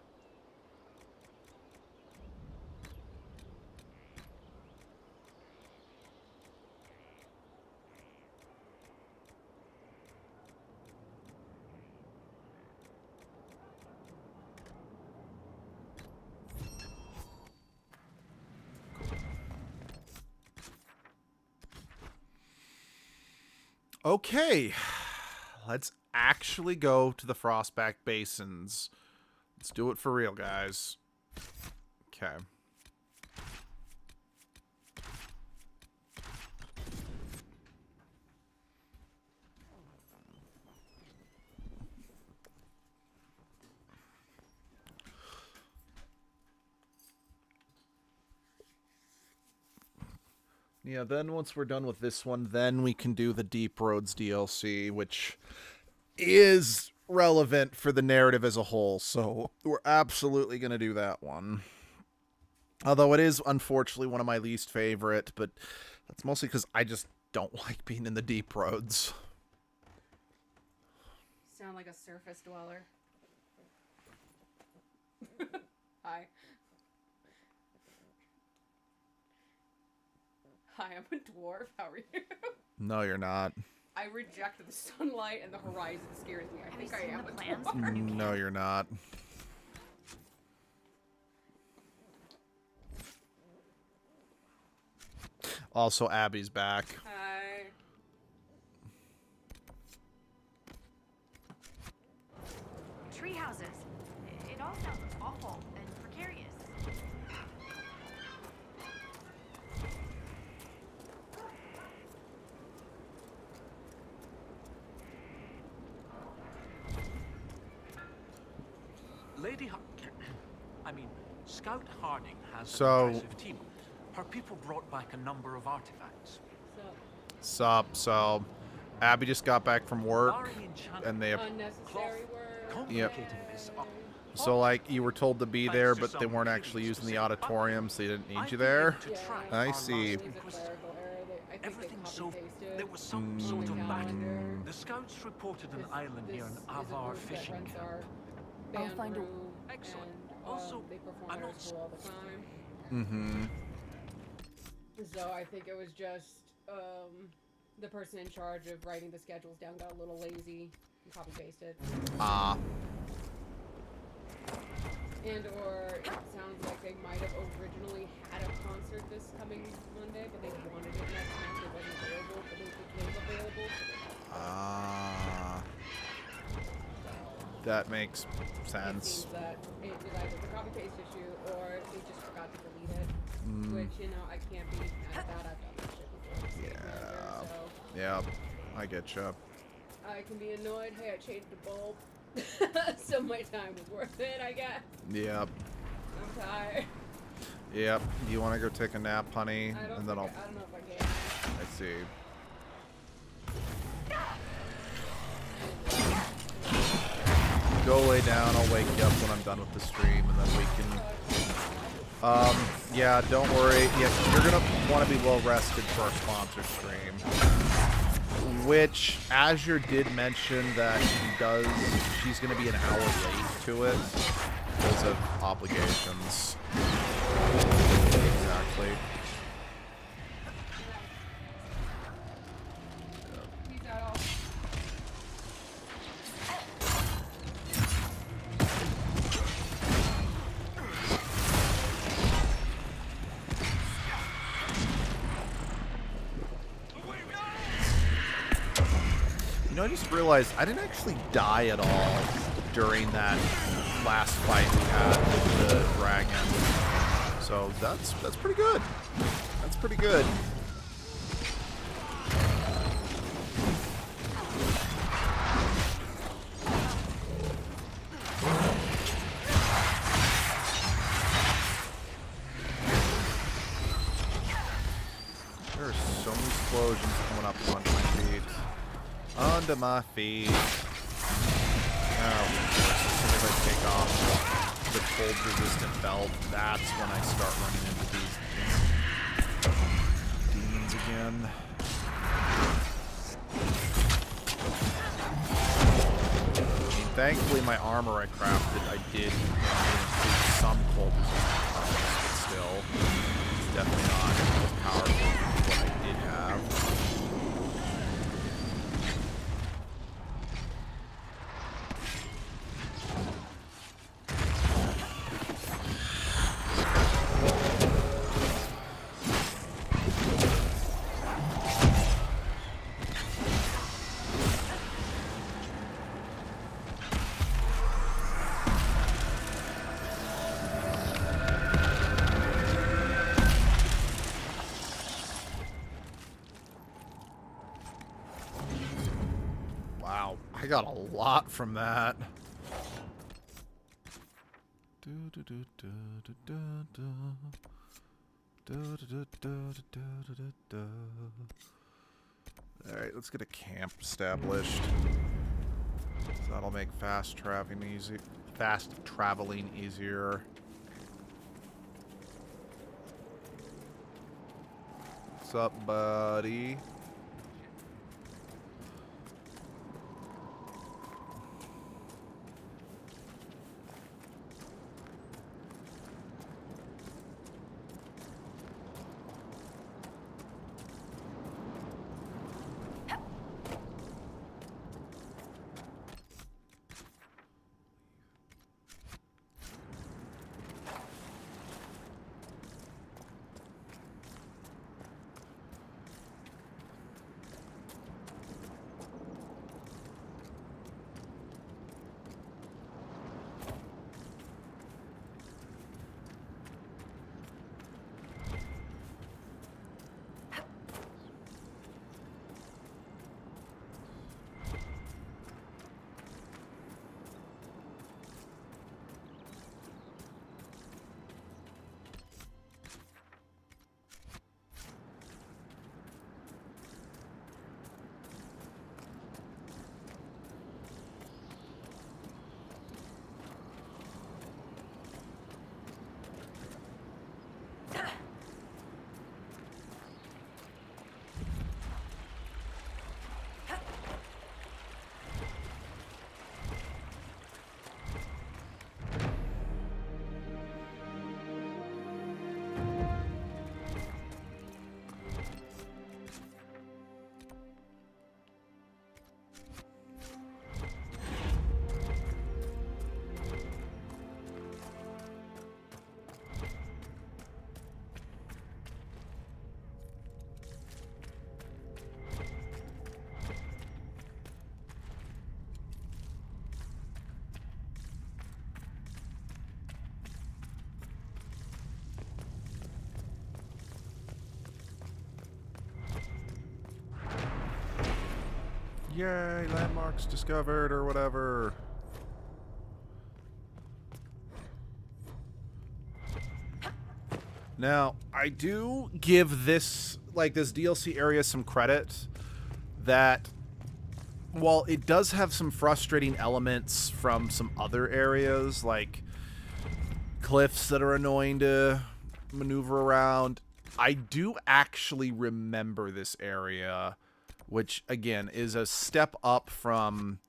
Okay, let's actually go to the Frostback Basins. Let's do it for real, guys. Okay. Yeah, then once we're done with this one, then we can do the Deep Roads DLC, which is relevant for the narrative as a whole, so we're absolutely going to do that one. Although it is, unfortunately, one of my least favorite, but that's mostly because I just don't like being in the Deep Roads. Sound like a surface dweller. Hi. Hi, I'm a dwarf. How are you? No, you're not. I reject the sunlight and the horizon scares me. I think I am a dwarf. No, you're not. Also, Abby's back. Hi. Tree houses. It all sounds awful and precarious. Lady Scout Harding has So- an impressive team. Her people brought back a number of artifacts. So, Abby just got back from work, and they have. Unnecessary work. Yep. Complicating this up. So, like, you were told to be there, but they weren't actually using the auditorium, so they didn't need you there. I see. Everything so there was some sort of battle. The scouts reported an island near an Avar fishing camp. I'll find a... Excellent. And, Also, they perform I'm at our not school all the time. Mm-hmm. So I think it was just the person in charge of writing the schedules down got a little lazy and copy pasted. Ah. And or it sounds like they might have originally had a concert this coming Monday, but they wanted it next month. It wasn't available, but it became available. Ah. That makes sense. It seems that it is either the copy paste issue or they just forgot to delete it. Which, you know, I can't be mad at that. I've done that shit before. Yeah. So Yeah. I get you. I can be annoyed. Hey, I changed the bulb. So my time was worth it, I guess. Yep. I'm tired. Yep. Do you want to go take a nap, honey? I don't And then know I'll. if I can. I see. Go lay down. I'll wake you up when I'm done with the stream, and then we can. Yeah, don't worry. Yeah, you're gonna want to be well rested for our sponsor stream. Which Azure did mention that she's gonna be an hour late to it because of obligations. Exactly. You know, I just realized I didn't actually die at all during that last fight we had with the dragon. So that's pretty good. That's pretty good. There are so many explosions coming up onto my feet. Onto my feet. Oh, as soon as I take off the cold resistant belt, that's when I start running into these demons again. I mean, thankfully my armor I crafted, I did include some cold resistant buffs, but still, it's definitely not as powerful as what I did have. Wow, I got a lot from that. Alright, let's get a camp established. So that'll make fast traveling easier. What's up, buddy? Yay, landmarks discovered or whatever. Now, I do give this DLC area some credit that while it does have some frustrating elements from some other areas, like cliffs that are annoying to maneuver around, I do actually remember this area, which, again, is a step up from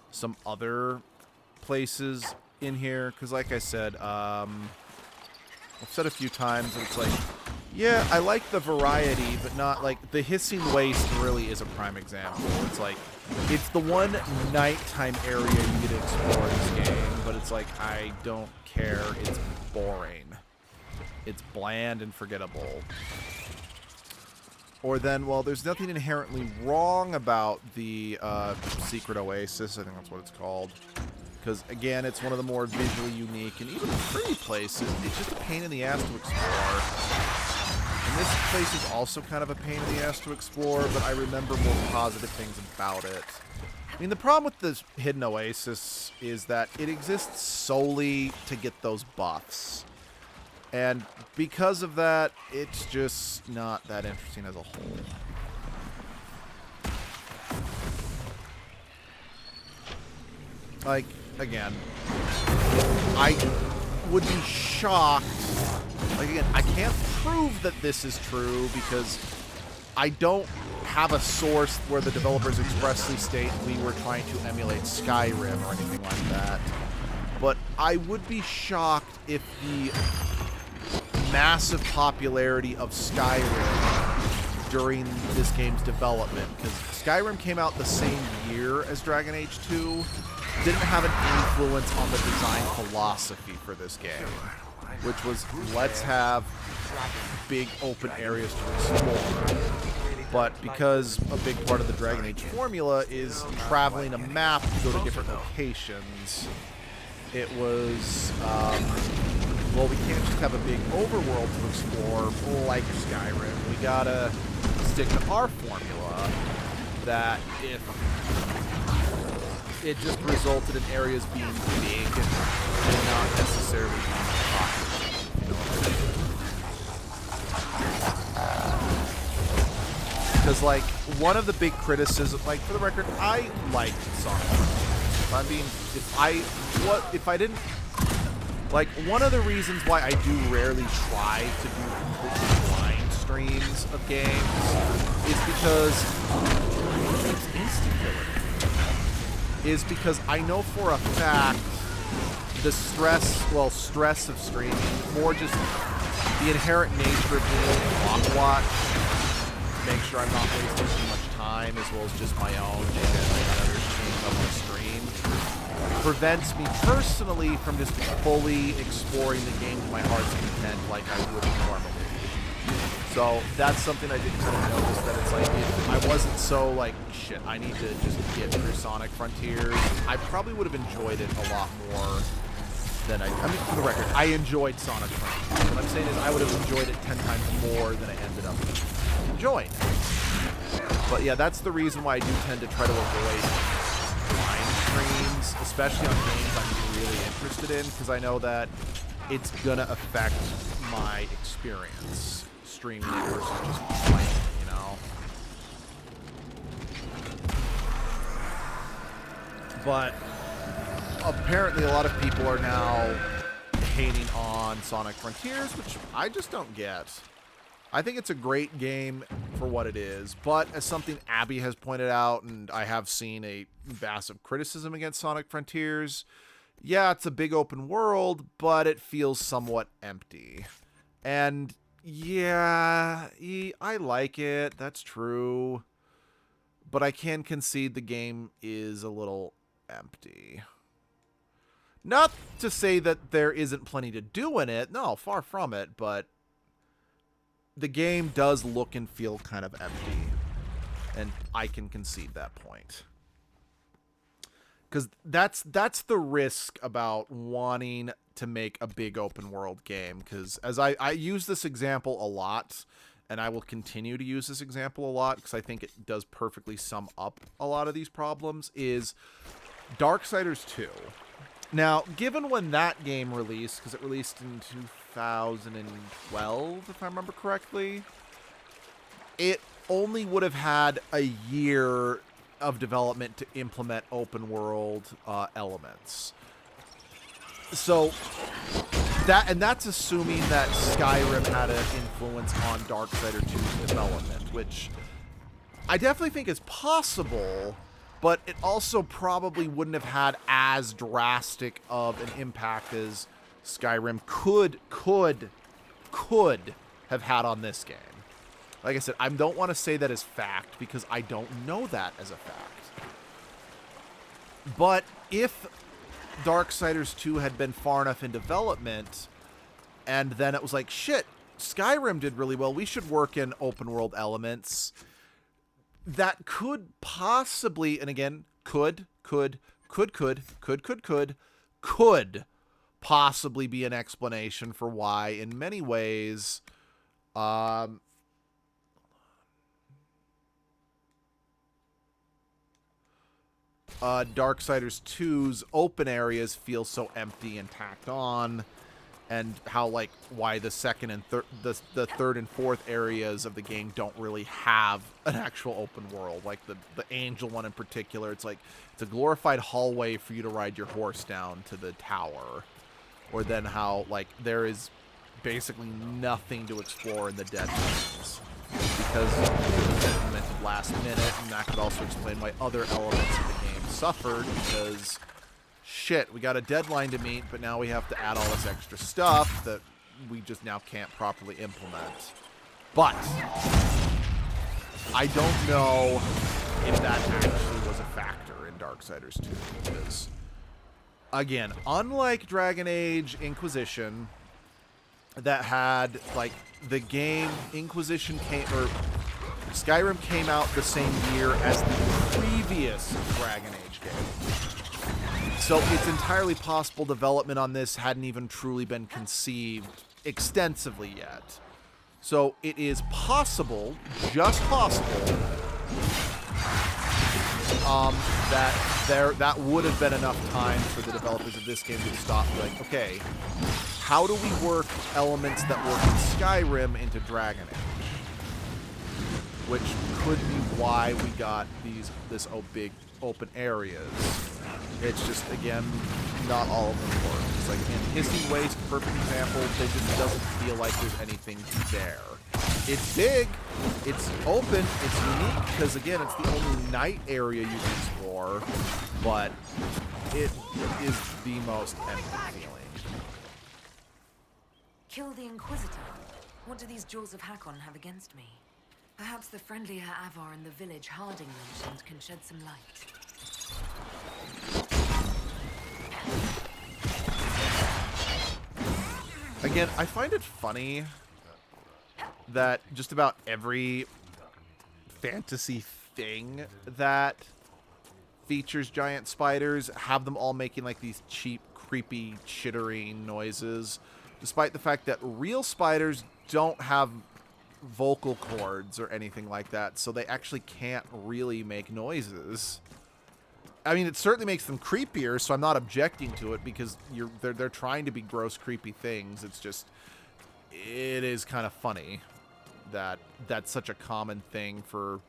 some other places in here. Because, like I said, I've said a few times that it's like, yeah, I like the variety, but not like the hissing waste really is a prime example. It's like, it's the one nighttime area you get to explore in this game, but it's like, I don't care. It's boring. It's bland and forgettable. Or then, well, there's nothing inherently wrong about the Secret Oasis. I think that's what it's called. Because, again, it's one of the more visually unique and even pretty places. It's just a pain in the ass to explore. And this place is also kind of a pain in the ass to explore, but I remember more positive things about it. I mean, the problem with this Hidden Oasis is that it exists solely to get those buffs. And because of that, it's just not that interesting as a whole. Like, again, I would be shocked. Like, again, I can't prove that this is true because I don't have a source where the developers expressly state we were trying to emulate Skyrim or anything like that. But I would be shocked if the massive popularity of Skyrim during this game's development, because Skyrim came out the same year as Dragon Age 2, didn't have an influence on the design philosophy for this game, which was, let's have big open areas to explore. But because a big part of the Dragon Age formula is traveling a map to go to different locations, it was, well, we can't just have a big overworld to explore like Skyrim. We gotta stick to our formula that if it just resulted in areas being big and not necessarily being popular. You know what I mean? Because, like, one of the big criticisms, like, for the record, I like Sonic. If I didn't, like, one of the reasons why I do rarely try to do completely blind streams of games is because it's insta-killing. Is because I know for a fact the stress of streaming, more just the inherent nature of being able to clock watch, make sure I'm not wasting too much time, as well as just my own and others streaming up on stream, prevents me personally from just fully exploring the game to my heart's content like I would normally. So that's something I did kind of notice, that it's like, if I wasn't so like, shit, I need to just get through Sonic Frontiers, I probably would have enjoyed it a lot more than I mean, for the record, I enjoyed Sonic Frontiers. What I'm saying is I would have enjoyed it 10 times more than I ended up enjoying. But yeah, that's the reason why I do tend to try to avoid blind streams, especially on games I'm really interested in, because I know that it's gonna affect my experience streaming versus just playing, you know? But apparently a lot of people are now hating on Sonic Frontiers, which I just don't get. I think it's a great game for what it is, but as something Abby has pointed out, and I have seen a massive criticism against Sonic Frontiers, yeah, it's a big open world, but it feels somewhat empty. And yeah, I like it, that's true, but I can concede the game is a little empty. Not to say that there isn't plenty to do in it, no, far from it, but the game does look and feel kind of empty, and I can concede that point. Because that's the risk about wanting to make a big open world game. Because as I use this example a lot, and I will continue to use this example a lot because I think it does perfectly sum up a lot of these problems, is Darksiders 2. Now, given when that game released, because it released in 2012, if I remember correctly, it only would have had a year of development to implement open world elements. So that's assuming that Skyrim had an influence on Darksiders 2's development, which I definitely think is possible, but it also probably wouldn't have had as drastic of an impact as Skyrim could have had on this game. Like I said, I don't want to say that as fact because I don't know that as a fact. But if Darksiders 2 had been far enough in development, and then it was like, shit, Skyrim did really well, we should work in open world elements, that could possibly, and again, could possibly be an explanation for why, in many ways, Darksiders 2's open areas feel so empty and tacked on, and how, like, why the second and the third and fourth areas of the game don't really have an actual open world. Like the Angel one in particular, it's like it's a glorified hallway for you to ride your horse down to the tower. Or then how, like, there is basically nothing to explore in the Dead Zones because it was implemented last minute, and that could also explain why other elements of the game suffered, because shit, we got a deadline to meet, but now we have to add all this extra stuff that we just now can't properly implement. But I don't know if that actually was a factor in Darksiders 2, because again, unlike Dragon Age Inquisition, that had, like, the game Inquisition Skyrim came out the same year as the previous Dragon Age game. So it's entirely possible development on this hadn't even truly been conceived extensively yet. So it is possible, just possible, that would have been enough time for the developers of this game to stop, like, okay, how do we work elements that work in Skyrim into Dragon Age? Which could be why we got this big open areas. It's just, again, not all of them work. It's like in Hissing Waste, perfect example, there just doesn't feel like there's anything there. It's big, it's open, it's unique, because again, it's the only night area you can explore, but it is the most empty feeling. Kill the Inquisitor? What do these Jaws of Hakon have against me? Perhaps the friendlier Avar in the village Harding mentioned can shed some light. Again, I find it funny that just about every fantasy thing that features giant spiders have them all making, like, these cheap, creepy, chittering noises, despite the fact that real spiders don't have vocal cords or anything like that, so they actually can't really make noises. I mean, it certainly makes them creepier, so I'm not objecting to it, because they're trying to be gross, creepy things. It's just, it is kind of funny that that's such a common thing for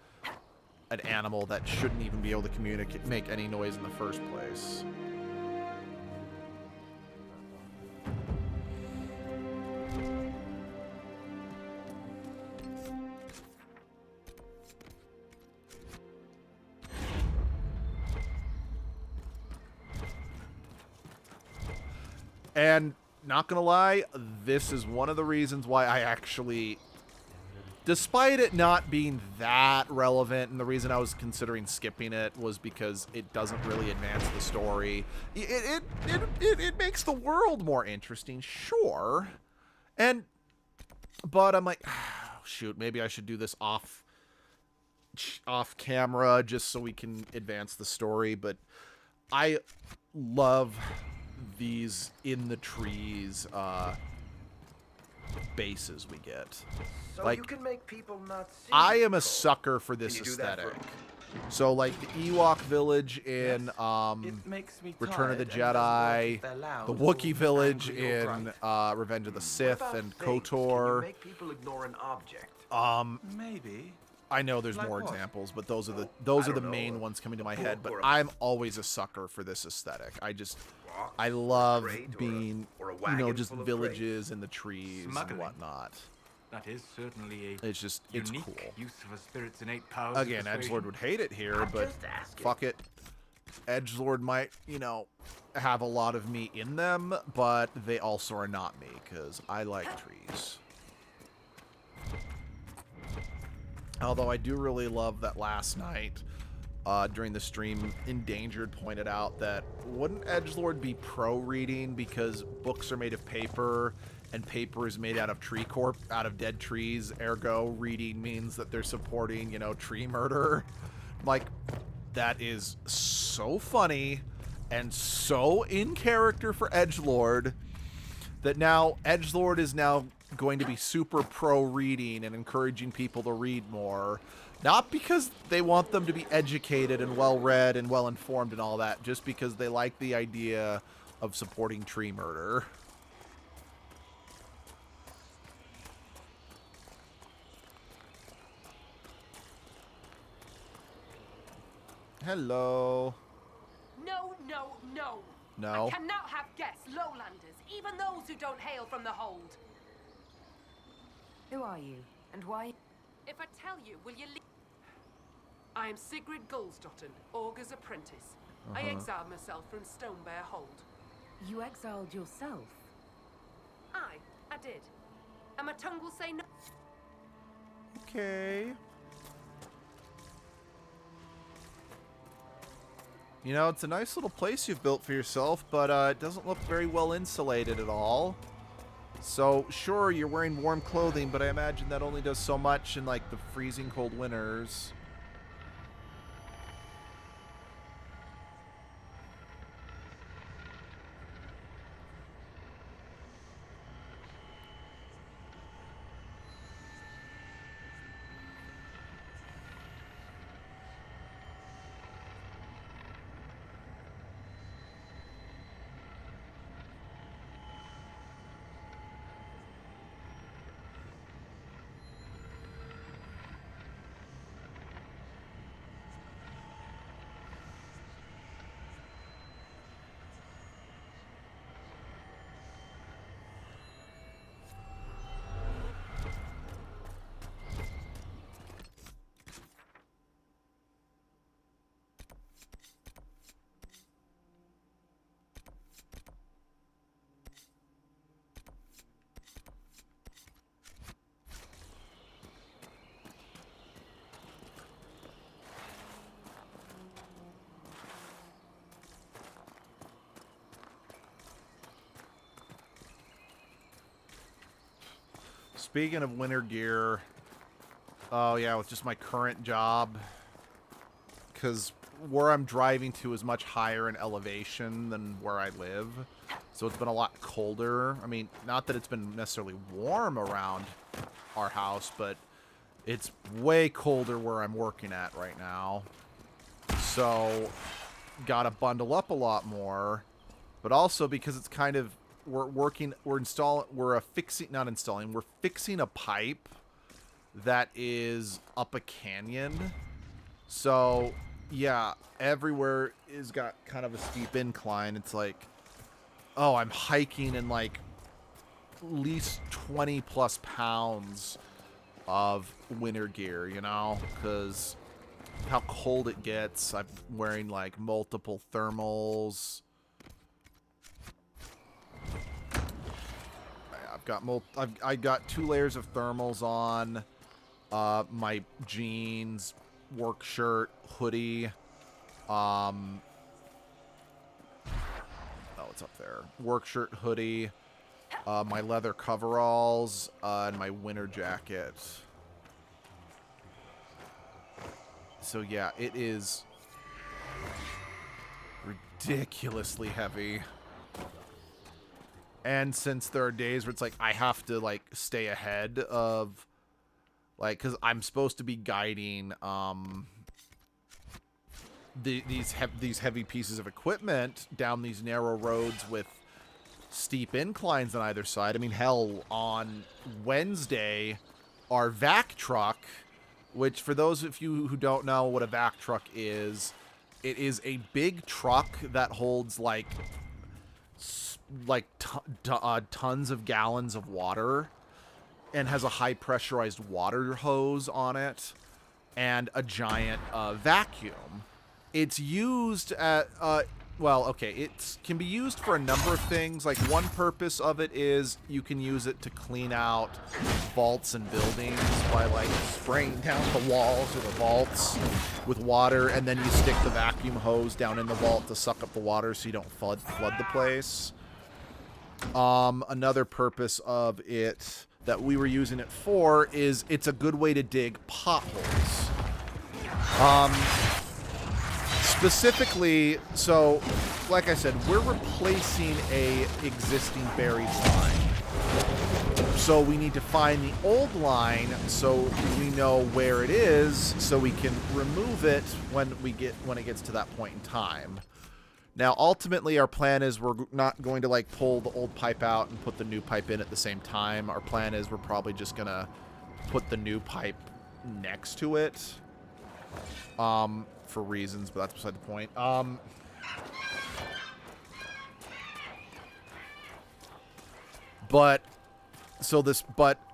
an animal that shouldn't even be able to make any noise in the first place. And not gonna lie, this is one of the reasons why I actually, despite it not being that relevant, and the reason I was considering skipping it was because it doesn't really advance the story. It makes the world more interesting, sure. But I'm like, oh, shoot, maybe I should do this off camera just so we can advance the story. But I love these in the trees bases we get. So Like, you can make people not see I you, am a Cole. sucker for this Can you do that aesthetic. for- So like the Ewok village in It makes me Return of the tired and doesn't work Jedi, if they're loud the or Wookiee village angry or in bright. Revenge of the What Sith about and things? Can you KOTOR. make people ignore an object? Maybe. I know there's Like more what? examples, but those are the don't know, main a ones coming to my book head. But or a- I'm always a sucker for this aesthetic. Box I or a love crate or a- being, or a you know, wagon just full of villages and the trees Smuggling. and whatnot. That is certainly a It's just, it's unique cool. use of a spirit's innate powers. of Again, persuasion. Edgelord would hate it here, I'm but just asking. fuck it. Edgelord might, you know, have a lot of me in them, but they also are not me, because I like trees. Although I do really love that last night, during the stream, Endangered pointed out that wouldn't Edgelord be pro-reading because books are made of paper and paper is made out of dead trees, ergo reading means that they're supporting, you know, tree murder. Like, that is so funny and so in character for Edgelord that now Edgelord is now going to be super pro reading and encouraging people to read more. Not because they want them to be educated and well read and well informed and all that, just because they like the idea of supporting tree murder. Hello. No, no, no. No. I cannot have guests, lowlanders, even those who don't hail from the hold. Who are you? And why? If I tell you, will you leave? I am Sigrid Gulsdotten, Augur's apprentice. I exiled myself from Stonebear Hold. You exiled yourself? I did. And my tongue will say no. Okay. You know, it's a nice little place you've built for yourself, but it doesn't look very well insulated at all. So, sure, you're wearing warm clothing, but I imagine that only does so much in, like, the freezing cold winters. Speaking of winter gear, oh yeah, with just my current job, because where I'm driving to is much higher in elevation than where I live, so it's been a lot colder. I mean, not that it's been necessarily warm around our house, but it's way colder where I'm working at right now. So, gotta bundle up a lot more, but also because it's kind of, we're fixing a pipe that is up a canyon. So, yeah, everywhere is got kind of a steep incline. It's like, oh, I'm hiking in like at least 20 plus pounds of winter gear, you know, because how cold it gets. I'm wearing like multiple thermals. I got 2 layers of thermals on, my jeans, work shirt, hoodie, oh, it's up there. Work shirt, hoodie, my leather coveralls, and my winter jacket. So yeah, it is ridiculously heavy. And since there are days where it's like I have to like stay ahead of, like, because I'm supposed to be guiding these heavy pieces of equipment down these narrow roads with steep inclines on either side. I mean, hell, on Wednesday, our vac truck, which for those of you who don't know what a vac truck is, it is a big truck that holds tons of gallons of water and has a high pressurized water hose on it and a giant vacuum. It's used at well, okay, it can be used for a number of things. Like, one purpose of it is you can use it to clean out vaults and buildings by, like, spraying down the walls or the vaults with water, and then you stick the vacuum hose down in the vault to suck up the water so you don't flood the place. Another purpose of it that we were using it for is it's a good way to dig potholes. Specifically, so, like I said, we're replacing a existing buried line. So we need to find the old line so we know where it is so we can remove it when it gets to that point in time. Now, ultimately, our plan is we're not going to, like, pull the old pipe out and put the new pipe in at the same time. Our plan is we're probably just going to put the new pipe next to it. For reasons, but that's beside the point. But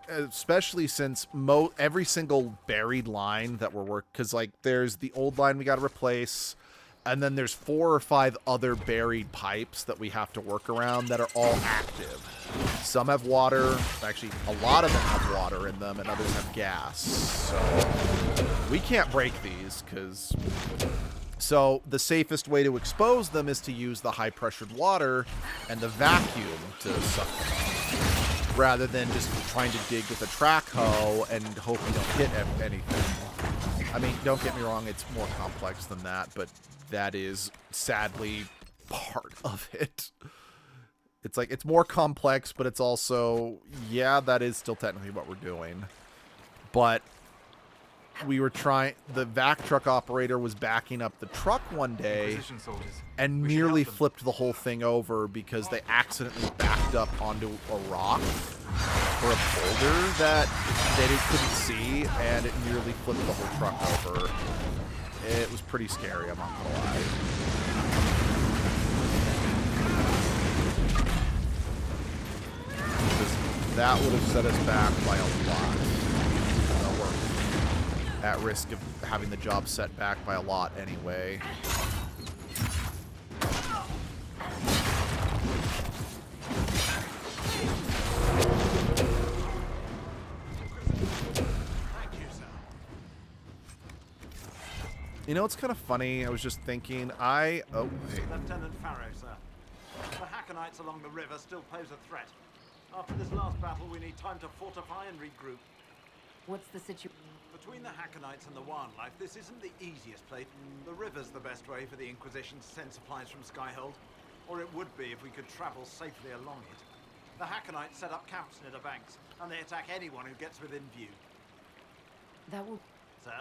especially since every single buried line that we're working, because, like, there's the old line we got to replace, and then there's 4 or 5 other buried pipes that we have to work around that are all active. Some have water. Actually, a lot of them have water in them, and others have gas. So we can't break these because... So the safest way to expose them is to use the high-pressured water and the vacuum to suck them up, rather than just trying to dig with a track hoe and hope you don't hit anything. I mean, don't get me wrong, it's more complex than that, but that is sadly part of it. It's like, it's more complex, but it's also, yeah, that is still technically what we're doing. But we were trying, the vac truck operator was backing up the truck one day and nearly flipped the whole thing over because they accidentally backed up onto a rock or a boulder that they couldn't see, and it nearly flipped the whole truck over. It was pretty scary, I'm not gonna lie. That would have set us back by a lot. We're at risk of having the job set back by a lot anyway. You know, it's kind of funny. I was just thinking, hey. Lieutenant Farrow, sir. The Hackonites along the river still pose a threat. After this last battle, we need time to fortify and regroup. What's the situation? Between the Hackonites and the Wildlife, this isn't the easiest place. The river's the best way for the Inquisition to send supplies from Skyhold. Or it would be if we could travel safely along it. The Hackonites set up camps near the banks, and they attack anyone who gets within view. That will... Sir?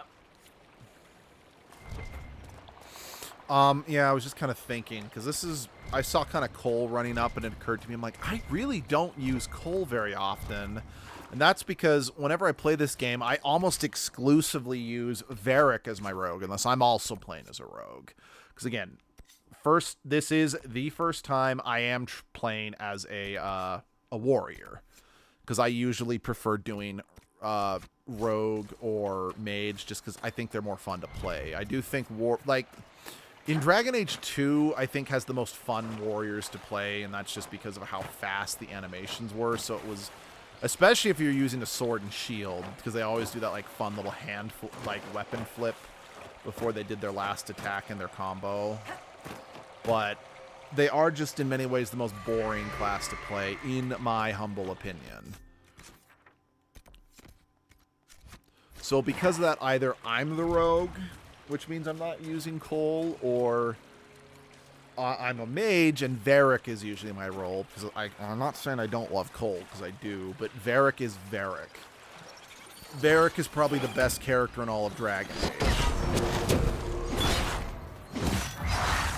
Yeah, I was just kind of thinking, because this is, I saw kind of coal running up, and it occurred to me, I'm like, I really don't use coal very often. And that's because whenever I play this game, I almost exclusively use Varric as my rogue, unless I'm also playing as a rogue. Because again, this is the first time I am playing as a warrior. Because I usually prefer doing rogue or mage, just because I think they're more fun to play. I do think in Dragon Age 2, I think has the most fun warriors to play, and that's just because of how fast the animations were. So it was, especially if you're using a sword and shield, because they always do that like fun little hand weapon flip before they did their last attack in their combo. But they are just in many ways the most boring class to play, in my humble opinion. So because of that, either I'm the rogue, which means I'm not using coal, or I'm a mage, and Varric is usually my role. Because I'm not saying I don't love Cole, because I do, but Varric is Varric. Varric is probably the best character in all of Dragon Age.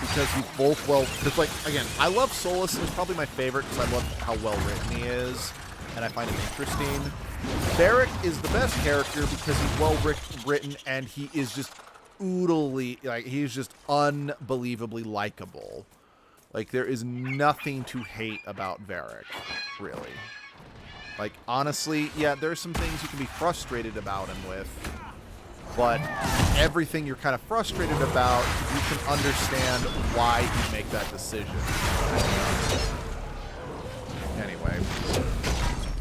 Because he's both well... Because, like, again, I love Solus, and he's probably my favorite because I love how well written he is, and I find him interesting. Varric is the best character because he's well written, and he is just oodly... Like, he's just unbelievably likable. Like, there is nothing to hate about Varric, really. Like, honestly, yeah, there's some things you can be frustrated about him with, but everything you're kind of frustrated about, you can understand why he'd make that decision. Anyway.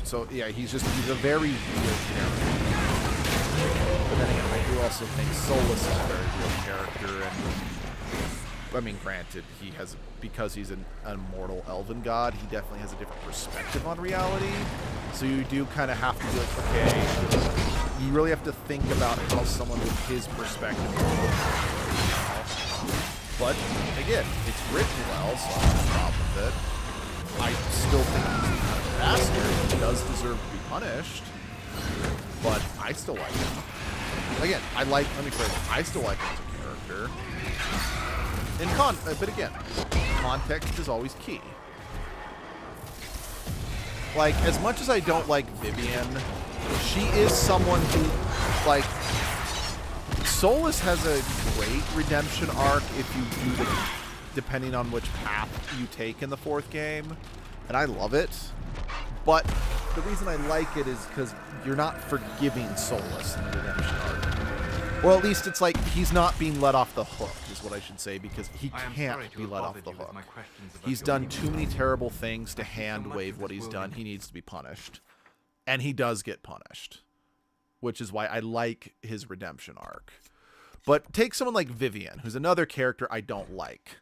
So, yeah, he's a very real character. But then again, I do also think Solus is a very real character, and, I mean, granted, he has, because he's an immortal elven god, he definitely has a different perspective on reality. So you do kind of have to be like, okay, you really have to think about how someone with his perspective will look at it. But, again, it's written well, so I don't have a problem with it. I still think he's kind of a bastard. He does deserve to be punished. But I still like him. Again, let me phrase it, I still like him as a character. But again, context is always key. Like, as much as I don't like Vivian, she is someone who, like, Solus has a great redemption arc if you do the, depending on which path you take in the 4th game, and I love it. But the reason I like it is because you're not forgiving Solus in the redemption arc. Well, at least it's like he's not being let off the hook, is what I should say, because he can't be let off the hook. He's done too many terrible things to hand-wave what he's done. He needs to be punished. And he does get punished, which is why I like his redemption arc. But take someone like Vivian, who's another character I don't like.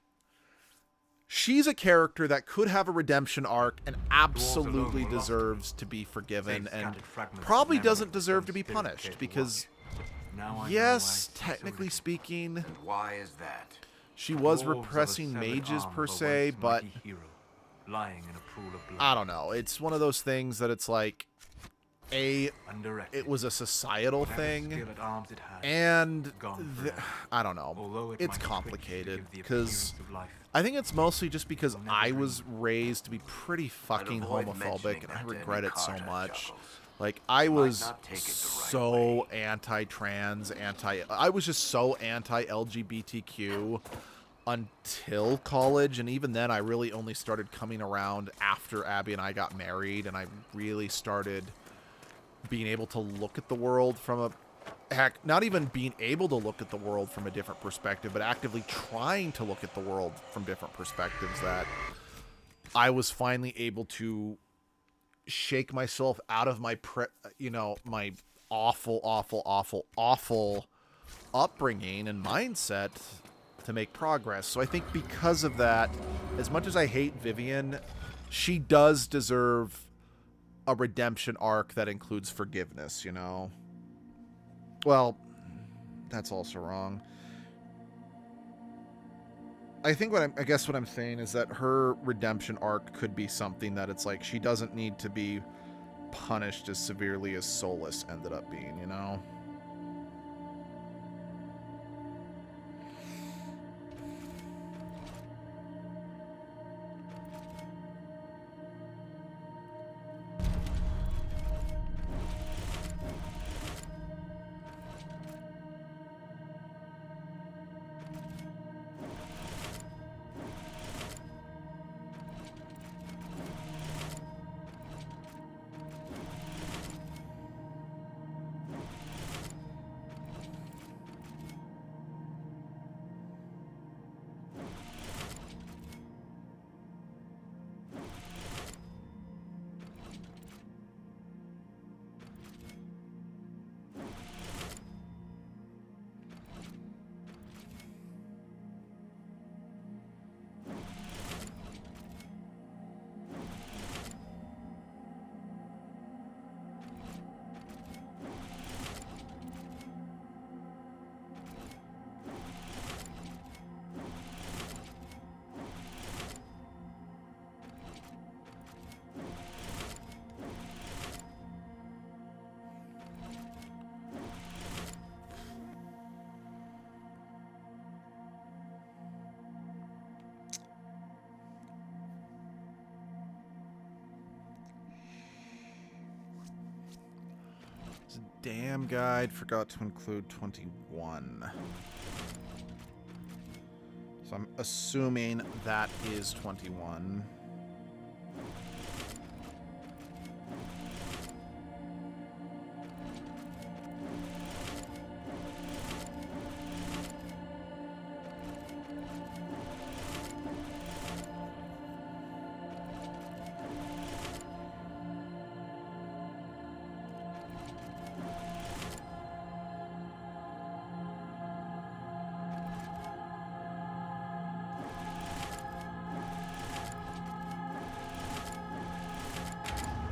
She's a character that could have a redemption arc and absolutely deserves to be forgiven and probably doesn't deserve to be punished because... Yes, technically speaking, why is that? She was repressing mages per se, but I don't know. It's one of those things that it's like, it was a societal thing, and I don't know. It's complicated because I think it's mostly just because I was raised to be pretty fucking homophobic, and I regret it so much. Like, I was so anti-trans, I was just so anti-LGBTQ until college, and even then I really only started coming around after Abby and I got married, and I really started being able to look at the world from not even being able to look at the world from a different perspective, but actively trying to look at the world from different perspectives, that I was finally able to shake myself out of my my awful upbringing and mindset to make progress. So I think because of that, as much as I hate Vivian, she does deserve a redemption arc that includes forgiveness, you know? Well, that's also wrong. I think I guess what I'm saying is that her redemption arc could be something that it's like she doesn't need to be punished as severely as Solus ended up being, you know? Damn guide forgot to include 21. So I'm assuming that is 21.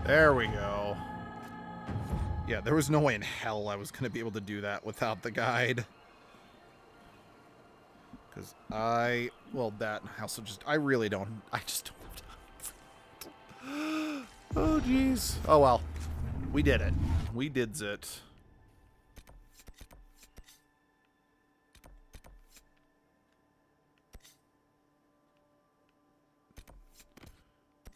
There we go. Yeah, there was no way in hell I was going to be able to do that without the guide. Because well, that and also just, I just don't have time. Oh, jeez. Oh, well. We did it. We did it.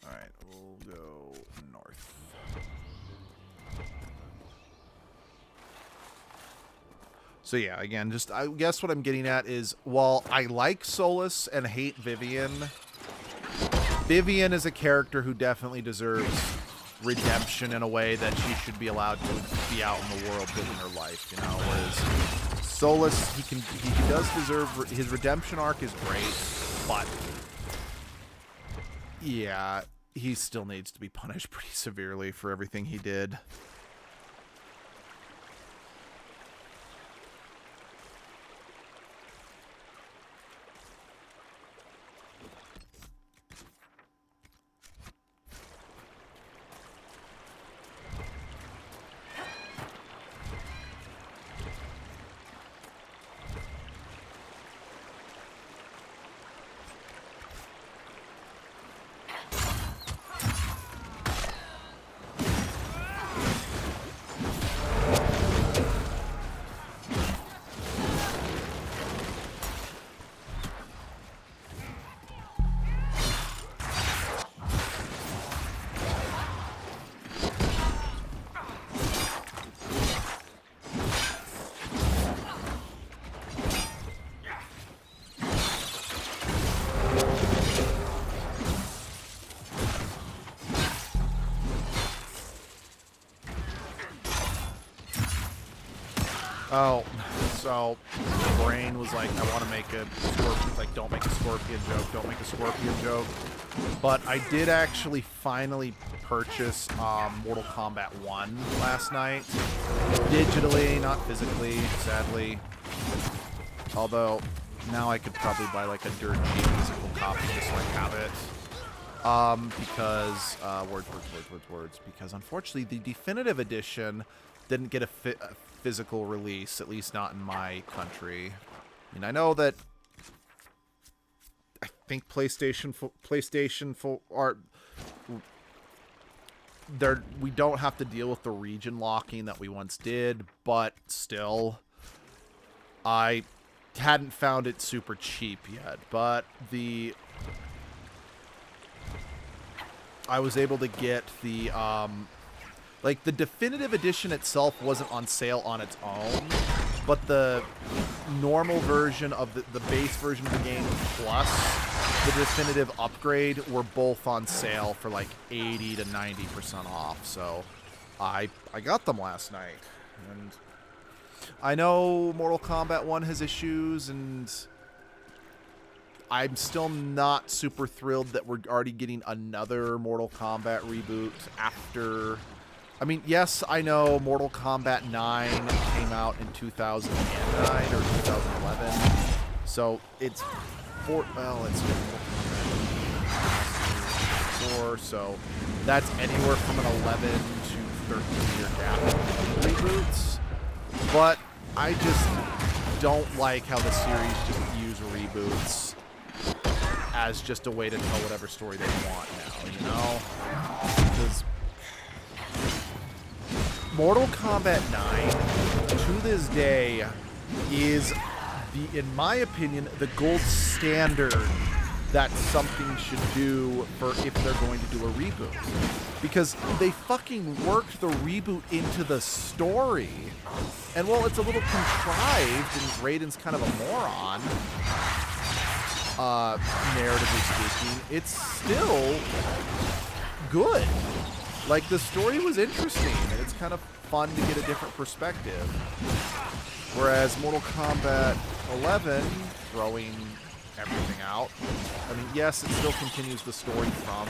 Alright, we'll go north. So yeah, again, just I guess what I'm getting at is, while I like Solus and hate Vivian, Vivian is a character who definitely deserves redemption in a way that she should be allowed to be out in the world living her life, you know, whereas Solus, he does deserve, his redemption arc is great, but yeah, he still needs to be punished pretty severely for everything he did. Oh, so my brain was like, I want to make a scorpion, like, don't make a scorpion joke, don't make a scorpion joke. But I did actually finally purchase Mortal Kombat 1 last night. Digitally, not physically, sadly. Although, now I could probably buy like a dirt cheap physical copy just so I have it. Because, words. Because unfortunately, the definitive edition didn't get a physical release, at least not in my country. I mean, I know that I think PlayStation we don't have to deal with the region locking that we once did, but still, I hadn't found it super cheap yet. But I was able to get the like, the definitive edition itself wasn't on sale on its own, but the normal version of the base version of the game plus the definitive upgrade were both on sale for like 80 to 90% off. So I got them last night. And I know Mortal Kombat 1 has issues, and I'm still not super thrilled that we're already getting another Mortal Kombat reboot after... I mean, yes, I know Mortal Kombat 9 came out in 2009 or 2011, so it's Mortal Kombat 4, so that's anywhere from an 11 to 13-year gap between reboots. But I just don't like how the series just use reboots as just a way to tell whatever story they want now, you know? Because Mortal Kombat 9, to this day, is, in my opinion, the gold standard that something should do for if they're going to do a reboot. Because they fucking worked the reboot into the story. And while it's a little contrived and Raiden's kind of a moron, narratively speaking, it's still good. Like, the story was interesting, and it's kind of fun to get a different perspective. Whereas Mortal Kombat 11, throwing everything out, I mean, yes, it still continues the story from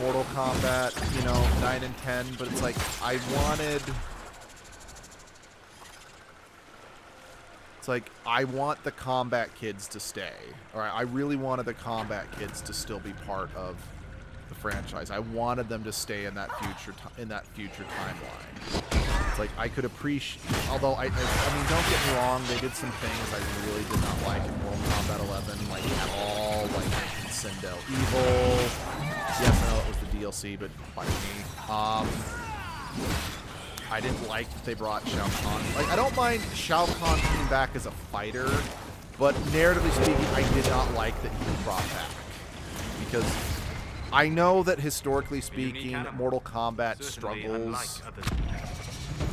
Mortal Kombat, 9 and 10, but it's like, I want the combat kids to stay. Alright, I really wanted the combat kids to still be part of the franchise. I wanted them to stay in that future timeline. It's like, I could appreciate, although I mean, don't get me wrong, they did some things I really did not like in Mortal Kombat 11, like, at all, like Sindel Evil. Yes, I know it was the DLC, but bite me. I didn't like that they brought Shao Kahn. Like, I don't mind Shao Kahn coming back as a fighter, but narratively speaking, I did not like that he was brought back. Because I know that historically speaking, Mortal Kombat struggles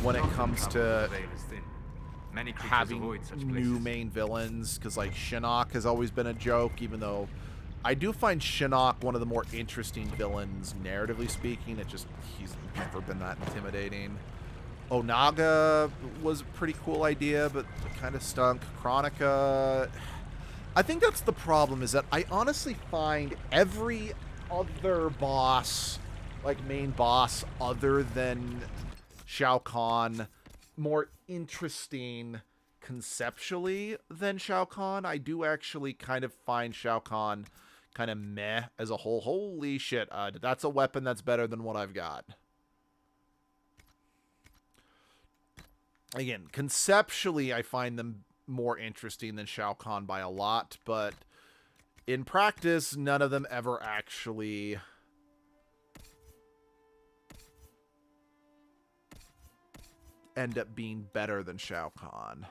when it comes to having new main villains, because like Shinnok has always been a joke, even though I do find Shinnok one of the more interesting villains narratively speaking. He's never been that intimidating. Onaga was a pretty cool idea, but kind of stunk. Chronica, I think that's the problem, is that I honestly find every other boss, like main boss other than Shao Kahn, more interesting conceptually than Shao Kahn. I do actually kind of find Shao Kahn kind of meh as a whole. Holy shit, that's a weapon that's better than what I've got. Again, conceptually, I find them more interesting than Shao Kahn by a lot, but in practice, none of them ever actually end up being better than Shao Kahn.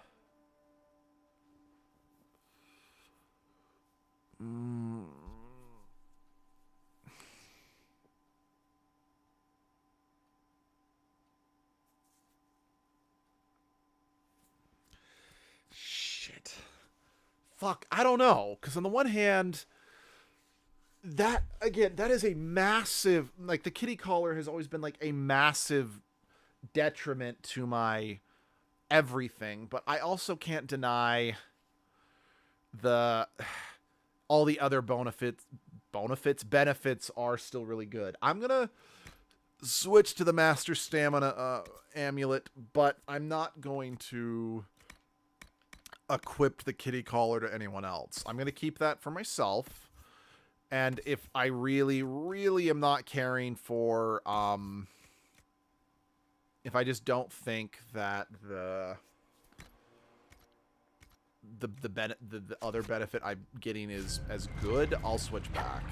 Shit. Fuck, I don't know. Because on the one hand, that is a massive, like, the kitty collar has always been, like, a massive detriment to my everything. But I also can't deny all the other benefits are still really good. I'm going to switch to the Master Stamina amulet, but I'm not going to equip the kitty collar to anyone else. I'm going to keep that for myself. And if I really, really am not caring for, if I just don't think that the other benefit I'm getting is as good, I'll switch back.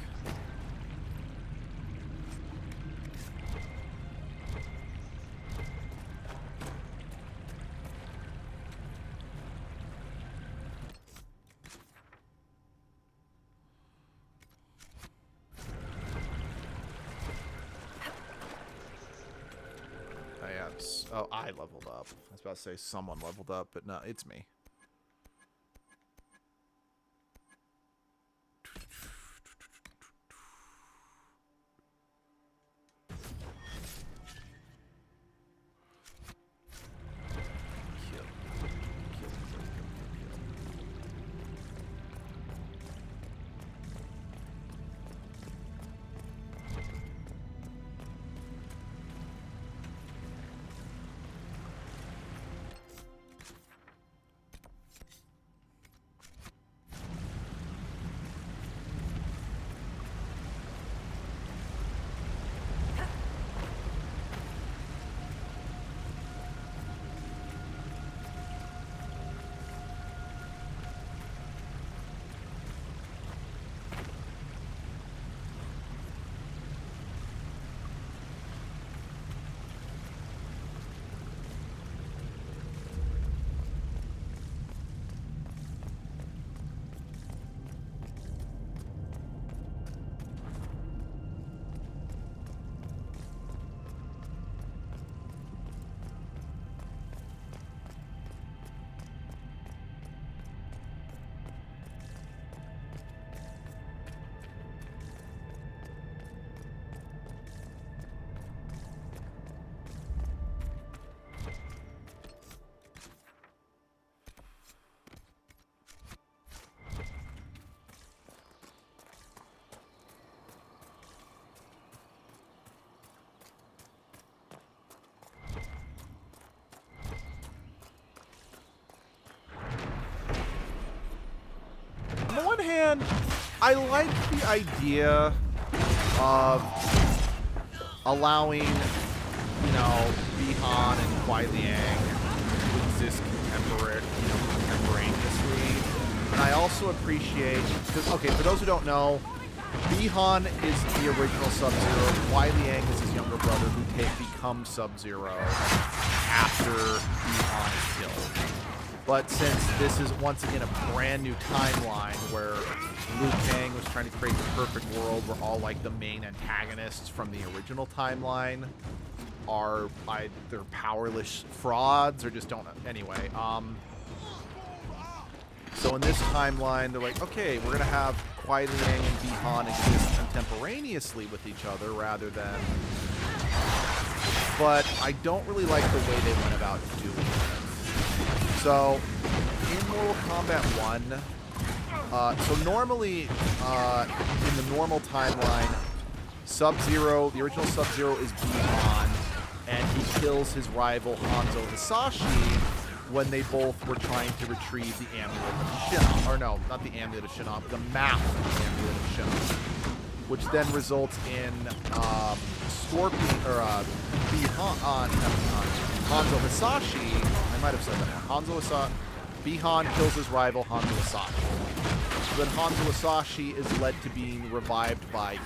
Oh, I leveled up. I was about to say someone leveled up, but no, it's me. And I like the idea of allowing, you know, Bi-Han and Kuai Liang to exist contemporaneously. And I also appreciate, because, okay, for those who don't know, Bi-Han is the original Sub-Zero. Kuai Liang is his younger brother who becomes Sub-Zero after Bi-Han is killed. But since this is, once again, a brand new timeline where Liu Kang was trying to create the perfect world where all, like, the main antagonists from the original timeline are either powerless frauds or just don't... Anyway, so in this timeline, they're like, okay, we're going to have Kuai Liang and Bi-Han exist contemporaneously with each other rather than... But I don't really like the way they went about doing it. So, in Mortal Kombat 1, so normally, in the normal timeline, Sub-Zero, the original Sub-Zero is Bi-Han, and he kills his rival Hanzo Hasashi when they both were trying to retrieve the Amulet of Shinnok. Or no, not the Amulet of Shinnok, the map of the Amulet of Shinnok. Which then results in Scorpion, or Bi-Han, Hanzo Hasashi, I might have said that wrong. Hanzo Hasashi, Bi-Han kills his rival Hanzo Hasashi. So then Hanzo Hasashi is led to being revived by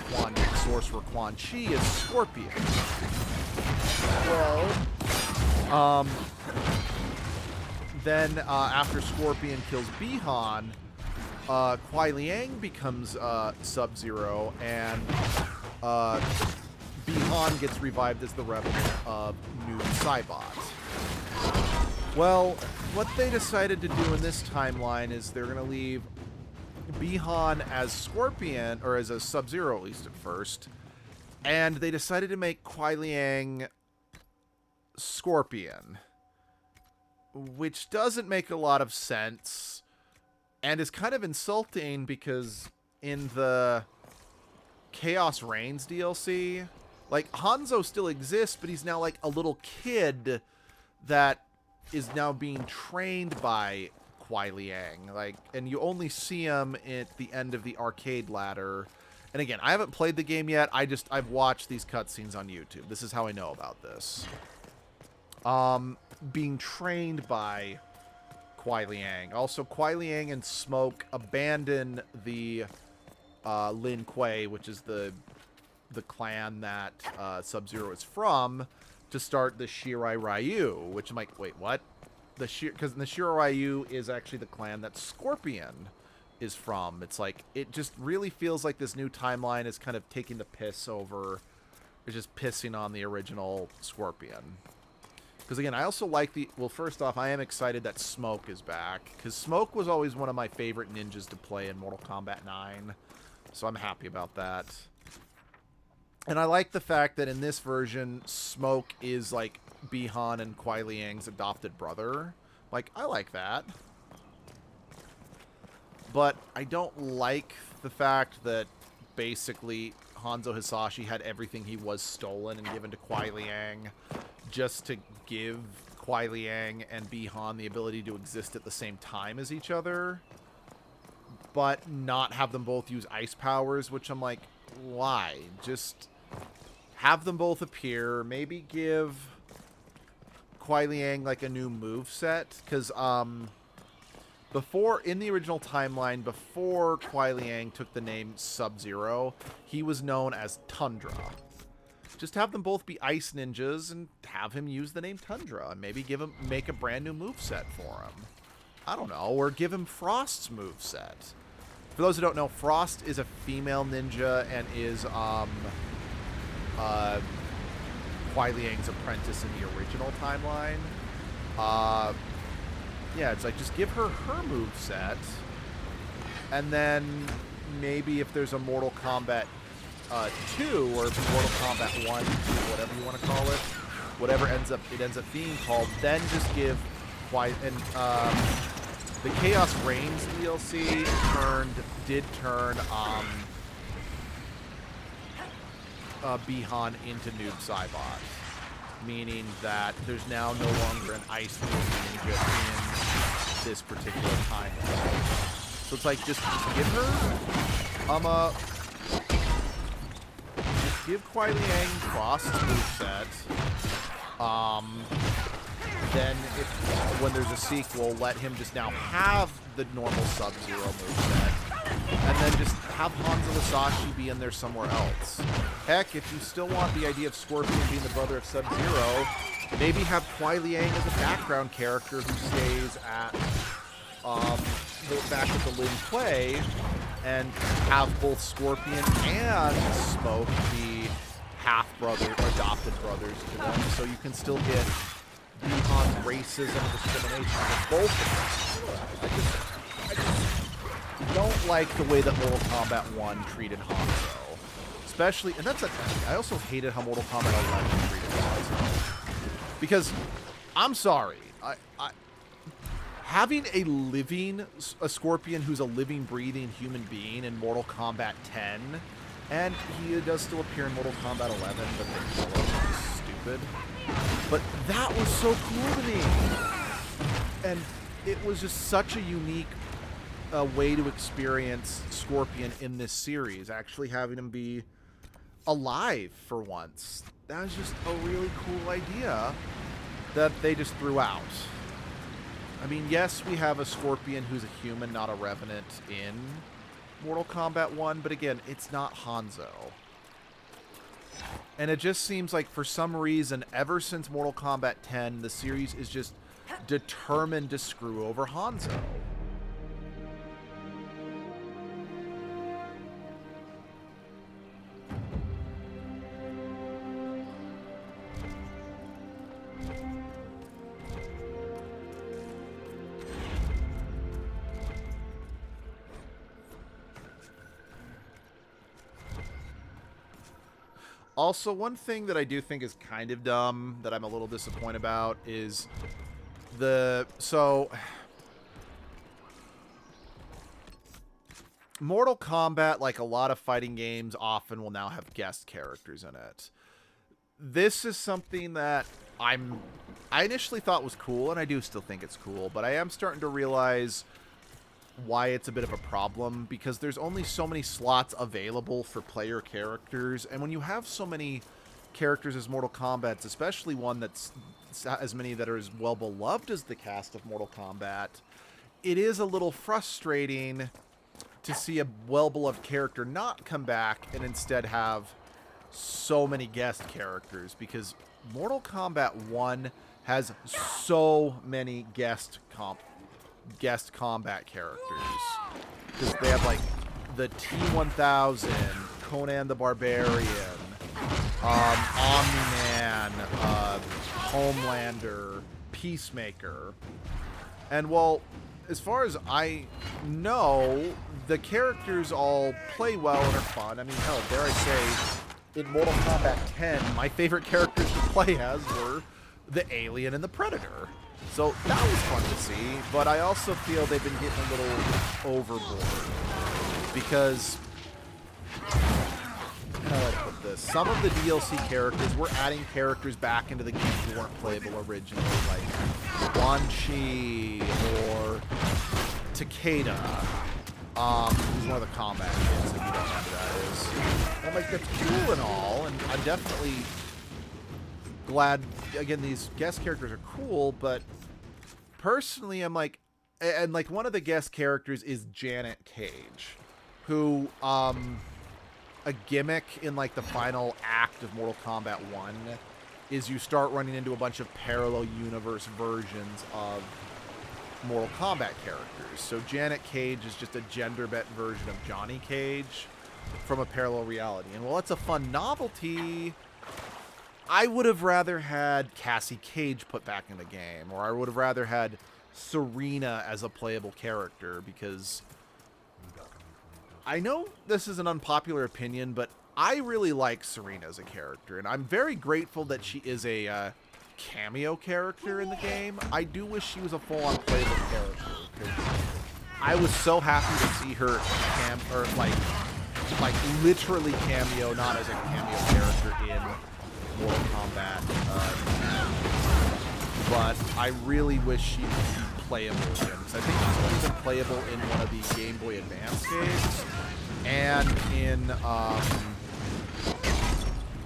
Sorcerer Quan Chi as Scorpion. Well, then after Scorpion kills Bi-Han, Kuai Liang becomes Sub-Zero, and Bi-Han gets revived as the rebel of Noob Saibot. Well, what they decided to do in this timeline is they're going to leave Bi-Han as Scorpion, or as a Sub-Zero at least at first, and they decided to make Kuai Liang Scorpion, which doesn't make a lot of sense, and is kind of insulting because in the Chaos Reigns DLC, like, Hanzo still exists, but he's now like a little kid that is now being trained by Kuai Liang, like, and you only see him at the end of the arcade ladder. And again, I haven't played the game yet. I've watched these cutscenes on YouTube. This is how I know about this. Being trained by Kuai Liang. Also, Kuai Liang and Smoke abandon the Lin Kuei, which is the clan that Sub-Zero is from, to start the Shirai Ryu, which I'm like, wait, what? Because the Shirai Ryu is actually the clan that Scorpion is from. It's like, it just really feels like this new timeline is kind of taking the piss over, it's just pissing on the original Scorpion. Because again, I also like well, first off, I am excited that Smoke is back, because Smoke was always one of my favorite ninjas to play in Mortal Kombat 9, so I'm happy about that. And I like the fact that in this version, Smoke is, like, Bi-Han and Kuai Liang's adopted brother. Like, I like that. But I don't like the fact that, basically, Hanzo Hasashi had everything he was stolen and given to Kuai Liang just to give Kuai Liang and Bi-Han the ability to exist at the same time as each other, but not have them both use ice powers, which I'm like, why? Just have them both appear, maybe give Kuai Liang like a new moveset, because before, in the original timeline, before Kuai Liang took the name Sub-Zero, he was known as Tundra. Just have them both be ice ninjas and have him use the name Tundra, and maybe make a brand new moveset for him. I don't know, or give him Frost's moveset. For those who don't know, Frost is a female ninja and is Kuai Liang's apprentice in the original timeline. Yeah, it's like, just give her moveset, and then maybe if there's a Mortal Kombat 2 or Mortal Kombat 1, 2, whatever you want to call it, whatever it ends up being called, then just give the Chaos Reigns DLC did turn Bi-Han into Noob Saibot, meaning that there's now no longer an ice ninja in this particular timeline. So it's like, just give her, just give Kuai Liang Frost's moveset. Then when there's a sequel, let him just now have the normal Sub-Zero moveset. And then just have Hanzo Masashi be in there somewhere else. Heck, if you still want the idea of Scorpion being the brother of Sub-Zero, maybe have Kuai Liang as a background character who stays at back at the Lin Kuei, and have both Scorpion and Smoke be half-brother or adopted brothers to them, so you can still get beyond racism and discrimination with both of them. I just don't like the way that Mortal Kombat 1 treated Hanzo. Especially, and that's a thing, I also hated how Mortal Kombat 11 treated Hanzo. Because, I'm sorry, having a Scorpion who's a living, breathing human being in Mortal Kombat 10, and he does still appear in Mortal Kombat 11, but they kill him, which is stupid. But that was so cool to me! And it was just such a unique way to experience Scorpion in this series, actually having him be alive for once. That was just a really cool idea that they just threw out. I mean, yes, we have a Scorpion who's a human, not a Revenant in Mortal Kombat 1, but again, it's not Hanzo. And it just seems like for some reason, ever since Mortal Kombat 10, the series is just determined to screw over Hanzo. Also, one thing that I do think is kind of dumb that I'm a little disappointed about is Mortal Kombat, like a lot of fighting games, often will now have guest characters in it. This is something that I initially thought was cool, and I do still think it's cool, but I am starting to realize why it's a bit of a problem, because there's only so many slots available for player characters, and when you have so many characters as Mortal Kombat, especially one that's as many that are as well beloved as the cast of Mortal Kombat, it is a little frustrating to see a well-beloved character not come back and instead have so many guest characters, because Mortal Kombat 1 has so many guest combat characters, because they have like the T-1000, Conan the Barbarian, Omni-Man, Homelander, Peacemaker, and well, as far as I know, the characters all play well and are fun. I mean, hell, dare I say, in Mortal Kombat 10, my favorite characters to play as were the Alien and the Predator. So that was fun to see, but I also feel they've been getting a little overboard, because, how do I put this? Some of the DLC characters, we're adding characters back into the game who weren't playable originally, like Quan Chi or Takeda, who's one of the combat kids, if you don't know who that is. And I'm like, that's cool and all, and I'm definitely glad, again, these guest characters are cool, but personally, I'm like, and like one of the guest characters is Janet Cage, who, a gimmick in like the final act of Mortal Kombat 1 is you start running into a bunch of parallel universe versions of Mortal Kombat characters. So Janet Cage is just a gender-bent version of Johnny Cage from a parallel reality. And while it's a fun novelty, I would have rather had Cassie Cage put back in the game, or I would have rather had Serena as a playable character, because I know this is an unpopular opinion, but I really like Serena as a character, and I'm very grateful that she is a cameo character in the game. I do wish she was a full-on playable character, because I was so happy to see her like literally cameo, not as a cameo character in Mortal Kombat, but I really wish she would be playable again. Because I think she's only been playable in one of the Game Boy Advance games and in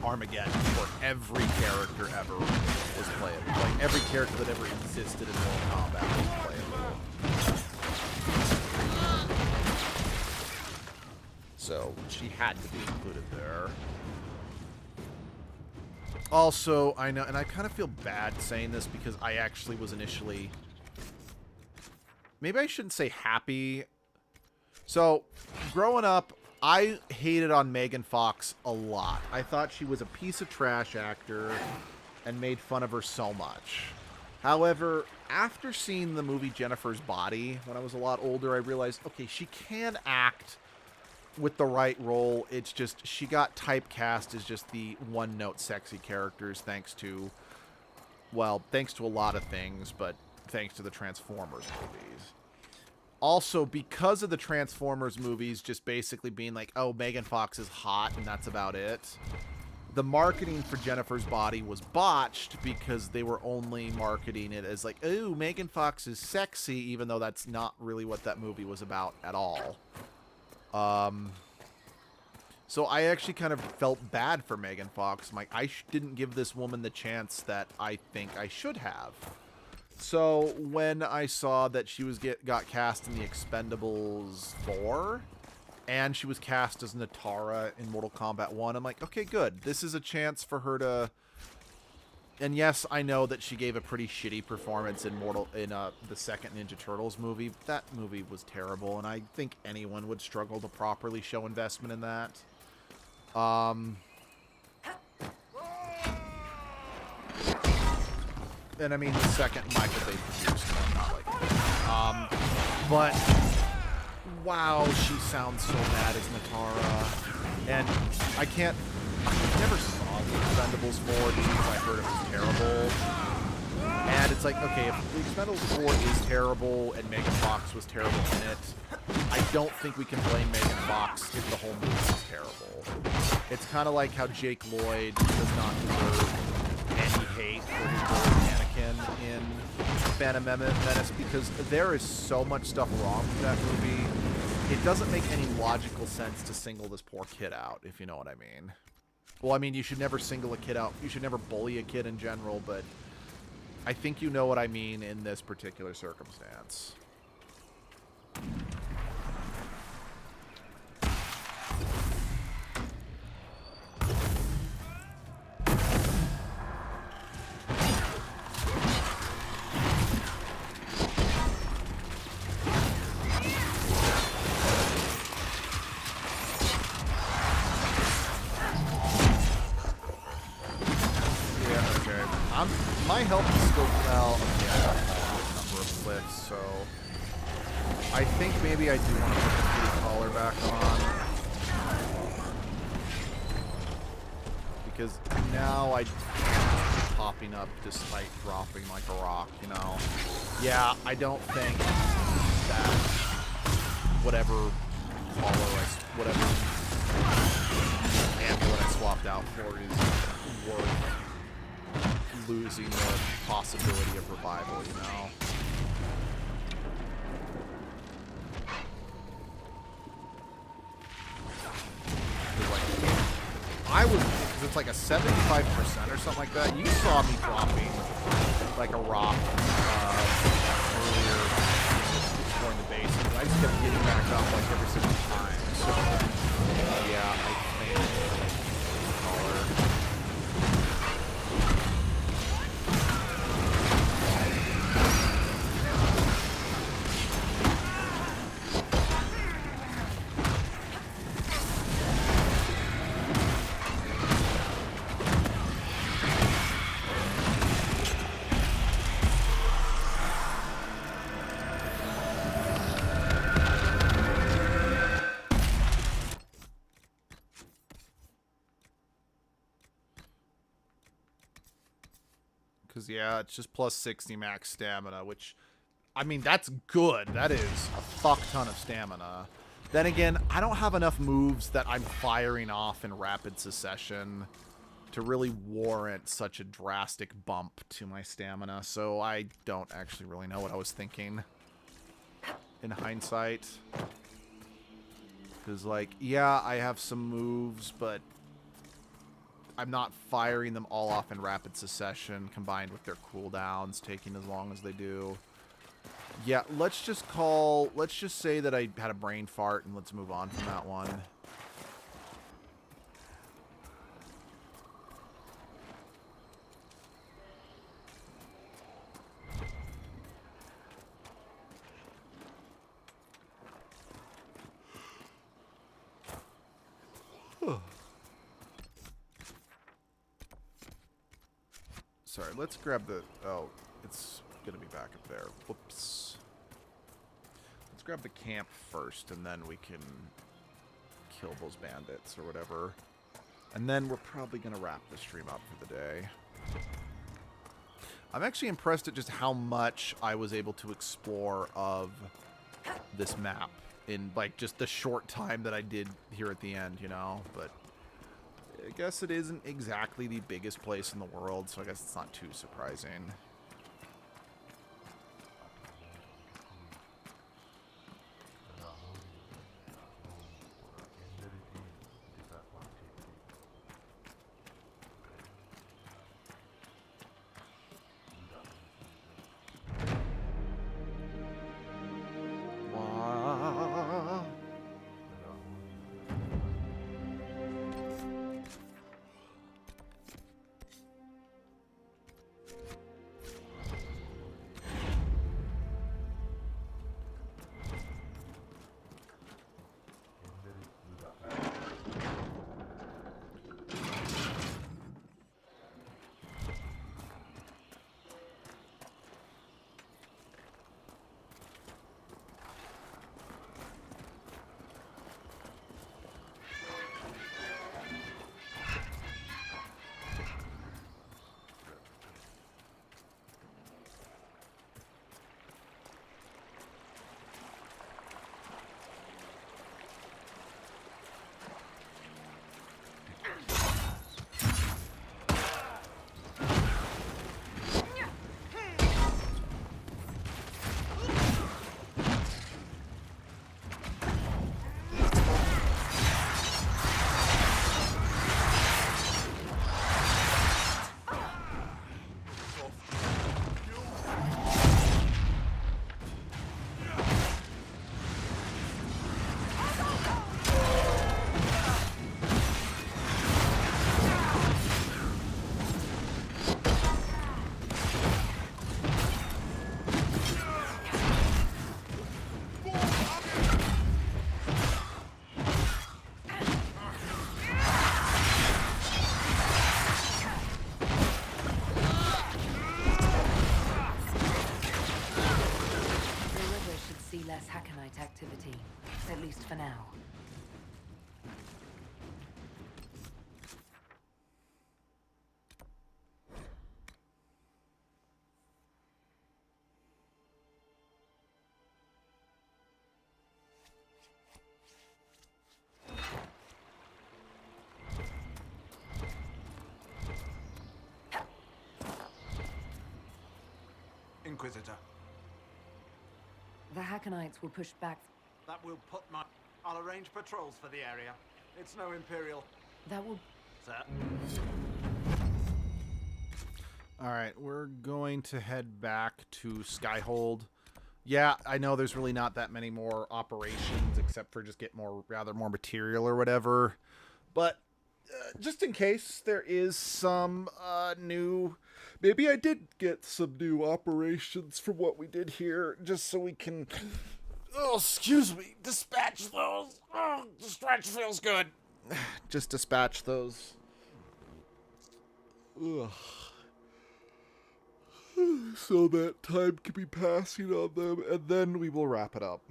Armageddon, where every character ever was playable. Like, every character that ever existed in Mortal Kombat was playable. So, she had to be included there. Also, I know, and I kind of feel bad saying this because I actually was initially... Maybe I shouldn't say happy. So, growing up, I hated on Megan Fox a lot. I thought she was a piece of trash actor and made fun of her so much. However, after seeing the movie Jennifer's Body, when I was a lot older, I realized, okay, she can act with the right role. It's just she got typecast as just the one-note sexy characters thanks to, well, thanks to a lot of things, but thanks to the Transformers movies. Also, because of the Transformers movies just basically being like, oh, Megan Fox is hot and that's about it, the marketing for Jennifer's Body was botched because they were only marketing it as like, oh, Megan Fox is sexy, even though that's not really what that movie was about at all. So I actually kind of felt bad for Megan Fox. I'm like, I didn't give this woman the chance that I think I should have. So when I saw that she was got cast in the Expendables 4, and she was cast as Natara in Mortal Kombat 1, I'm like, okay, good. This is a chance for her to... And yes, I know that she gave a pretty shitty performance in the second Ninja Turtles movie. That movie was terrible, and I think anyone would struggle to properly show investment in that. And I mean, the second Michael Bay produced one, not like but wow, she sounds so bad as Natara. And I never saw the Expendables 4 because I heard it was terrible. And it's like, okay, if the Expendables 4 is terrible and Megan Fox was terrible in it, I don't think we can blame Megan Fox if the whole movie is terrible. It's kind of like how Jake Lloyd does not deserve any hate for his role as Anakin in Phantom Menace because there is so much stuff wrong with that movie. It doesn't make any logical sense to single this poor kid out, if you know what I mean. Well, I mean, you should never single a kid out. You should never bully a kid in general, but I think you know what I mean in this particular circumstance. My health is still, well, yeah, number of cliffs, so I think maybe I do want to put the kitty collar back on. Because now I keep popping up despite dropping like a rock, you know? Yeah, I don't think that whatever amulet I swapped out for is worth losing the possibility of revival, you know? Because it's like a 75% or something like that. You saw me dropping like a rock earlier exploring the basins, and I just kept getting back up like every single time. So, yeah, I think collar. Because, yeah, it's just plus 60 max stamina, which, I mean, that's good. That is a fuck ton of stamina. Then again, I don't have enough moves that I'm firing off in rapid succession to really warrant such a drastic bump to my stamina. So I don't actually really know what I was thinking in hindsight. Because, like, yeah, I have some moves, but I'm not firing them all off in rapid succession, combined with their cooldowns taking as long as they do. Yeah, let's just say that I had a brain fart, and let's move on from that one. Sorry, let's grab the... Oh, it's gonna be back up there. Whoops. Let's grab the camp first, and then we can kill those bandits or whatever. And then we're probably gonna wrap the stream up for the day. I'm actually impressed at just how much I was able to explore of this map in, like, just the short time that I did here at the end, you know? But I guess it isn't exactly the biggest place in the world, so I guess it's not too surprising. Less Hackernite activity, at least for now. Inquisitor. The Hackenites will push back. That will put my... I'll arrange patrols for the area. It's no Imperial... That will... Sir? Alright, we're going to head back to Skyhold. Yeah, I know there's really not that many more operations, except for just get more, rather more material or whatever. But just in case there is some new... Maybe I did get some new operations from what we did here, just so we can... Oh, excuse me. Dispatch those. Oh, dispatch feels good. Just dispatch those. Ugh. So that time can be passing on them, and then we will wrap it up.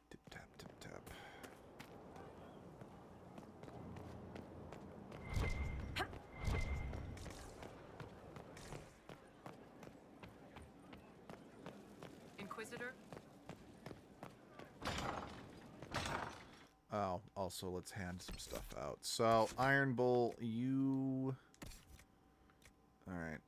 Tip tap, tip tap. Oh, also let's hand some stuff out. So, Iron Bull, you... Alright.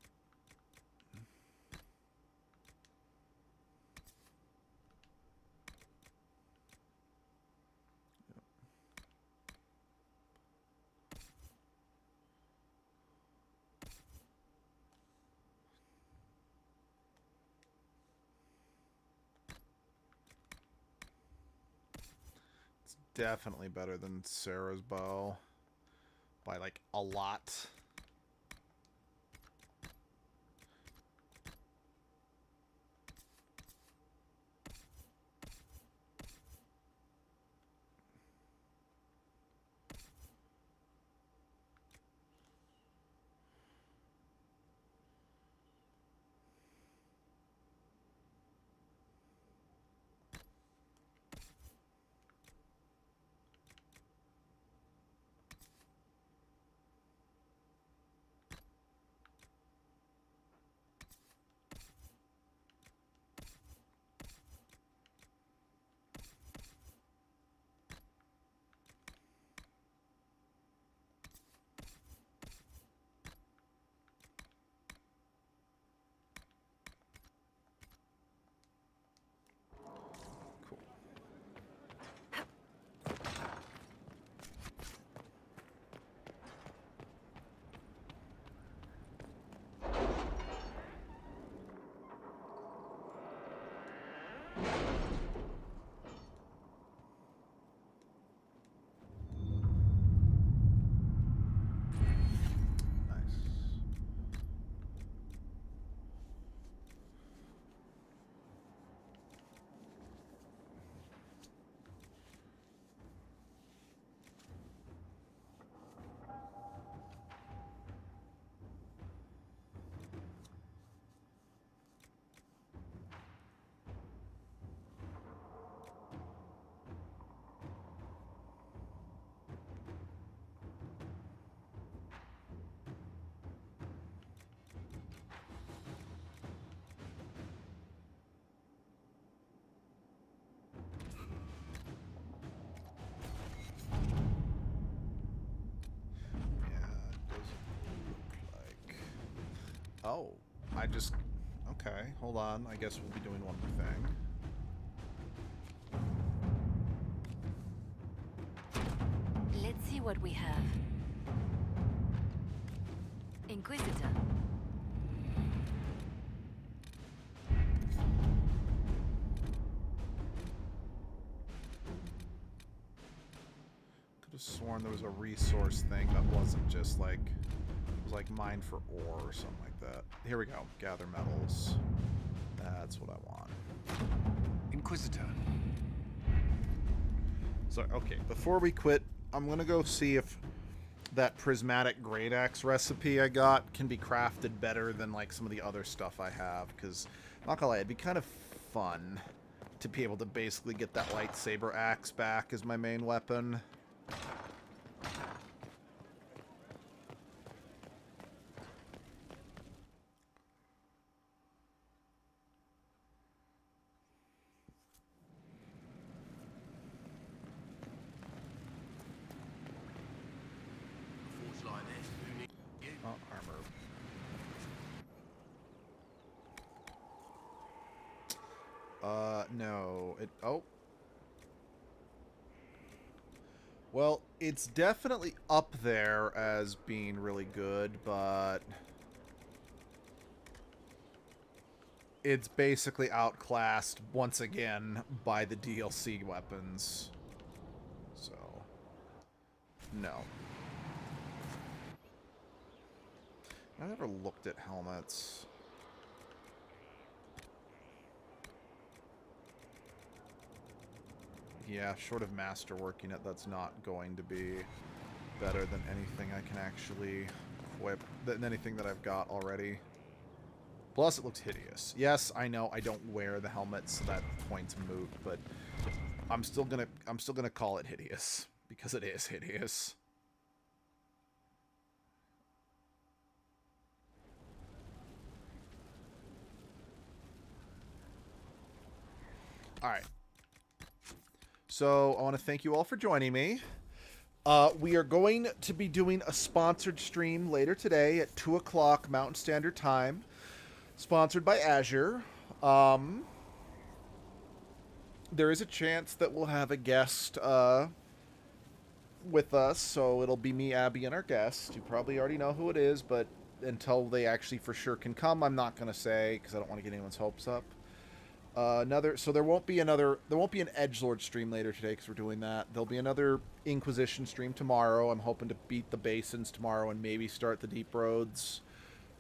Definitely better than Sarah's bow. By, like, a lot. Oh, I just... Okay, hold on. I guess we'll be doing one more thing. Let's see what we have. Inquisitor. Could have sworn there was a resource thing that wasn't just like... It was like mine for ore or something like that. Here we go. Gather metals. That's what I want. Inquisitor. So, okay, before we quit, I'm going to go see if that prismatic great axe recipe I got can be crafted better than, like, some of the other stuff I have. Because, not gonna lie, it'd be kind of fun to be able to basically get that lightsaber axe back as my main weapon. Oh, armor. No. Oh. Well, it's definitely up there as being really good, but... It's basically outclassed, once again, by the DLC weapons. So... No. I've never looked at helmets. Yeah, short of masterworking it, that's not going to be better than anything I can actually equip, than anything that I've got already. Plus, it looks hideous. Yes, I know I don't wear the helmet, so that point's moot, but I'm still gonna call it hideous because it is hideous. All right. So I want to thank you all for joining me. We are going to be doing a sponsored stream later today at 2 o'clock Mountain Standard Time, sponsored by Azure. There is a chance that we'll have a guest with us, so it'll be me, Abby, and our guest. You probably already know who it is, but until they actually for sure can come, I'm not going to say because I don't want to get anyone's hopes up. So there won't be an edgelord stream later today because we're doing that. There'll be another Inquisition stream tomorrow. I'm hoping to beat the basins tomorrow and maybe start the deep roads,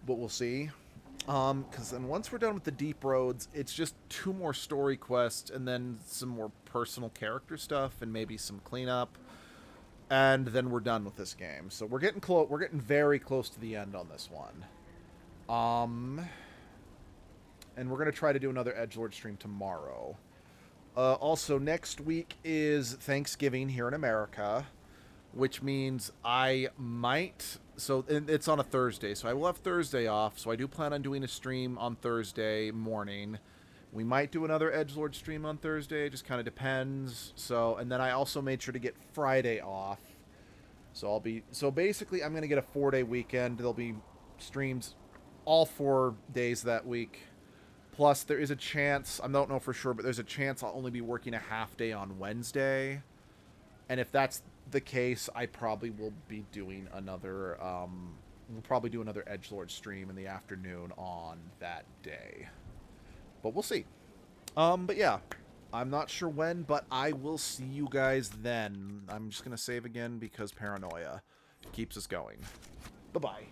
but we'll see. Because then once we're done with the deep roads, it's just 2 more story quests and then some more personal character stuff and maybe some cleanup, and then we're done with this game. So we're getting close. We're getting very close to the end on this one. And we're going to try to do another edgelord stream tomorrow. Also, next week is Thanksgiving here in America, which means I might... So, it's on a Thursday, so I will have Thursday off, so I do plan on doing a stream on Thursday morning. We might do another edgelord stream on Thursday, it just kind of depends. So, and then I also made sure to get Friday off. So basically, I'm going to get a 4-day weekend. There'll be streams all 4 days that week. Plus, there is a chance, I don't know for sure, but there's a chance I'll only be working a half day on Wednesday. And if that's the case, I probably will be doing another, we'll probably do another edgelord stream in the afternoon on that day. But we'll see. But yeah, I'm not sure when, but I will see you guys then. I'm just going to save again because paranoia keeps us going. Bye-bye.